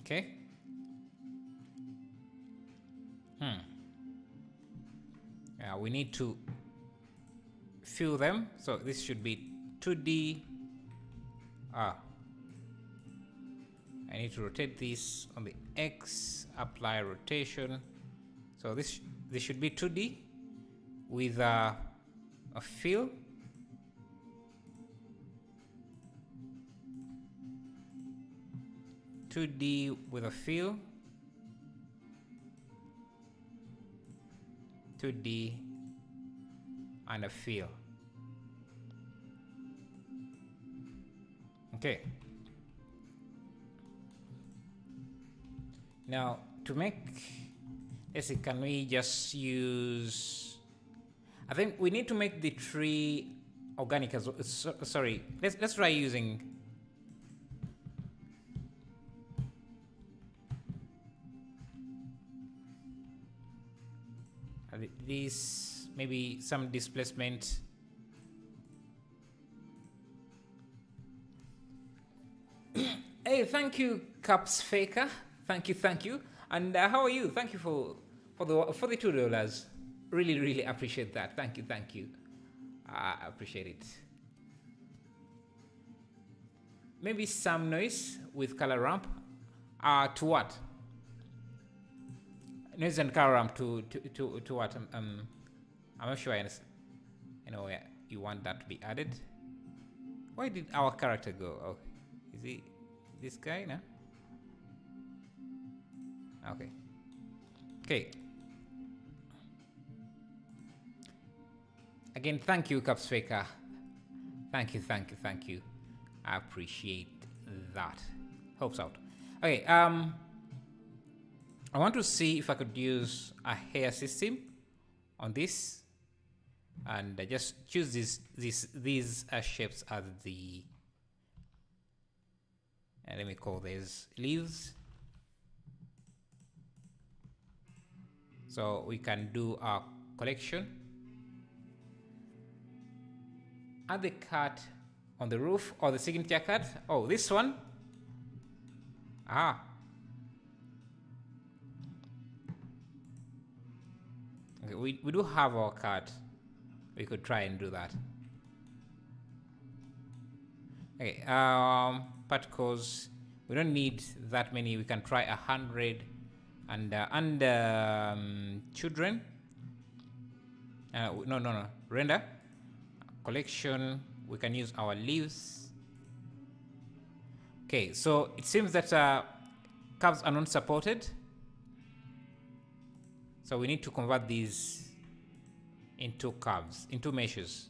Okay. Yeah, we need to fill them. So this should be 2D. I need to rotate this on the X, apply rotation. So this should be 2D with a fill. (2D) with a fill. 2D and a fill. Okay. Now to make, let's see, can we just use, I think we need to make the tree organic as well. Sorry, let's try using this, maybe some displacement. Hey, thank you, Caps Faker. Thank you. And how are you? Thank you for the $2. Really appreciate that. Thank you. I appreciate it. Maybe some noise with color ramp. To what? Noise and color ramp to what? I'm not sure I understand. You know where you want that to be added. Where did our character go? Oh, is he this guy now? Okay. Again, thank you, Caps Faker. Thank you. I appreciate that. Helps out. Okay, I want to see if I could use a hair system on this, and just choose these shapes as the, and let me call these leaves. So we can do a collection. Add the cut on the roof or the signature cut. Oh, this one. Okay, we do have our card. We could try and do that. Okay, particles. We don't need that many. We can try 100 and children. No. Render collection. We can use our leaves. Okay, so it seems that curves are not supported. So we need to convert these into curves, into meshes,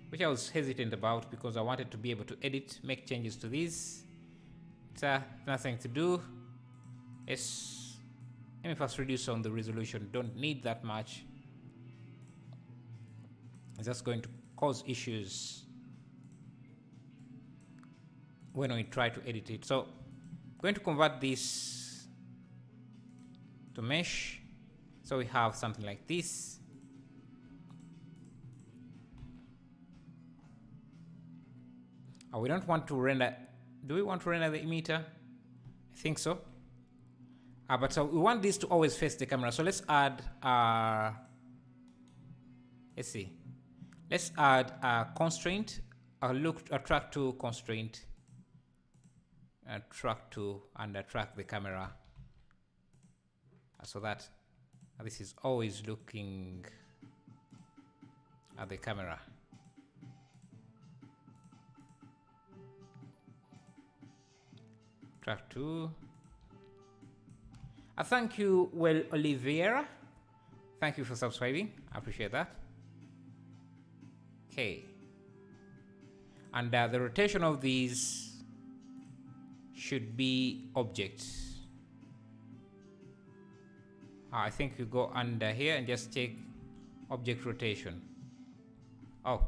which I was hesitant about because I wanted to be able to edit, make changes to these. It's nothing to do. Let me first reduce on the resolution. Don't need that much. It's just going to cause issues when we try to edit it. So I'm going to convert this to mesh. So we have something like this. Oh, we don't want to render. Do we want to render the emitter? I think so. But we want this to always face the camera. So let's add let's see. Let's add a constraint. Attract to constraint. Attract to and attract the camera. So that this is always looking at the camera. Track 2. Thank you, Oliveira. Thank you for subscribing. I appreciate that. Okay. And the rotation of these should be objects. I think you go under here and just check object rotation. Oh.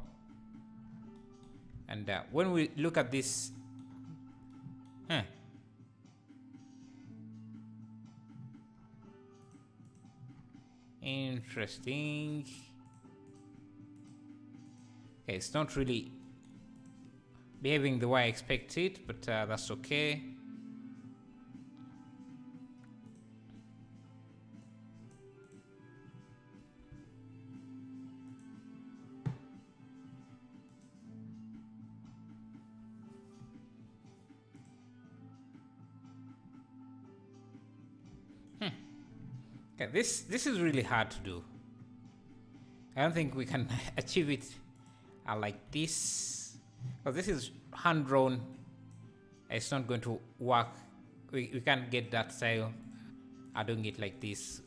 And when we look at this, interesting. Okay, it's not really behaving the way I expect it, but that's okay. Okay, this is really hard to do. I don't think we can achieve it like this, because this is hand drawn. It's not going to work. We can't get that style doing it like this.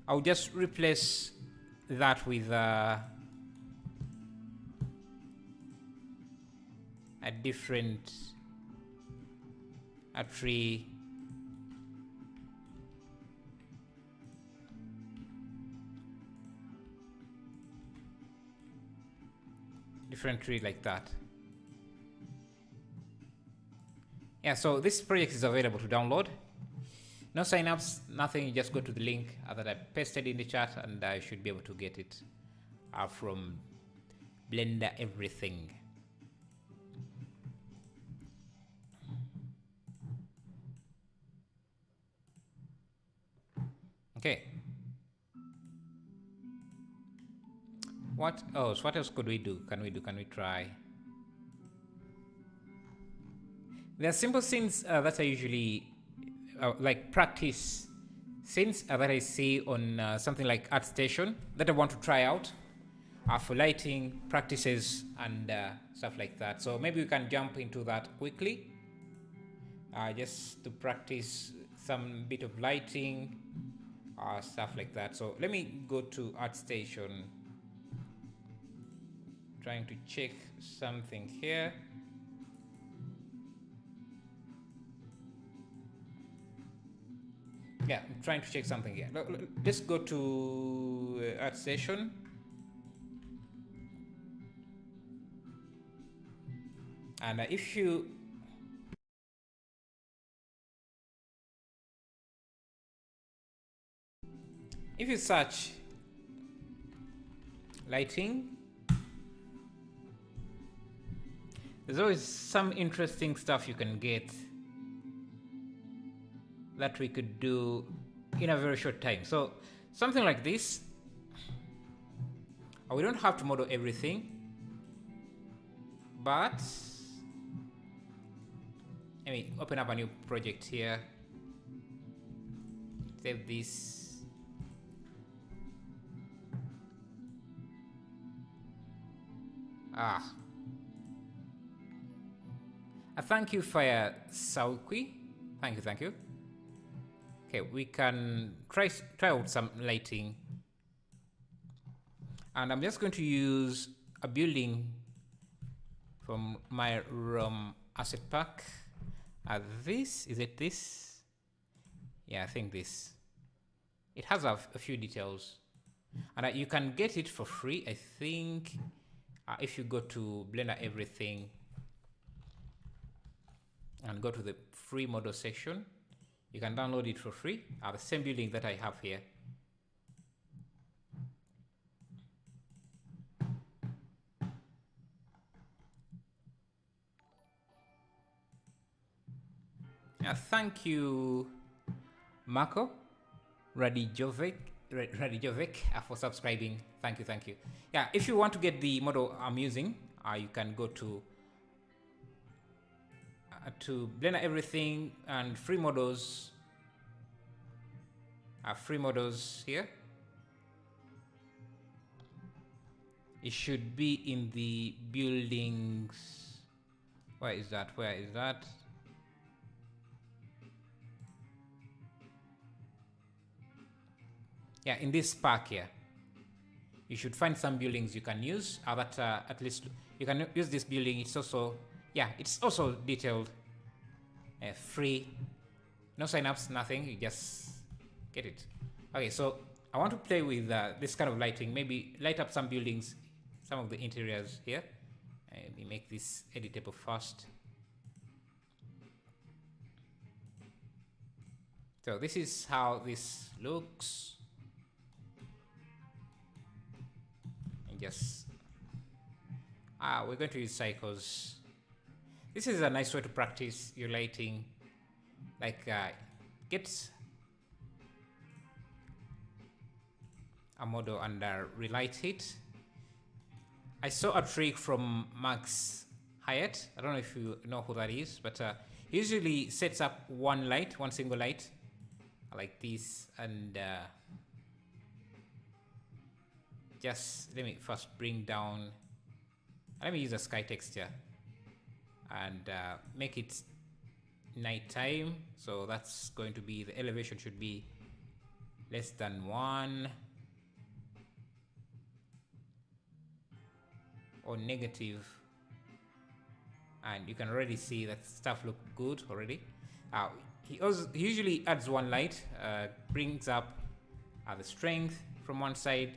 I'll just replace that with a different tree. Different tree like that. Yeah, so this project is available to download. No sign-ups, nothing. You just go to the link that I pasted in the chat and I should be able to get it from Blender everything. Okay. What else? What else could we do? Can we try? There are simple scenes that I usually like practice scenes that I see on something like ArtStation that I want to try out for lighting practices and stuff like that. So maybe we can jump into that quickly, just to practice some bit of lighting, stuff like that. So let me go to ArtStation. Trying to check something here. Yeah, I'm trying to check something here. Let's go to ArtStation. And if you search lighting, there's always some interesting stuff you can get that we could do in a very short time. So something like this. We don't have to model everything, but let me open up a new project here. Save this. Thank you, Fire Saukwi. Thank you. Okay, we can try out some lighting. And I'm just going to use a building from my ROM asset pack. Is it this? Yeah, I think this. It has a few details. And you can get it for free, I think, if you go to Blender Everything and go to the free model section, you can download it for free. The same building that I have here. Thank you, Marco Radijovic, for subscribing. Thank you. Yeah, if you want to get the model I'm using, you can go to Blender Everything and free models. Free models here. It should be in the buildings. Where is that? Yeah, in this pack here, you should find some buildings you can use. That at least you can use this building. It's also detailed, free, no sign-ups, nothing. You just get it. Okay, so I want to play with this kind of lighting. Maybe light up some buildings, some of the interiors here. Let me make this editable first. So this is how this looks. Yes. We're going to use cycles. This is a nice way to practice your lighting. Like, get a model and relight it. I saw a trick from Max Hyatt. I don't know if you know who that is, but he usually sets up one single light, like this, and just let me first bring down. Let me use a sky texture and make it nighttime. So that's going to be, the elevation should be less than 1 or negative. And you can already see that stuff look good already. He usually adds one light, brings up the strength from one side,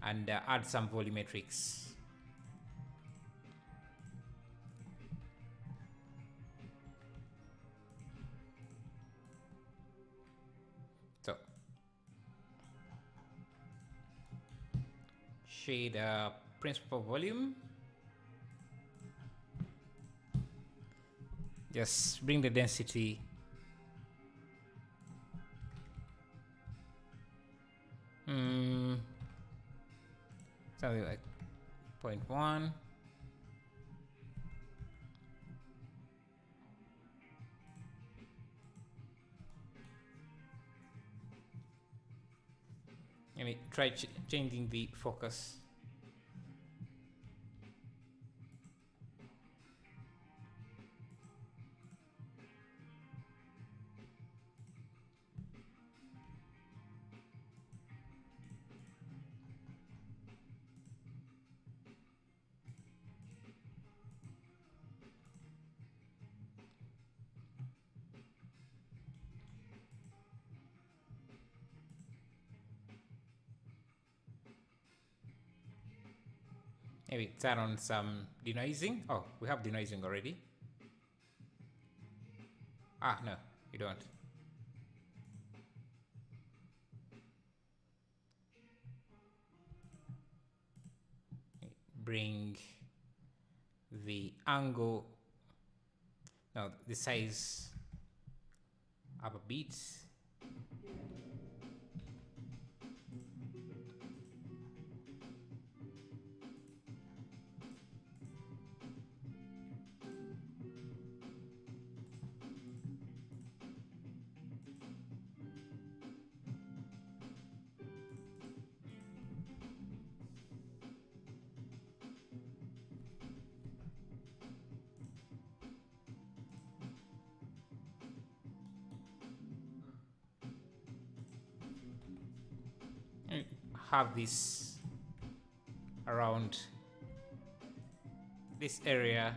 and add some volumetrics. So shade principal volume. Just bring the density something like 0.1. Let me try changing the focus. Maybe turn on some denoising. Oh, we have denoising already. No, you don't. Bring the angle, no, the size up a bit. have this around this area.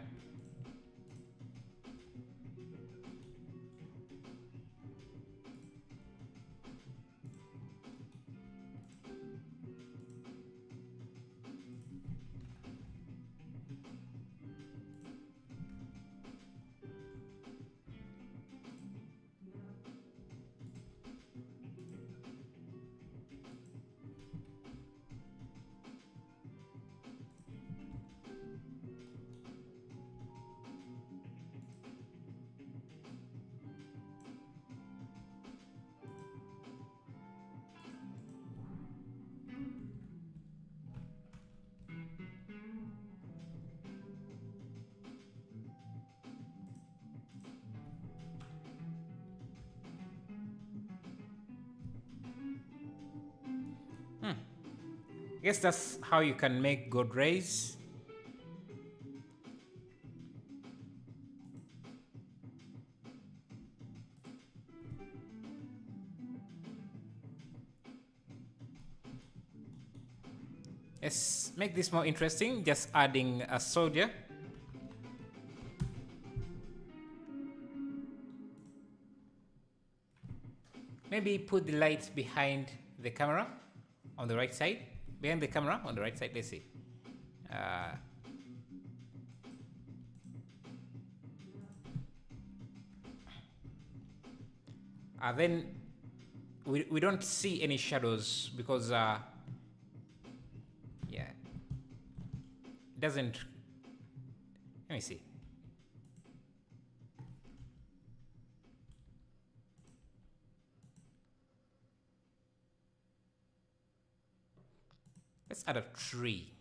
I guess that's how you can make good rays. Let's make this more interesting, just adding a soldier. Maybe put the lights behind the camera on the right side. Behind the camera on the right side, let's see. Then we don't see any shadows because yeah, it doesn't. Let me see. Let's add a tree.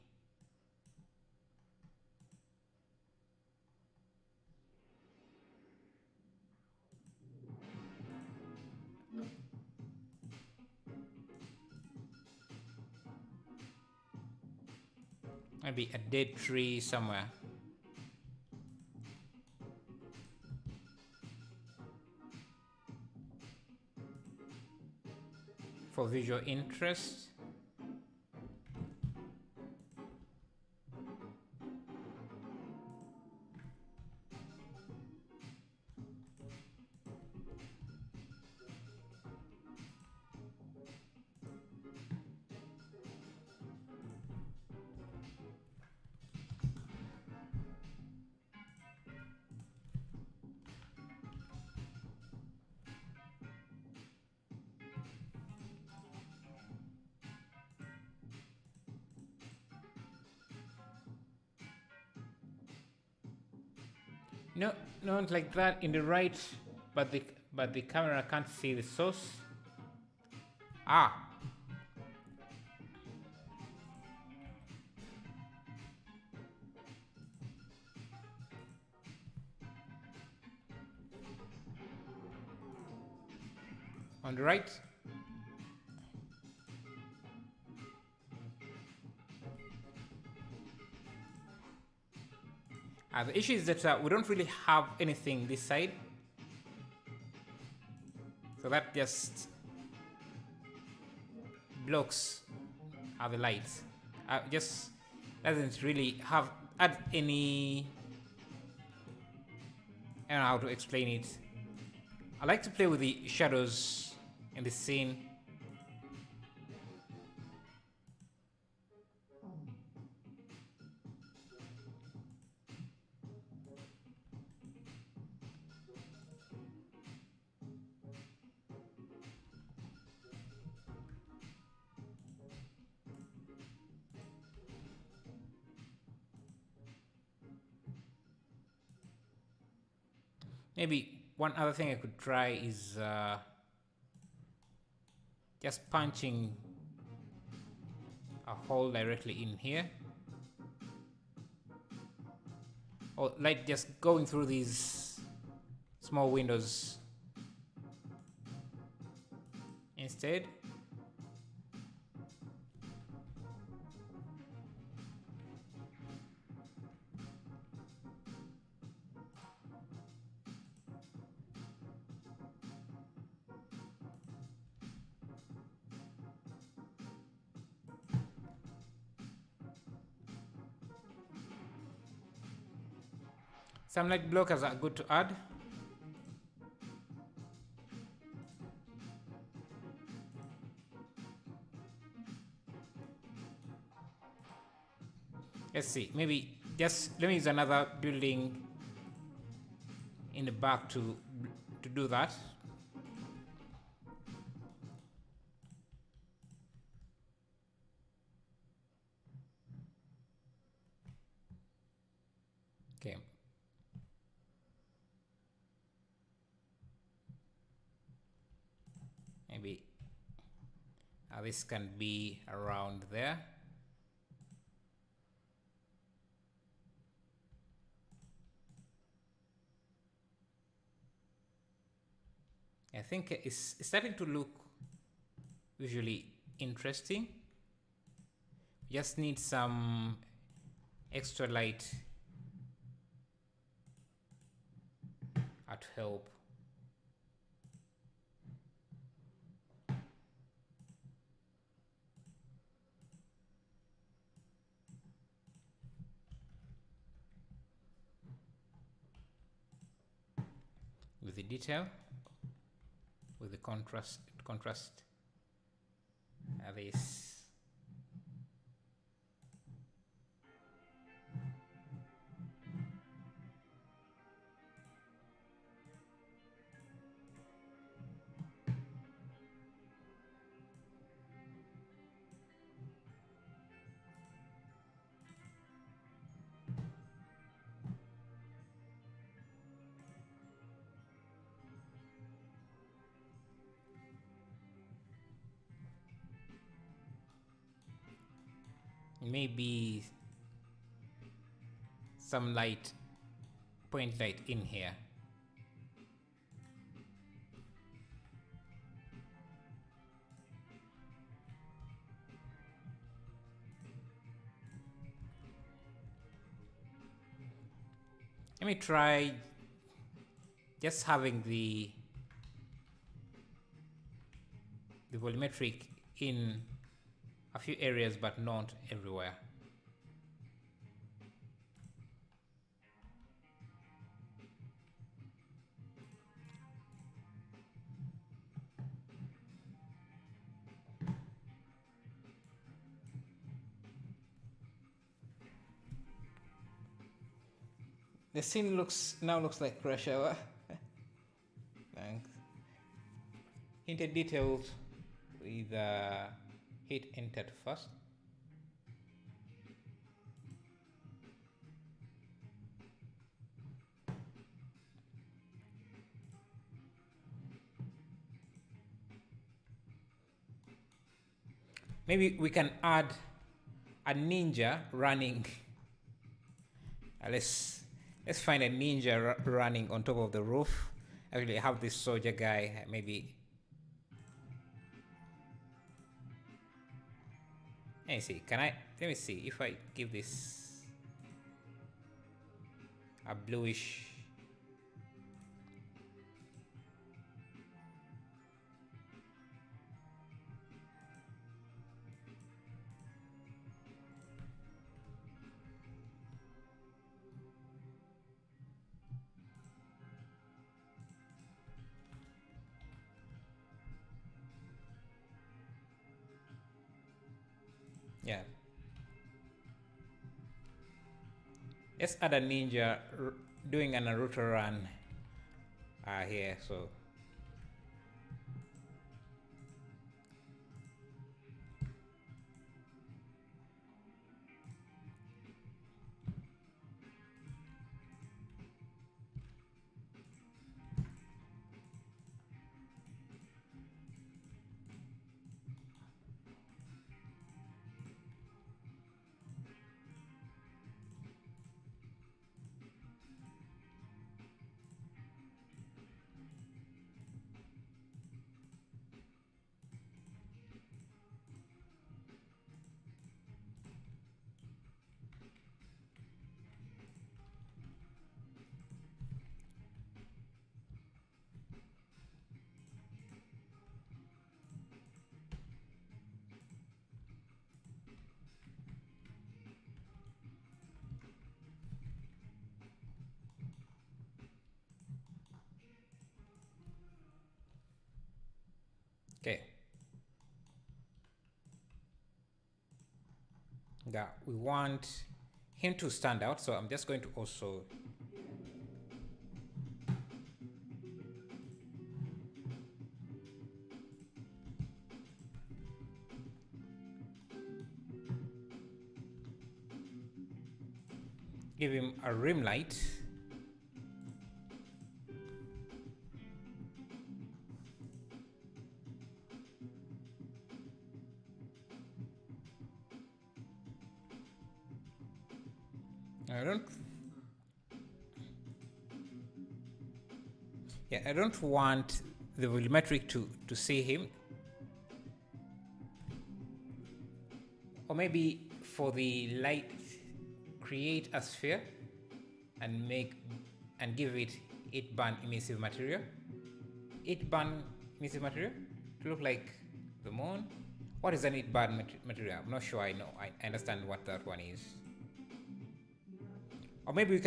Maybe a dead tree somewhere. For visual interest. No, not like that in the right, but the camera can't see the source. Ah. On the right. The issue is that we don't really have anything this side. So that just blocks the lights. Just doesn't really add any. I don't know how to explain it. I like to play with the shadows in the scene. Maybe one other thing I could try is just punching a hole directly in here. Or like just going through these small windows instead. Some light blockers are good to add. Let's see, maybe just let me use another building in the back to do that. Okay. Maybe this can be around there. I think it's starting to look visually interesting. Just need some extra light to help. With the detail, with the contrast this. Maybe some light, point light in here. Let me try just having the volumetric in a few areas but not everywhere. The scene now looks like rush hour. Thanks. Hinted details with hit entered first. Maybe we can add a ninja running. Let's find a ninja running on top of the roof. Actually, I have this soldier guy. Maybe. Let me see. Let me see if I give this a bluish. Yeah. Let's add a ninja doing a Naruto run here. So Okay. Yeah, we want him to stand out, so I'm just going to also give him a rim light. I don't want the volumetric to see him. Or maybe for the light, create a sphere and give it 8-band emissive material. 8-band emissive material to look like the moon. What is an 8-band material? I'm not sure I know. I understand what that one is. Or maybe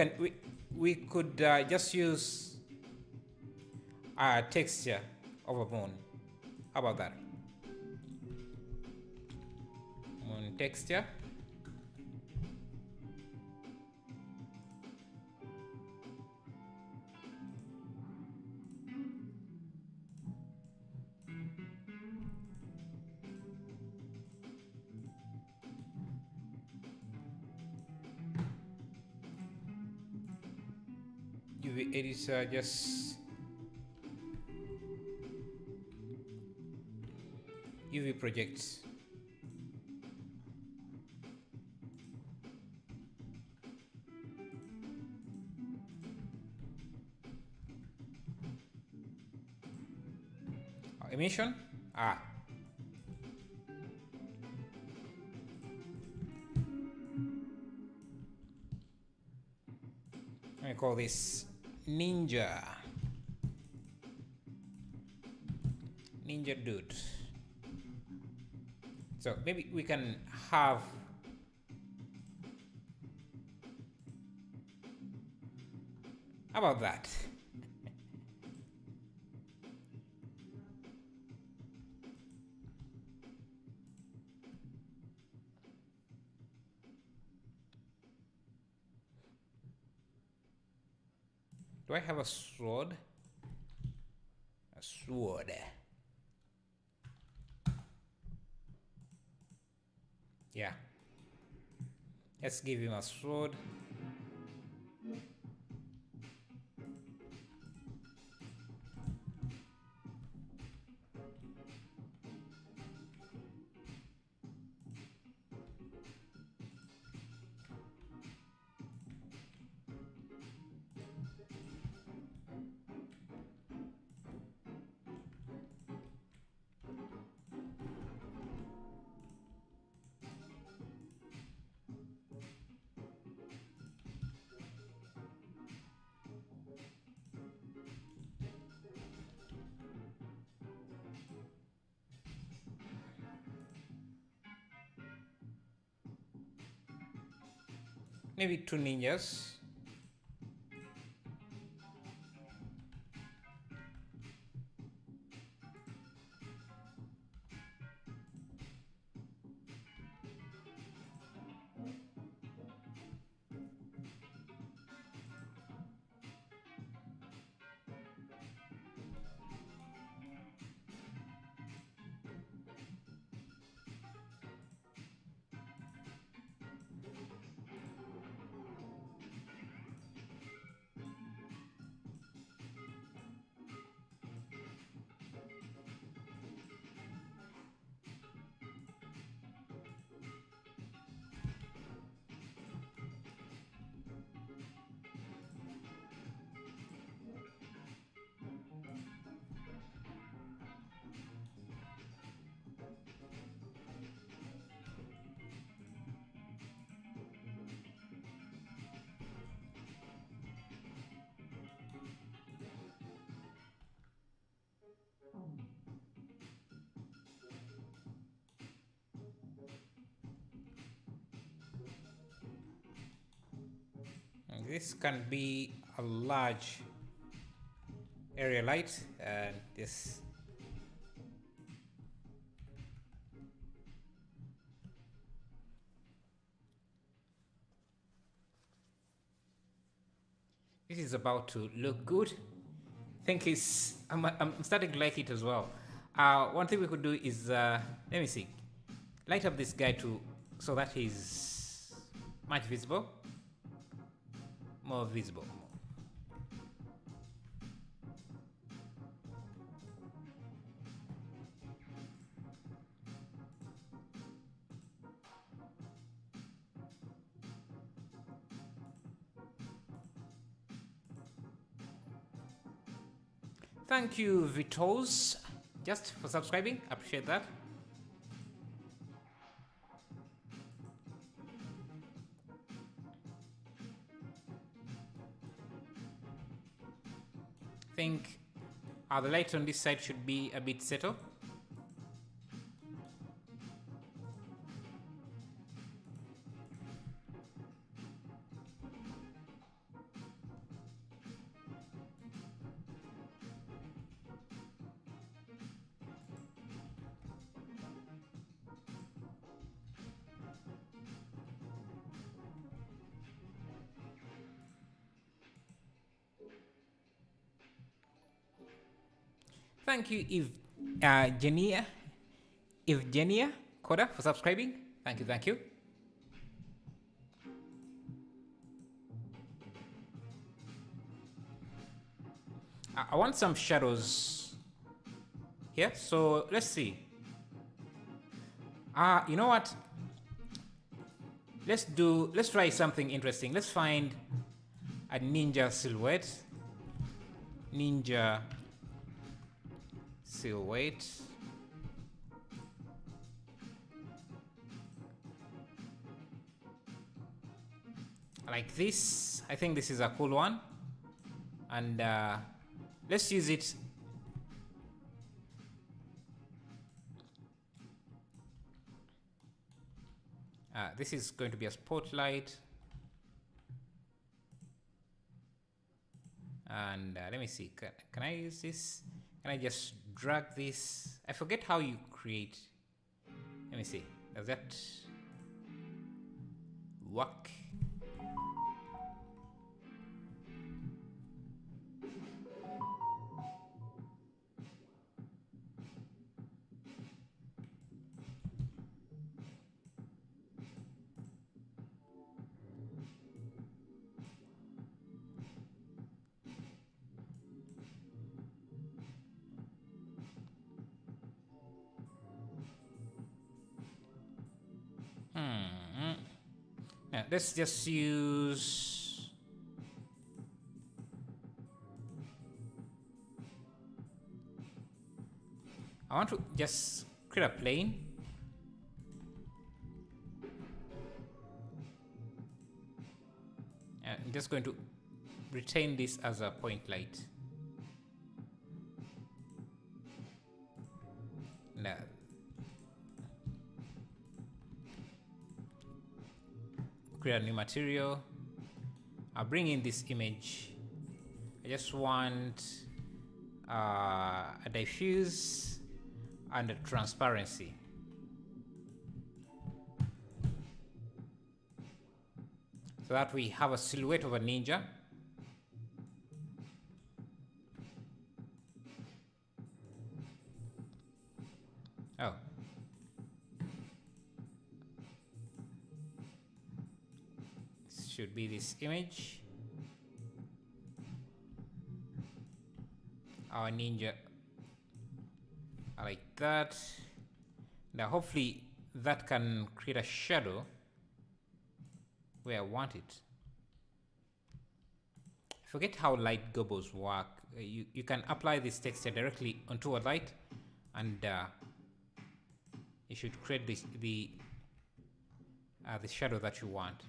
we could just use a texture of a moon. How about that? Moon texture. UV editor, just UV projects. Emission. I call this Ninja dude. So maybe we can have how about that? Do I have a sword? A sword. Yeah. Let's give him a sword. Maybe 2 ninjas. This can be a large area light, and this This is about to look good. I think I'm starting to like it as well. One thing we could do is, let me see, light up this guy so that he's much visible, more visible. Thank you, Vitos, just for subscribing. Appreciate that. I think the light on this side should be a bit settled. Thank you, Evgenia Koda, for subscribing. Thank you, thank you. I want some shadows here, so let's see. You know what? Let's try something interesting. Let's find a ninja silhouette. Ninja silhouette. Like this. I think this is a cool one. And let's use it. This is going to be a spotlight. And let me see, can I use this? Can I just drag this? I forget how you create. Let me see, does that work? Let's just use I want to just create a plane. And I'm just going to retain this as a point light. Now, create a new material. I'll bring in this image. I just want a diffuse and a transparency. So that we have a silhouette of a ninja. Oh. Should be this image. Our ninja like that. Now hopefully that can create a shadow where I want it. I forget how light gobos work. You can apply this texture directly onto a light, and you should create the shadow that you want.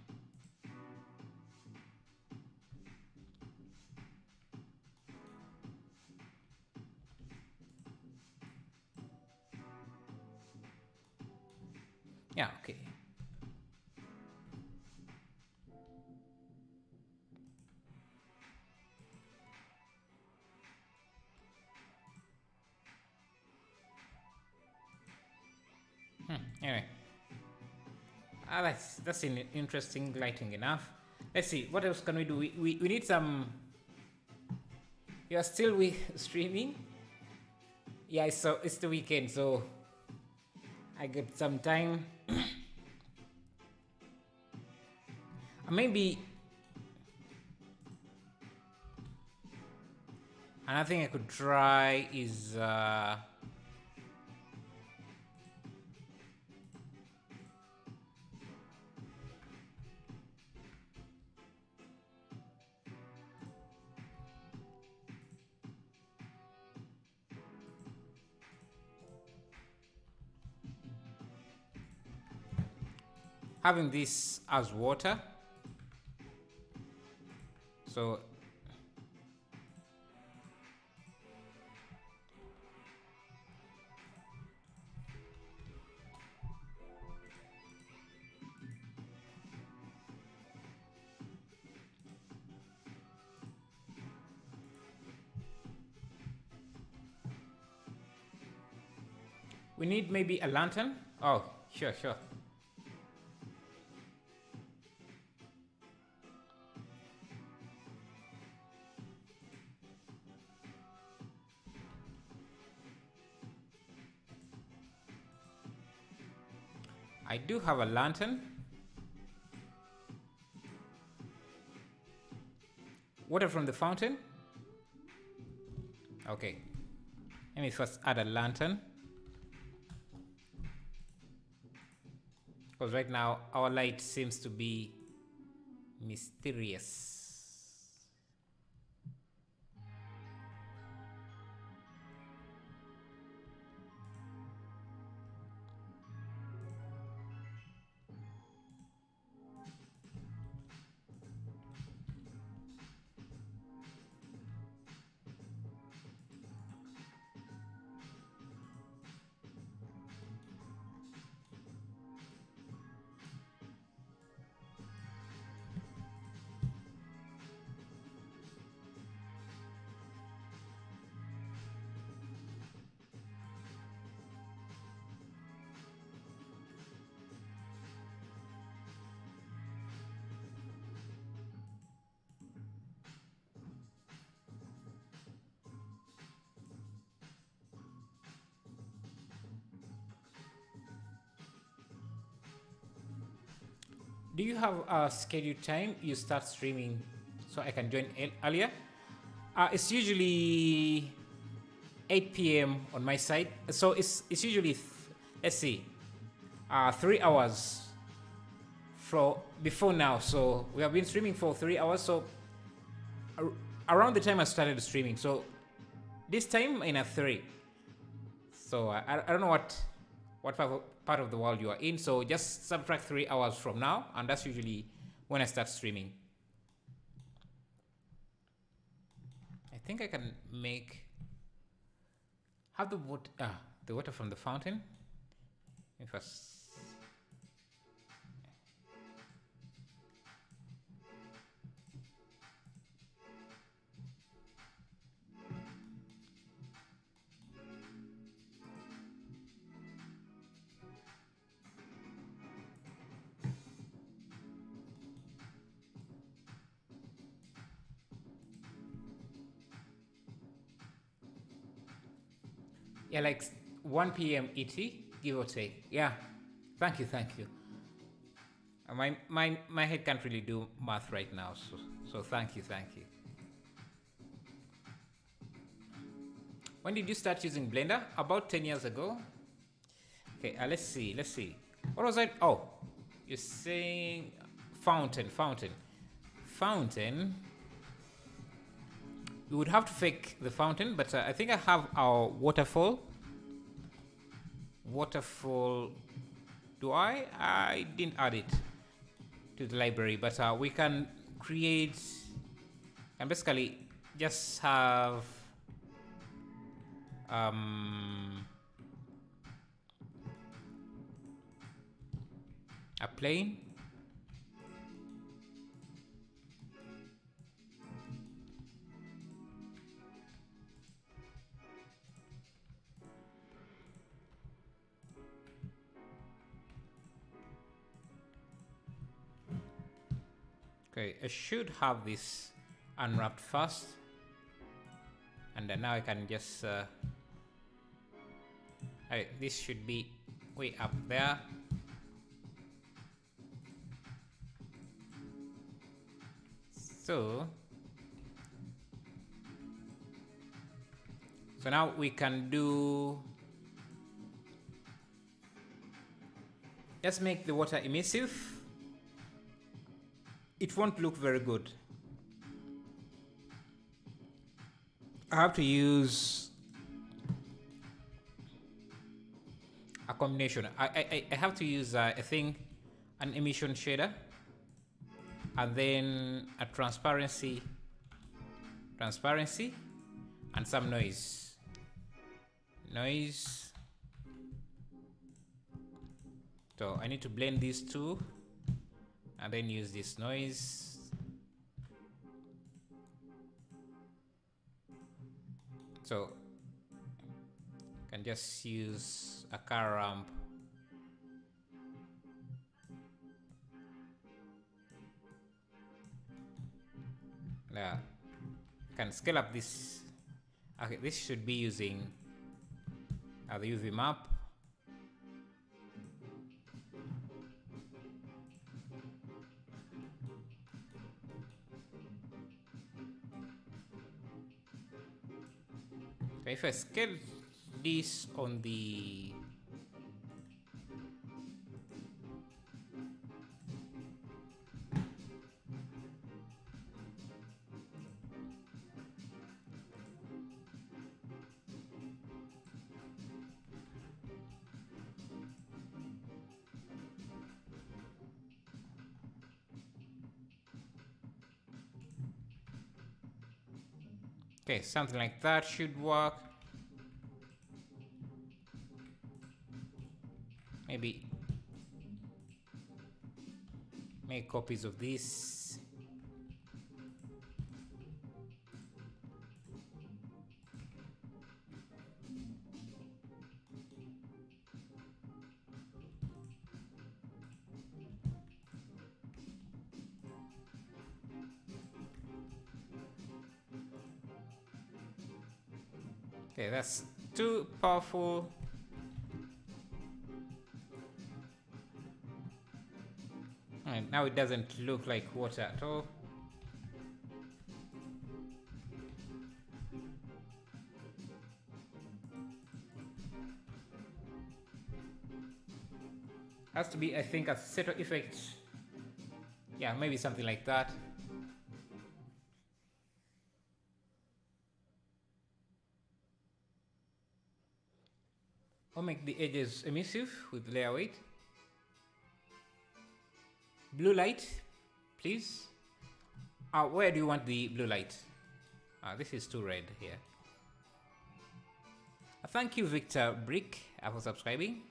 Yeah, okay. Anyway, that's interesting lighting enough. Let's see, what else can we do? We need some You are still streaming? Yeah, it's the weekend, so I get some time. Maybe another thing I could try is having this as water. So we need maybe a lantern. Oh, sure. I do have a lantern. Water from the fountain. Okay. Let me first add a lantern. Because right now our light seems to be mysterious. Do you have a scheduled time you start streaming so I can join earlier? It's usually 8 p.m. on my side. So it's usually, let's see, 3 hours before now. So we have been streaming for 3 hours. So around the time I started streaming. So this time in a 3. So I don't know what part of the world you are in, so just subtract 3 hours from now, and that's usually when I start streaming. I think I can have the water from the fountain. First. Yeah, like 1 p.m. ET, give or take. Yeah, thank you. My head can't really do math right now, so thank you. When did you start using Blender? About 10 years ago. Okay, let's see. What was I? Oh, you're saying fountain. We would have to fake the fountain, but I think I have our waterfall. Do I? I didn't add it to the library, but we can create and basically just have a plane. Okay, I should have this unwrapped first. And now I can just this should be way up there. So now we can do, let's make the water emissive. It won't look very good. I have to use a combination. I have to use I think an emission shader, and then a transparency, and some noise. So I need to blend these two and then use this noise. So I can just use a car ramp. Now I can scale up this. Okay, this should be using the UV map. Okay, if I scale this on the okay, something like that should work. Maybe make copies of this. Okay, that's too powerful. And now it doesn't look like water at all. Has to be, I think, a set effect. Yeah, maybe something like that. Or make the edges emissive with layer weight. Blue light, please. Where do you want the blue light? This is too red here. Thank you, Victor Brick, for subscribing.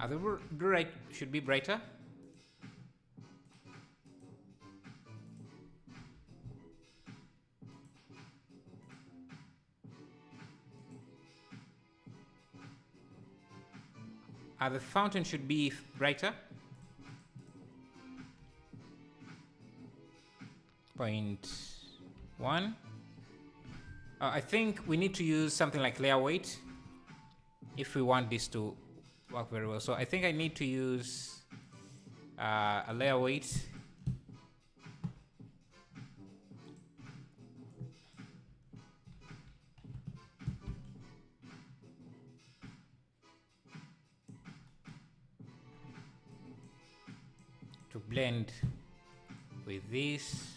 The blue light should be brighter. The fountain should be brighter. 0.1. I think we need to use something like layer weight if we want this to work very well. So I think I need to use a layer weight. To blend with this.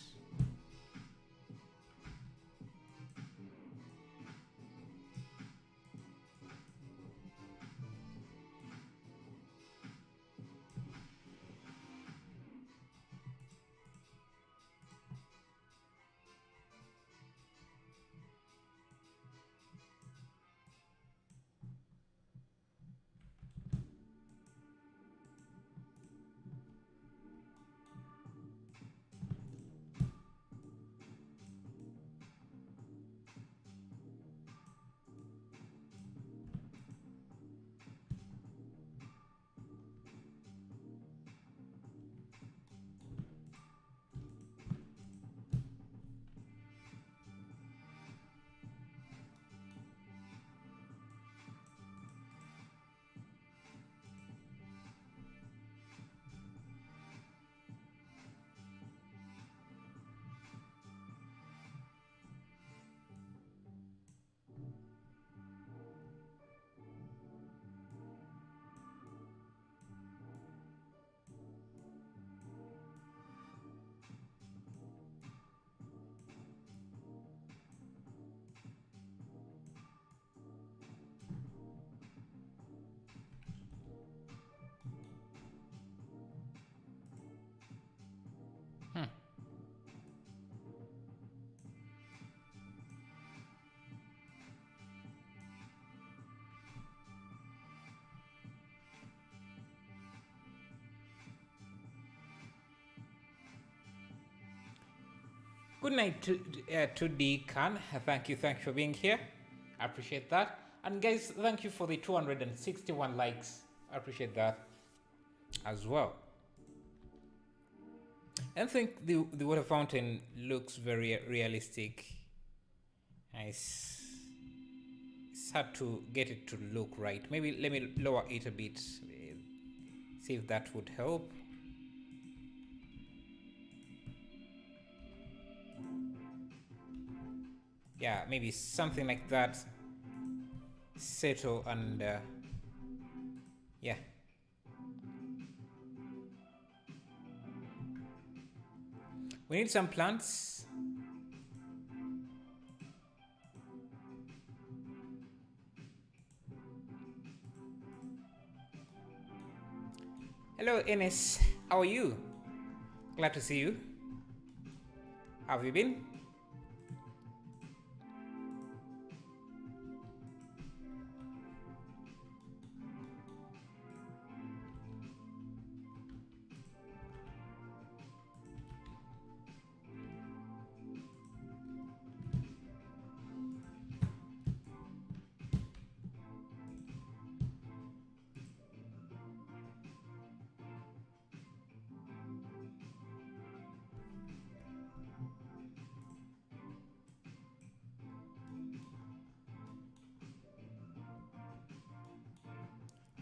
Good night to Deacon. Thank you for being here. I appreciate that. And guys, thank you for the 261 likes. I appreciate that as well. I think the water fountain looks very realistic. It's hard to get it to look right. Maybe let me lower it a bit. See if that would help. Yeah, maybe something like that. Settle and yeah. We need some plants. Hello, Enes. How are you? Glad to see you. How have you been?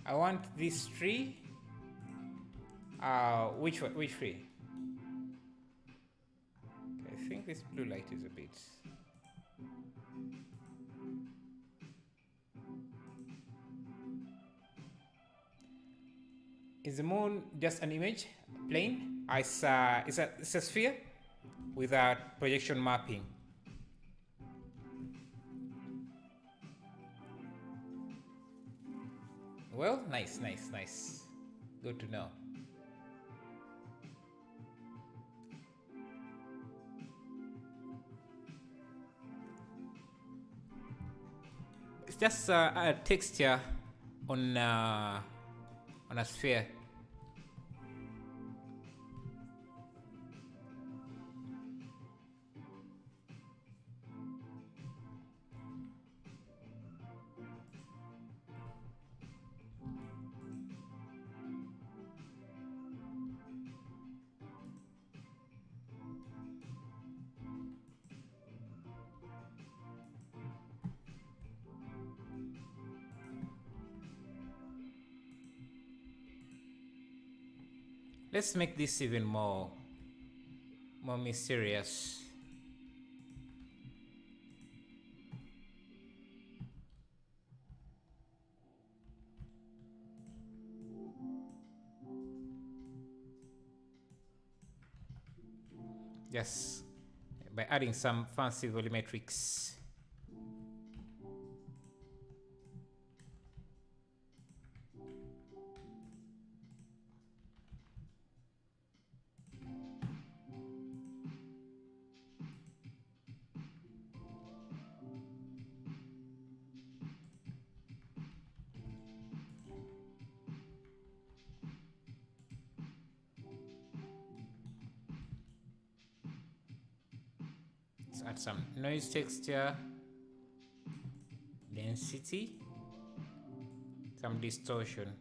I want this tree. Which tree? I think this blue light is a bit. Is the moon just an image? Plain? It's a sphere without projection mapping. Well, nice. Good to know. It's just a texture on a sphere. Let's make this even more mysterious. Just by adding some fancy volumetrics. Let's add some noise texture, density, some distortion.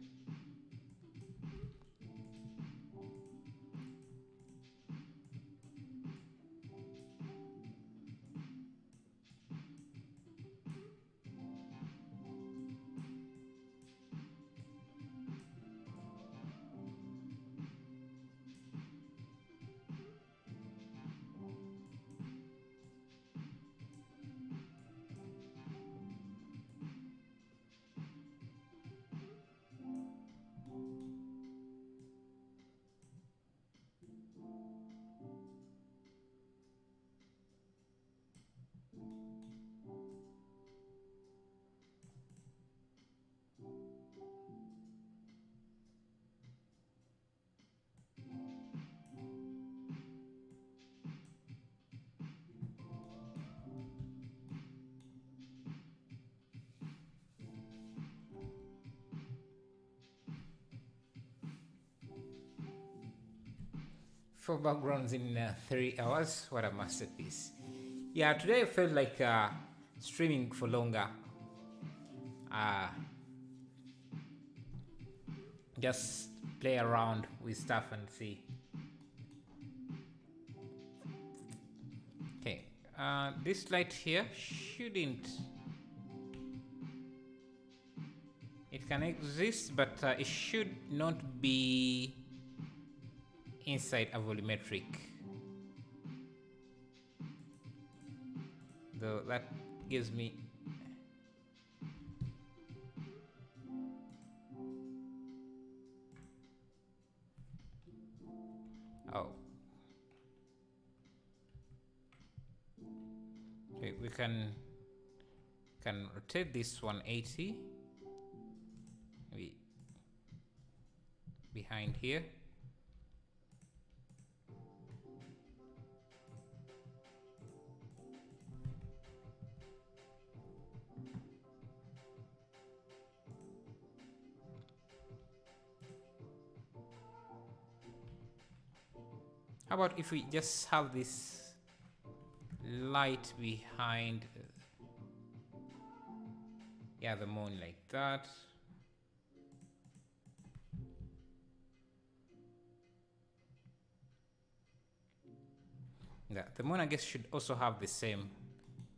4 backgrounds in 3 hours. What a masterpiece. Yeah, today I felt like streaming for longer. Just play around with stuff and see. Okay, this light here shouldn't... It can exist, but it should not be inside a volumetric. Though that gives me... Oh. Okay, we can rotate this 180. Behind here. How about if we just have this light behind, yeah, the moon like that. Yeah, the moon I guess should also have the same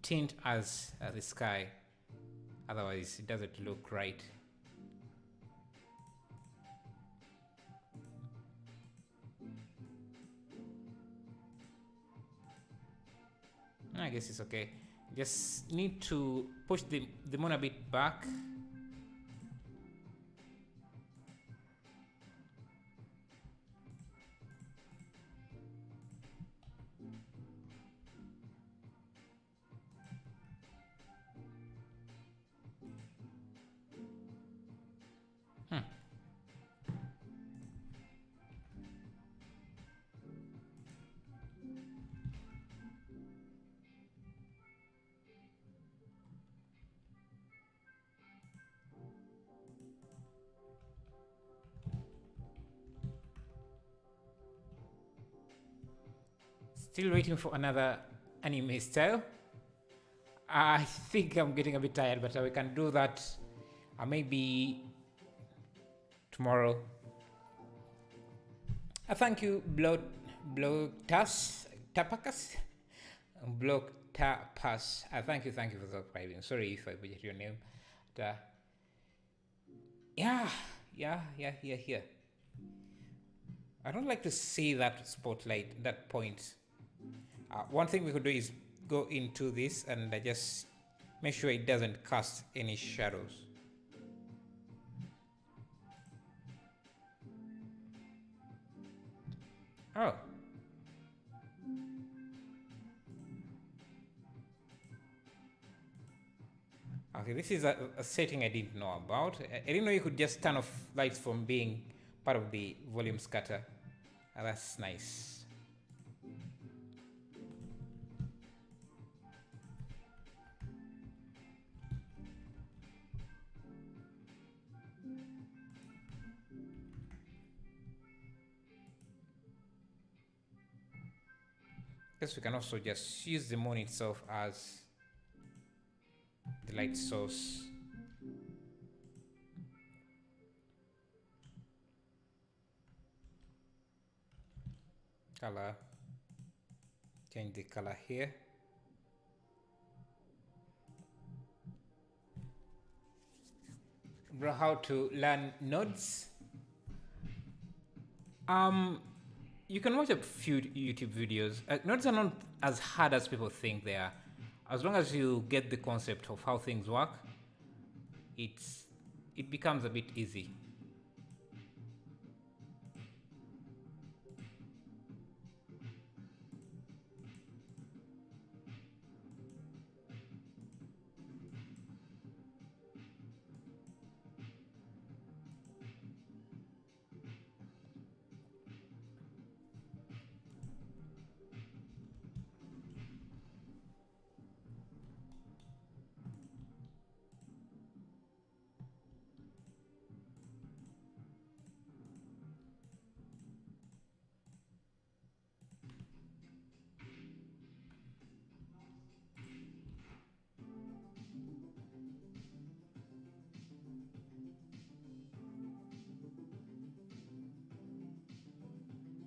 tint as the sky, otherwise it doesn't look right. I guess it's okay. Just need to push the moon a bit back. Still waiting for another anime style. I think I'm getting a bit tired, but we can do that maybe tomorrow. Thank you, Blogtapas. Thank you for subscribing. Sorry if I butchered your name. But, yeah. I don't like to see that spotlight, that point. One thing we could do is go into this and just make sure it doesn't cast any shadows. Oh. Okay, this is a setting I didn't know about. I didn't know you could just turn off lights from being part of the volume scatter. That's nice. Guess we can also just use the moon itself as the light source. Color. Change the color here. How to learn nodes. You can watch a few YouTube videos. Nodes are not as hard as people think they are. As long as you get the concept of how things work, it becomes a bit easy.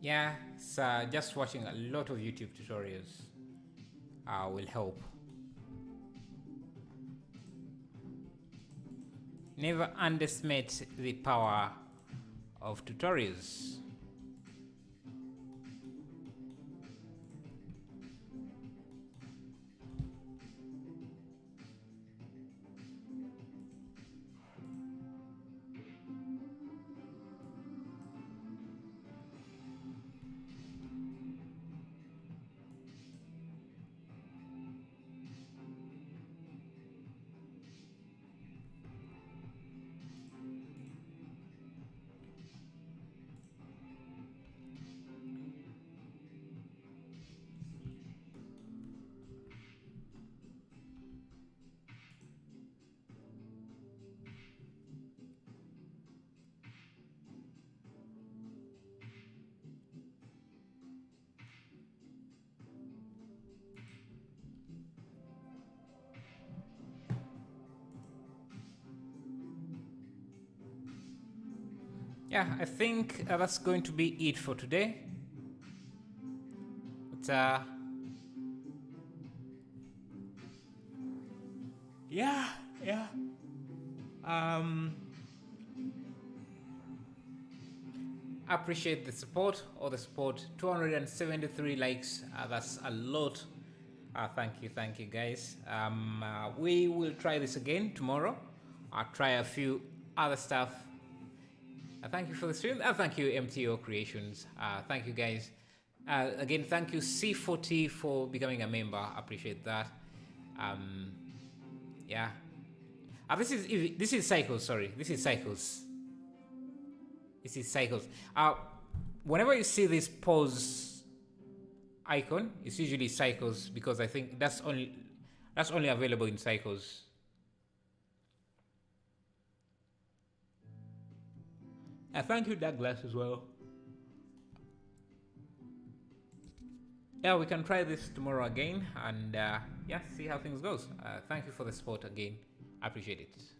Yeah, so just watching a lot of YouTube tutorials will help. Never underestimate the power of tutorials. Yeah, I think that's going to be it for today. But yeah. Appreciate the support, all the support. 273 likes. That's a lot. Thank you guys. We will try this again tomorrow. I'll try a few other stuff. Thank you for the stream. Thank you, MTO Creations. Thank you guys. Again, thank you C40 for becoming a member. Appreciate that. Yeah. This is cycles. Sorry, this is cycles. This is cycles. Whenever you see this pause icon, it's usually cycles because I think that's only available in cycles. Thank you, Douglas, as well. Yeah, we can try this tomorrow again and yeah, see how things goes. Thank you for the support again. I appreciate it.